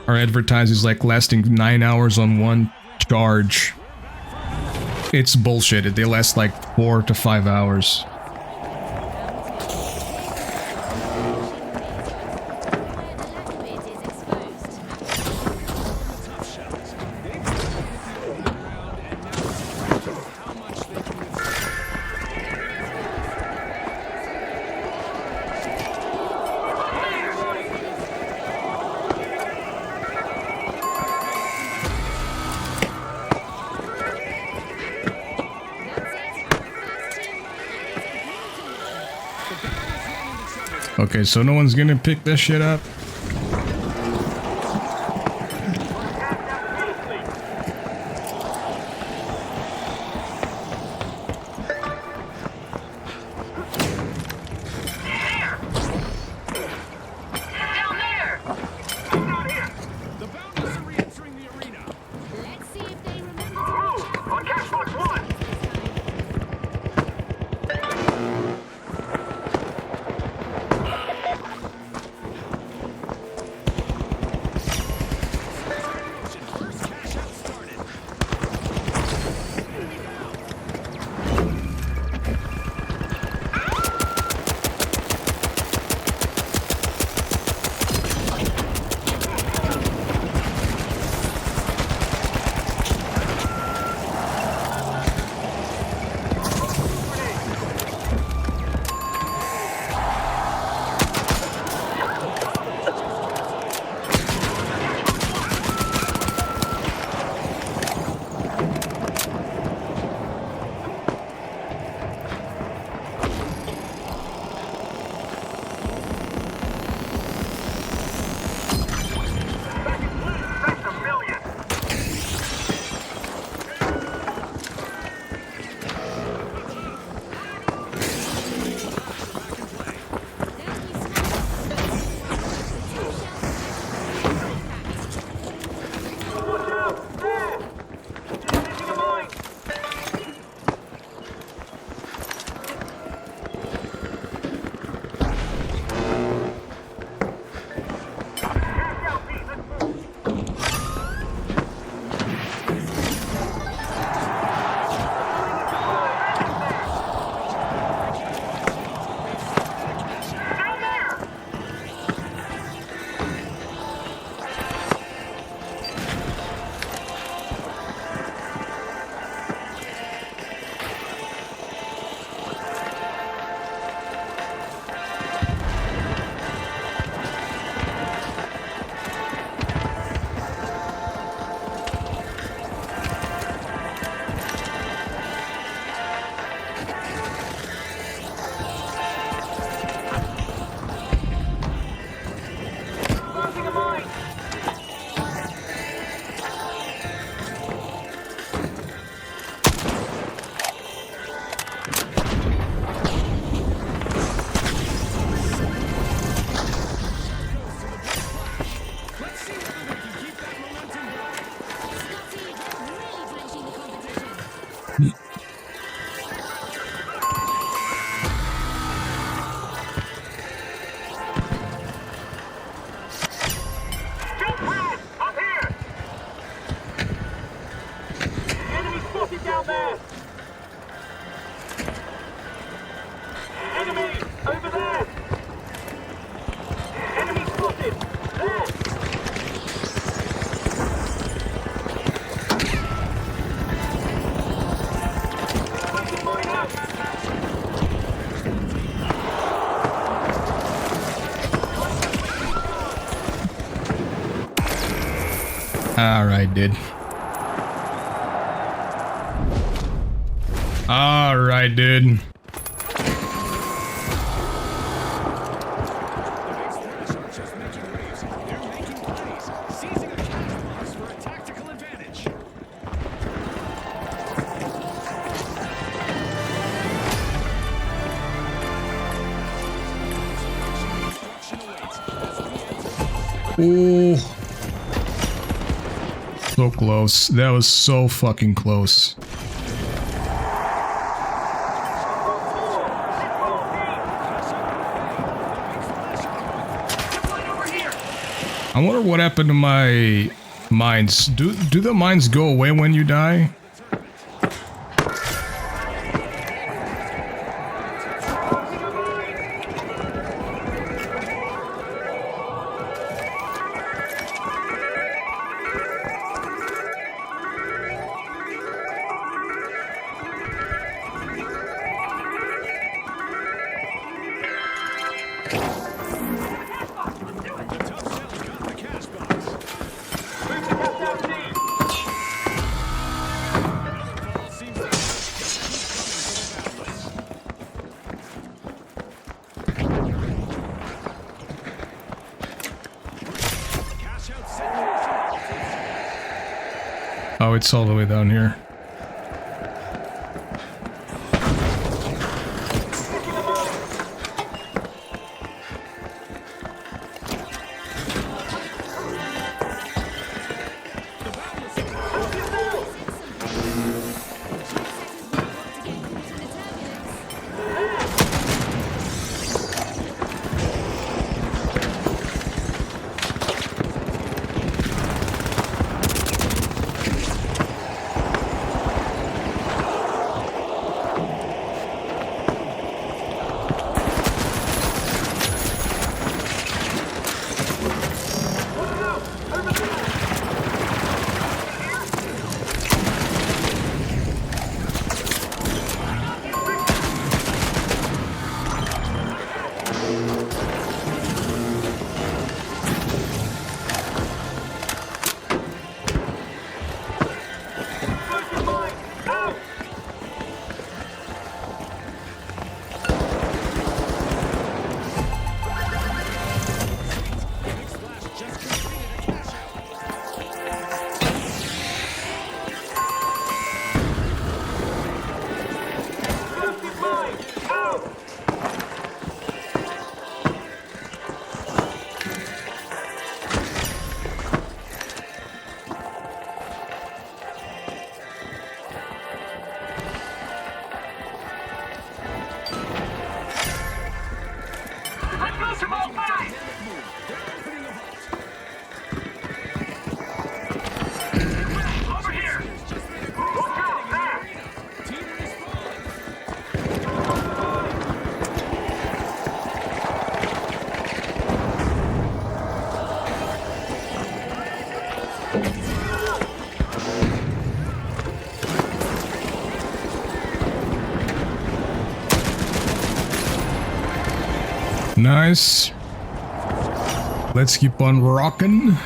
are advertised as like lasting 9 hours on one charge. It's bullshit. They last like 4 to 5 hours. Okay, so no one's gonna pick this shit up? Alright, dude. Alright, dude. Ooh. So close. That was so fucking close. I wonder what happened to my mines. Do the mines go away when you die? Oh, it's all the way down here. Nice. Let's keep on rocking.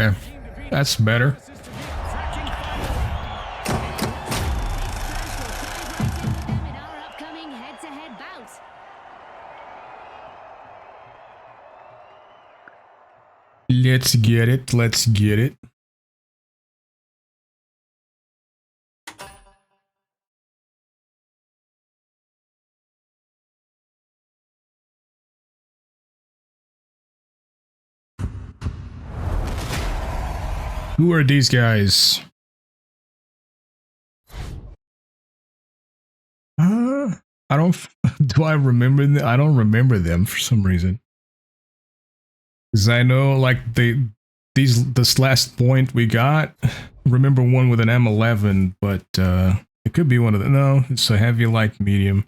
Okay, that's better. Let's get it. Let's get it. Who are these guys? I don't. Do I remember them? I don't remember them for some reason. Because I know, like, this last point we got. Remember one with an M11, but it could be one of them. No, it's a heavy, light, medium.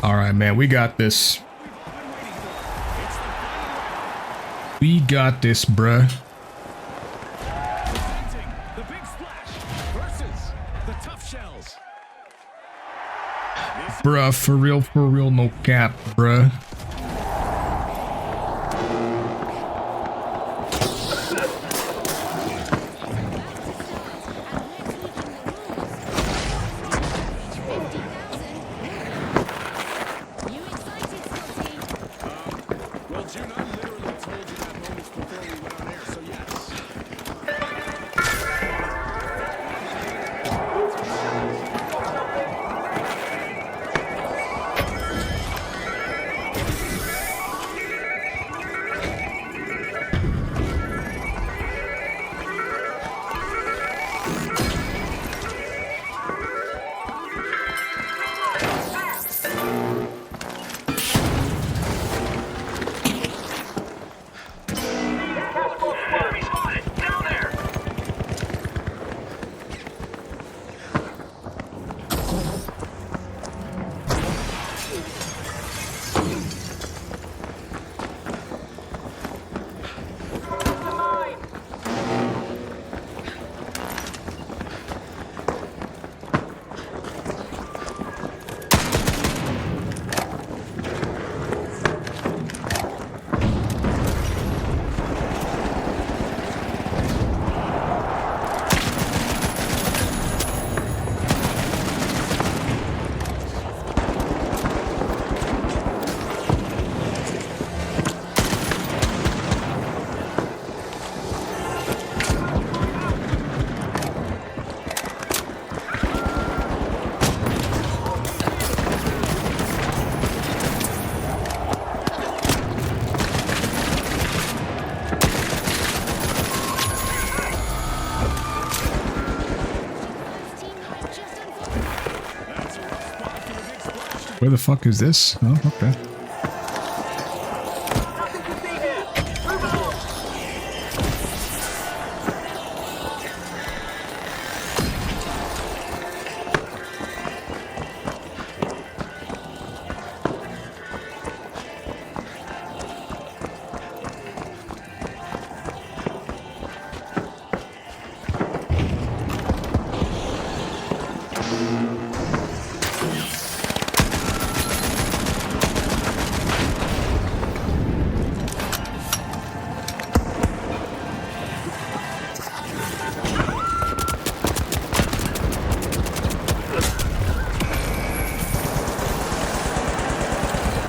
All right, man, we got this. We got this, bruh. The big splash versus the tough shells. Bruh, for real, no cap, bruh. Where the fuck is this? Oh, okay.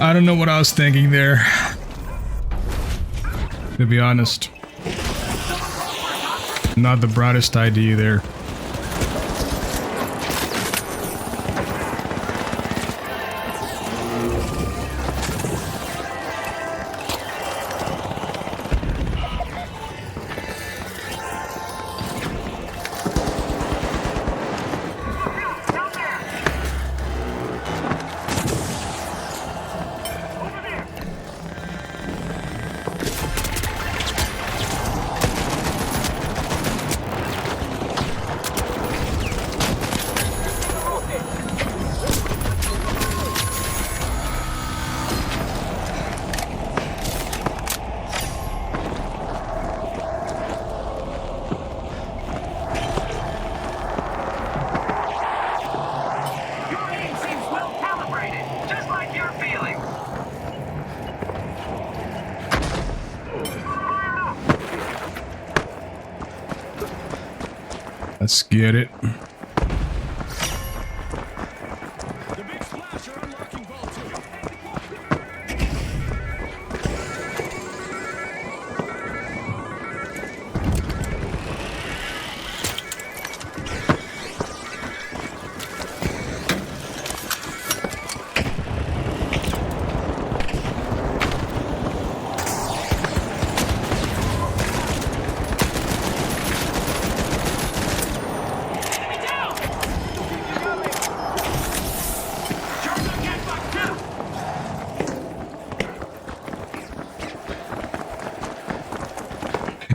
I don't know what I was thinking there, to be honest. Not the brightest idea there. Let's get it.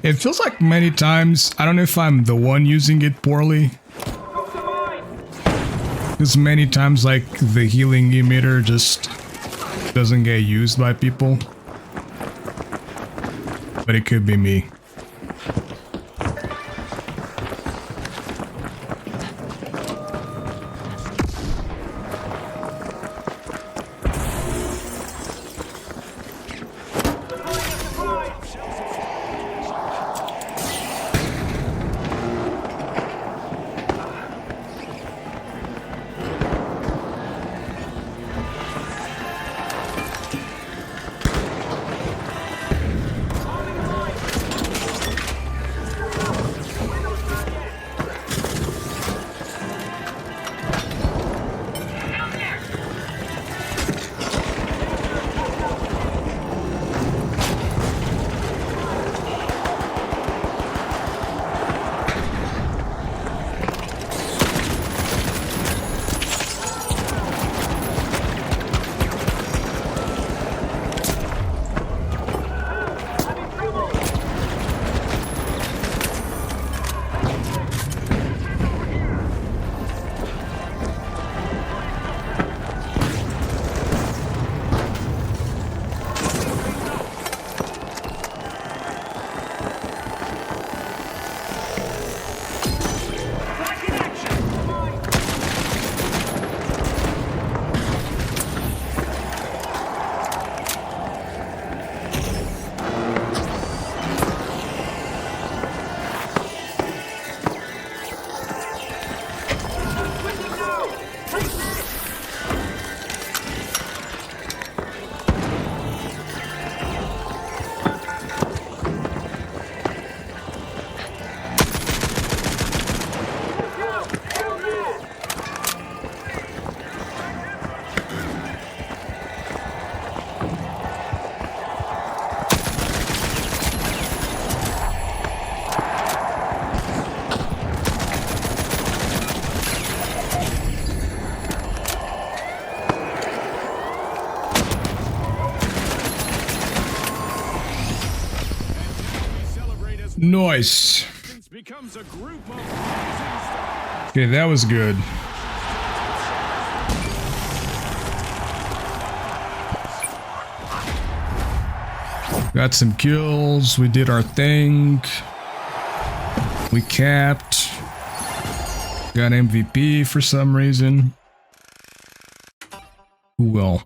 It feels like many times, I don't know if I'm the one using it poorly. Because many times like the healing emitter just doesn't get used by people. But it could be me. Nice. Okay, that was good. Got some kills. We did our thing. We capped. Got MVP for some reason. Well.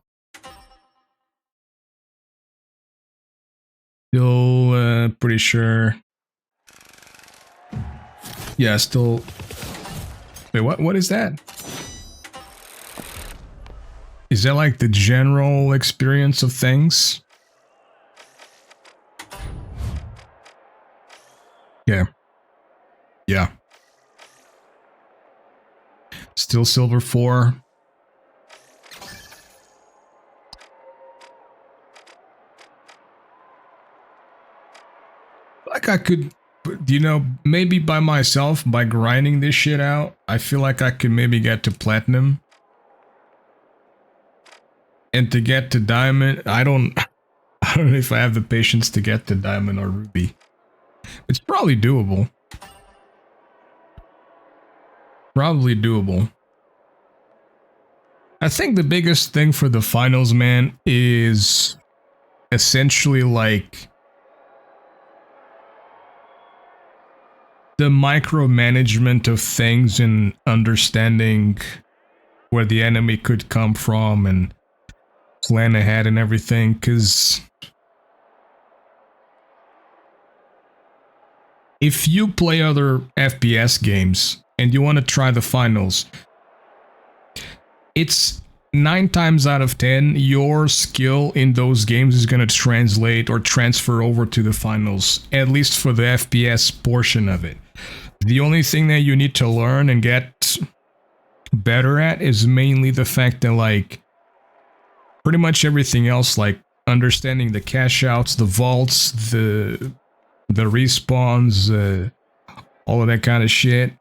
Still pretty sure. Yeah, still. Wait, what is that? Is that like the general experience of things? Yeah. Yeah. Still silver 4. Like I could, you know, maybe by myself, by grinding this shit out, I feel like I could maybe get to platinum. And to get to diamond, I don't know if I have the patience to get to diamond or ruby. It's probably doable. Probably doable. I think the biggest thing for the finals, man, is essentially like the micromanagement of things and understanding where the enemy could come from and plan ahead and everything, because if you play other FPS games and you want to try the finals, it's 9 times out of 10, your skill in those games is going to translate or transfer over to the finals, at least for the FPS portion of it. The only thing that you need to learn and get better at is mainly the fact that, like, pretty much everything else, like understanding the cash outs, the vaults, the respawns, all of that kind of shit.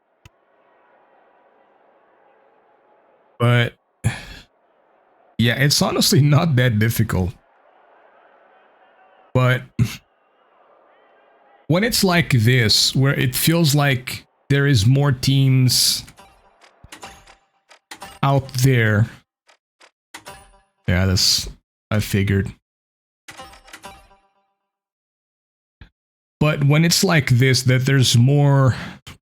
But yeah, it's honestly not that difficult. But when it's like this, where it feels like there is more teams out there. Yeah, that's, I figured. But when it's like this, that there's more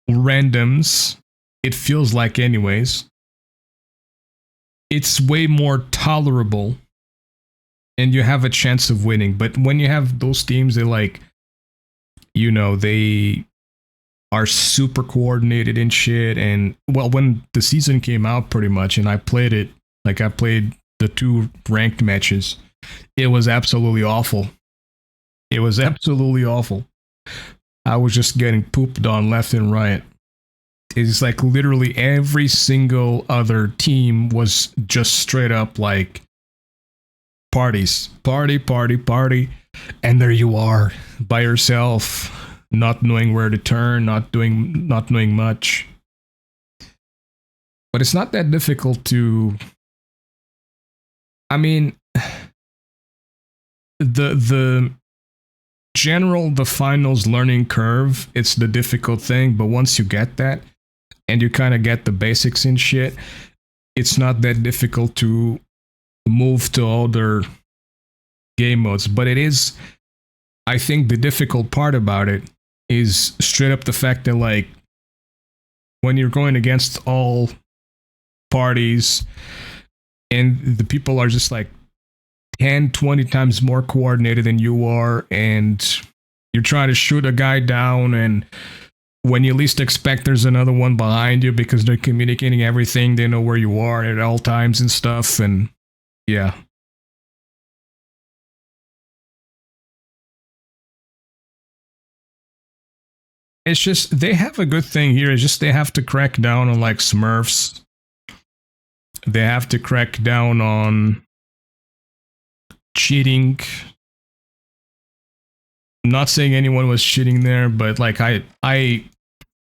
randoms, it feels like anyways, it's way more tolerable and you have a chance of winning. But when you have those teams that, like, you know, they are super coordinated and shit, and well, when the season came out pretty much and I played it, like I played the 2 ranked matches, it was absolutely awful. It was absolutely awful. I was just getting pooped on left and right. It's like literally every single other team was just straight up like parties. Party, party, party. And there you are by yourself, not knowing where to turn, not knowing much. But it's not that difficult to, I mean, the finals learning curve, it's the difficult thing, but once you get that and you kind of get the basics and shit, it's not that difficult to move to other game modes. But it is, I think the difficult part about it is straight up the fact that, like, when you're going against all parties and the people are just like 10, 20 times more coordinated than you are, and you're trying to shoot a guy down, and when you least expect there's another one behind you because they're communicating everything, they know where you are at all times and stuff, and yeah. It's just, they have a good thing here, it's just they have to crack down on, like, Smurfs. They have to crack down on cheating. I'm not saying anyone was cheating there, but like I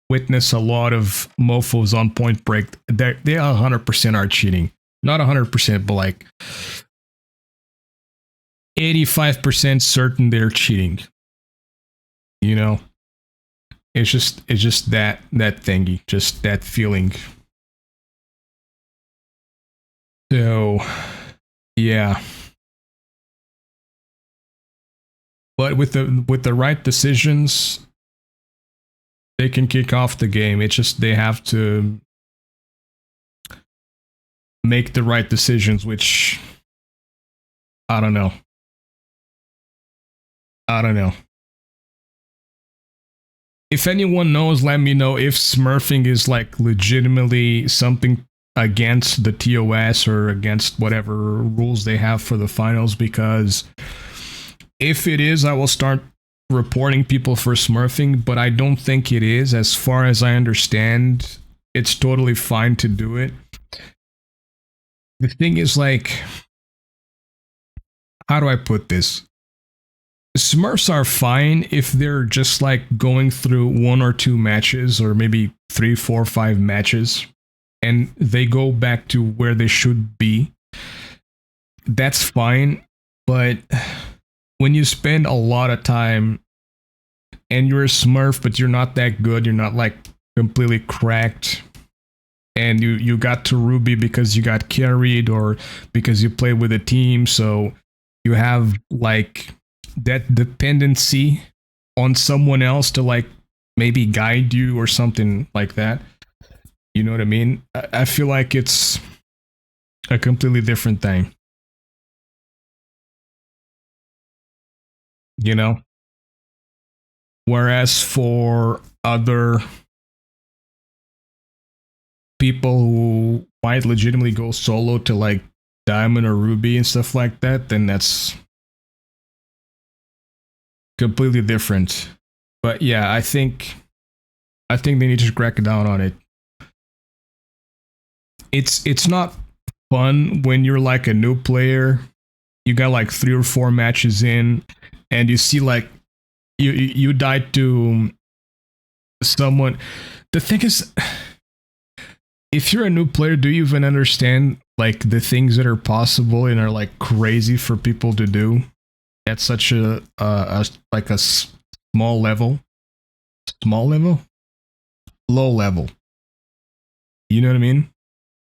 witness a lot of mofos on Point Break. They 100% are cheating. Not 100%, but like 85% certain they're cheating. You know? It's just that thingy, just that feeling. So yeah. But with the right decisions, they can kick off the game. It's just they have to make the right decisions, which I don't know. If anyone knows, let me know if smurfing is like legitimately something against the TOS or against whatever rules they have for the finals, because if it is, I will start reporting people for smurfing, but I don't think it is. As far as I understand, it's totally fine to do it. The thing is, like, how do I put this? Smurfs are fine if they're just like going through 1 or 2 matches, or maybe 3, 4, 5 matches, and they go back to where they should be. That's fine, but when you spend a lot of time and you're a smurf, but you're not that good, you're not like completely cracked, and you got to Ruby because you got carried or because you played with a team, so you have like that dependency on someone else to like maybe guide you or something like that. You know what I mean? I feel like it's a completely different thing. You know? Whereas for other people who might legitimately go solo to like Diamond or Ruby and stuff like that, then that's completely different. But yeah, I think they need to crack down on it. It's not fun when you're like a new player. You got like 3 or 4 matches in, and you see like you died to someone. The thing is, if you're a new player, do you even understand like the things that are possible and are like crazy for people to do at such a small level? Low level. You know what I mean?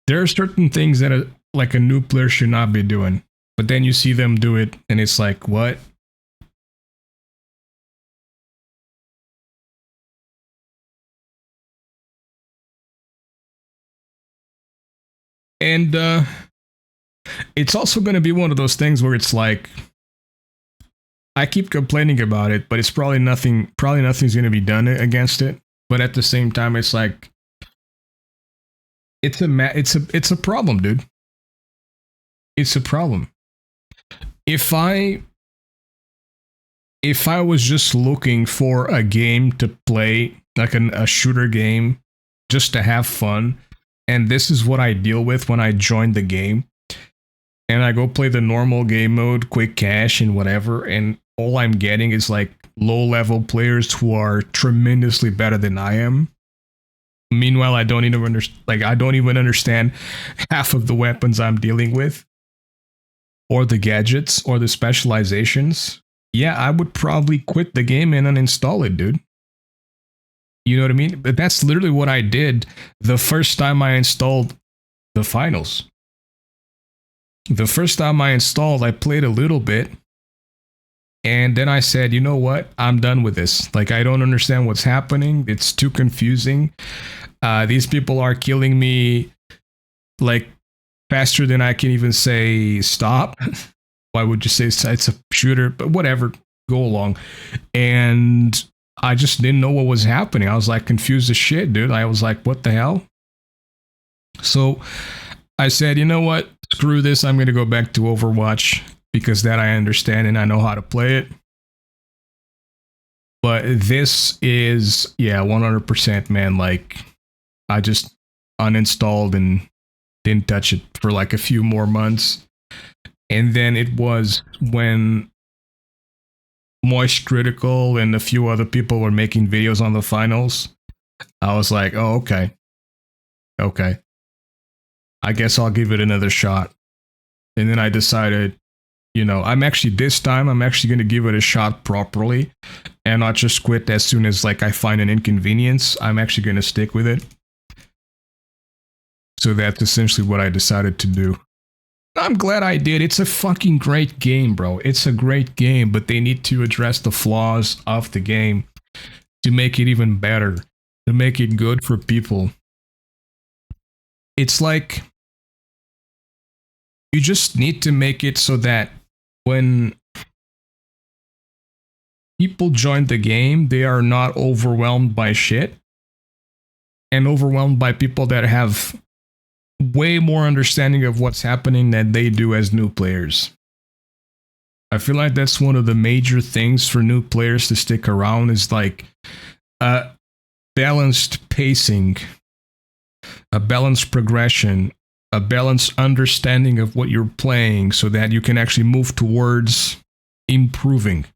There are certain things that like a new player should not be doing, but then you see them do it, and it's like, what? And it's also going to be one of those things where it's like, I keep complaining about it, but it's probably nothing's going to be done against it. But at the same time, it's like, it's a problem, dude. It's a problem. If I was just looking for a game to play, like a shooter game, just to have fun, and this is what I deal with when I join the game, and I go play the normal game mode, quick cash and whatever, and all I'm getting is like low-level players who are tremendously better than I am. Meanwhile, I don't even understand half of the weapons I'm dealing with, or the gadgets, or the specializations. Yeah, I would probably quit the game and uninstall it, dude. You know what I mean? But that's literally what I did the first time I installed the finals. The first time I installed, I played a little bit, and then I said, you know what? I'm done with this. Like, I don't understand what's happening. It's too confusing. These people are killing me, like, faster than I can even say stop. Why would you say it's a shooter? But whatever, go along. And I just didn't know what was happening. I was like confused as shit, dude. I was like, what the hell? So I said, you know what? Screw this. I'm going to go back to Overwatch, because that I understand and I know how to play it. But this is, yeah, 100%, man. Like, I just uninstalled and didn't touch it for like a few more months. And then it was when Moist Critical and a few other people were making videos on the finals. I was like, oh, okay. Okay. I guess I'll give it another shot. And then I decided, you know, this time I'm actually going to give it a shot properly and not just quit as soon as like I find an inconvenience. I'm actually going to stick with it. So that's essentially what I decided to do. I'm glad I did. It's a fucking great game, bro. It's a great game, but they need to address the flaws of the game to make it even better, to make it good for people. It's like, you just need to make it so that when people join the game, they are not overwhelmed by shit and overwhelmed by people that have way more understanding of what's happening than they do as new players. I feel like that's one of the major things for new players to stick around, is like a balanced pacing, a balanced progression, a balanced understanding of what you're playing, so that you can actually move towards improving.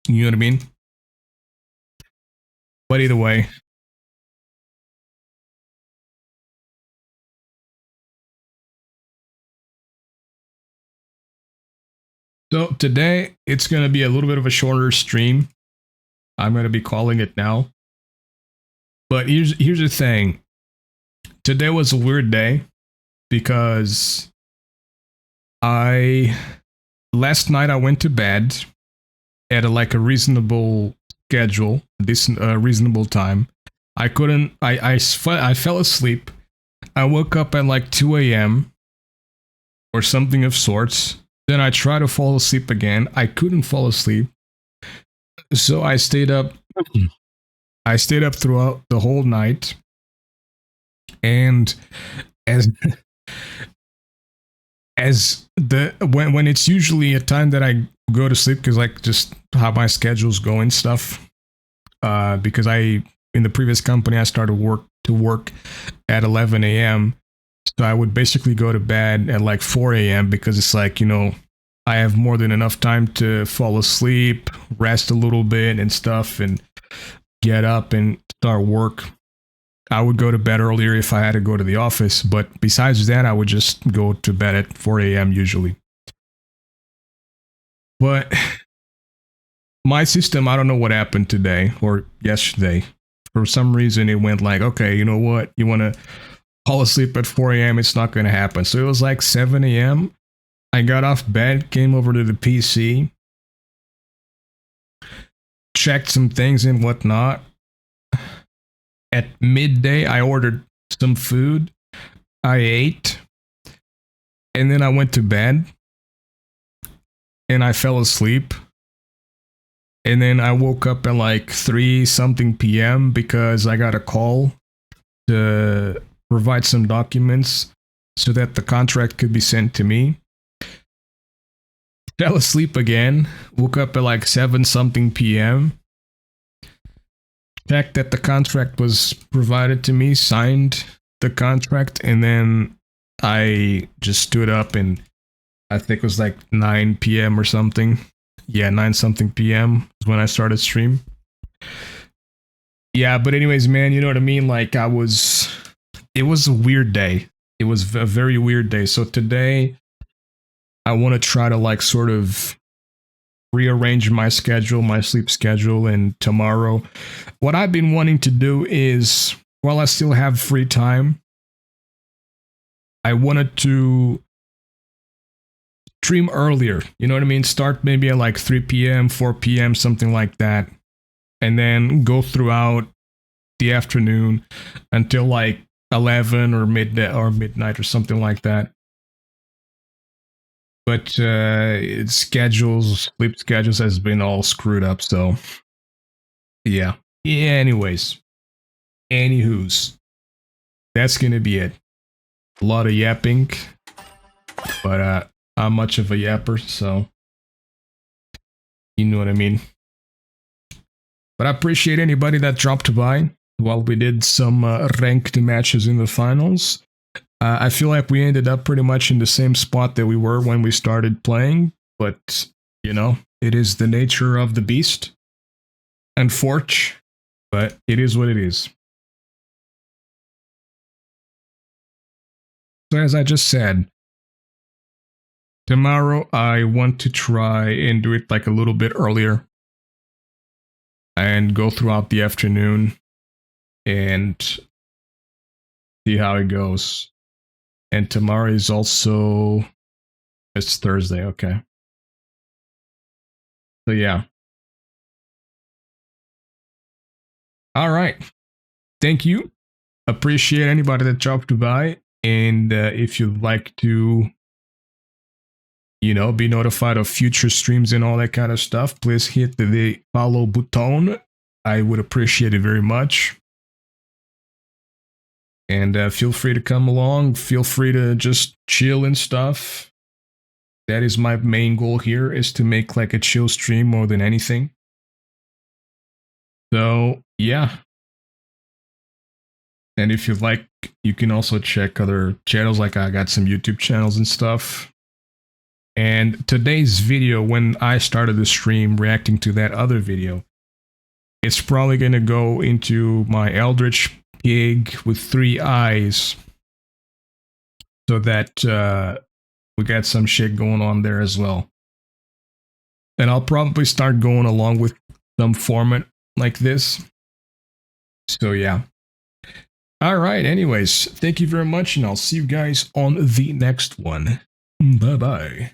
You know what I mean? But either way, so today, it's going to be a little bit of a shorter stream. I'm going to be calling it now. But here's the thing. Today was a weird day because last night I went to bed at a reasonable schedule, reasonable time. I fell asleep. I woke up at like 2 a.m. or something of sorts. Then I tried to fall asleep again. I couldn't fall asleep. So I stayed up. I stayed up throughout the whole night, and as when it's usually a time that I go to sleep, because like just how my schedule's going stuff. Because in the previous company I started work at 11 a.m. So I would basically go to bed at like 4 a.m. because it's like, you know, I have more than enough time to fall asleep, rest a little bit and stuff, and get up and start work. I would go to bed earlier if I had to go to the office, but besides that, I would just go to bed at 4 a.m. usually. But my system, I don't know what happened today or yesterday. For some reason, it went like, okay, you know what? You want to fall asleep at 4 a.m.? It's not going to happen. So it was like 7 a.m. I got off bed, came over to the PC, checked some things and whatnot. At midday, I ordered some food. I ate. And then I went to bed. And I fell asleep. And then I woke up at like 3-something p.m. because I got a call to provide some documents so that the contract could be sent to me. Fell asleep again. Woke up at like 7-something p.m. Checked that the contract was provided to me, signed the contract, and then I just stood up and I think it was like 9 p.m. or something. Yeah, 9-something p.m. is when I started stream. Yeah, but anyways, man, you know what I mean? Like it was a weird day. It was a very weird day. So today I want to try to like sort of rearrange my schedule, my sleep schedule, and tomorrow what I've been wanting to do is, while I still have free time, I wanted to stream earlier, you know what I mean? Start maybe at like 3 p.m., 4 p.m., something like that, and then go throughout the afternoon until like 11 or midnight or something like that. But sleep schedules has been all screwed up, so yeah. Anyways, anywho's, that's gonna be it. A lot of yapping, but I'm much of a yapper, so you know what I mean. But I appreciate anybody that dropped by while we did some ranked matches in the finals. I feel like we ended up pretty much in the same spot that we were when we started playing, but you know, it is the nature of the beast. Unfortunate, but it is what it is. So as I just said, tomorrow I want to try and do it like a little bit earlier and go throughout the afternoon and see how it goes. And tomorrow is also, it's Thursday, okay. So yeah. All right. Thank you. Appreciate anybody that dropped by. And if you'd like to, you know, be notified of future streams and all that kind of stuff, please hit the follow button. I would appreciate it very much. And feel free to come along. Feel free to just chill and stuff. That is my main goal here, is to make like a chill stream more than anything. So, yeah. And if you like, you can also check other channels. Like I got some YouTube channels and stuff. And today's video, when I started the stream reacting to that other video, it's probably going to go into my Eldritch Pig with 3 eyes, so that we got some shit going on there as well. And I'll probably start going along with some format like this. So yeah. All right, anyways, thank you very much, and I'll see you guys on the next one. Bye bye.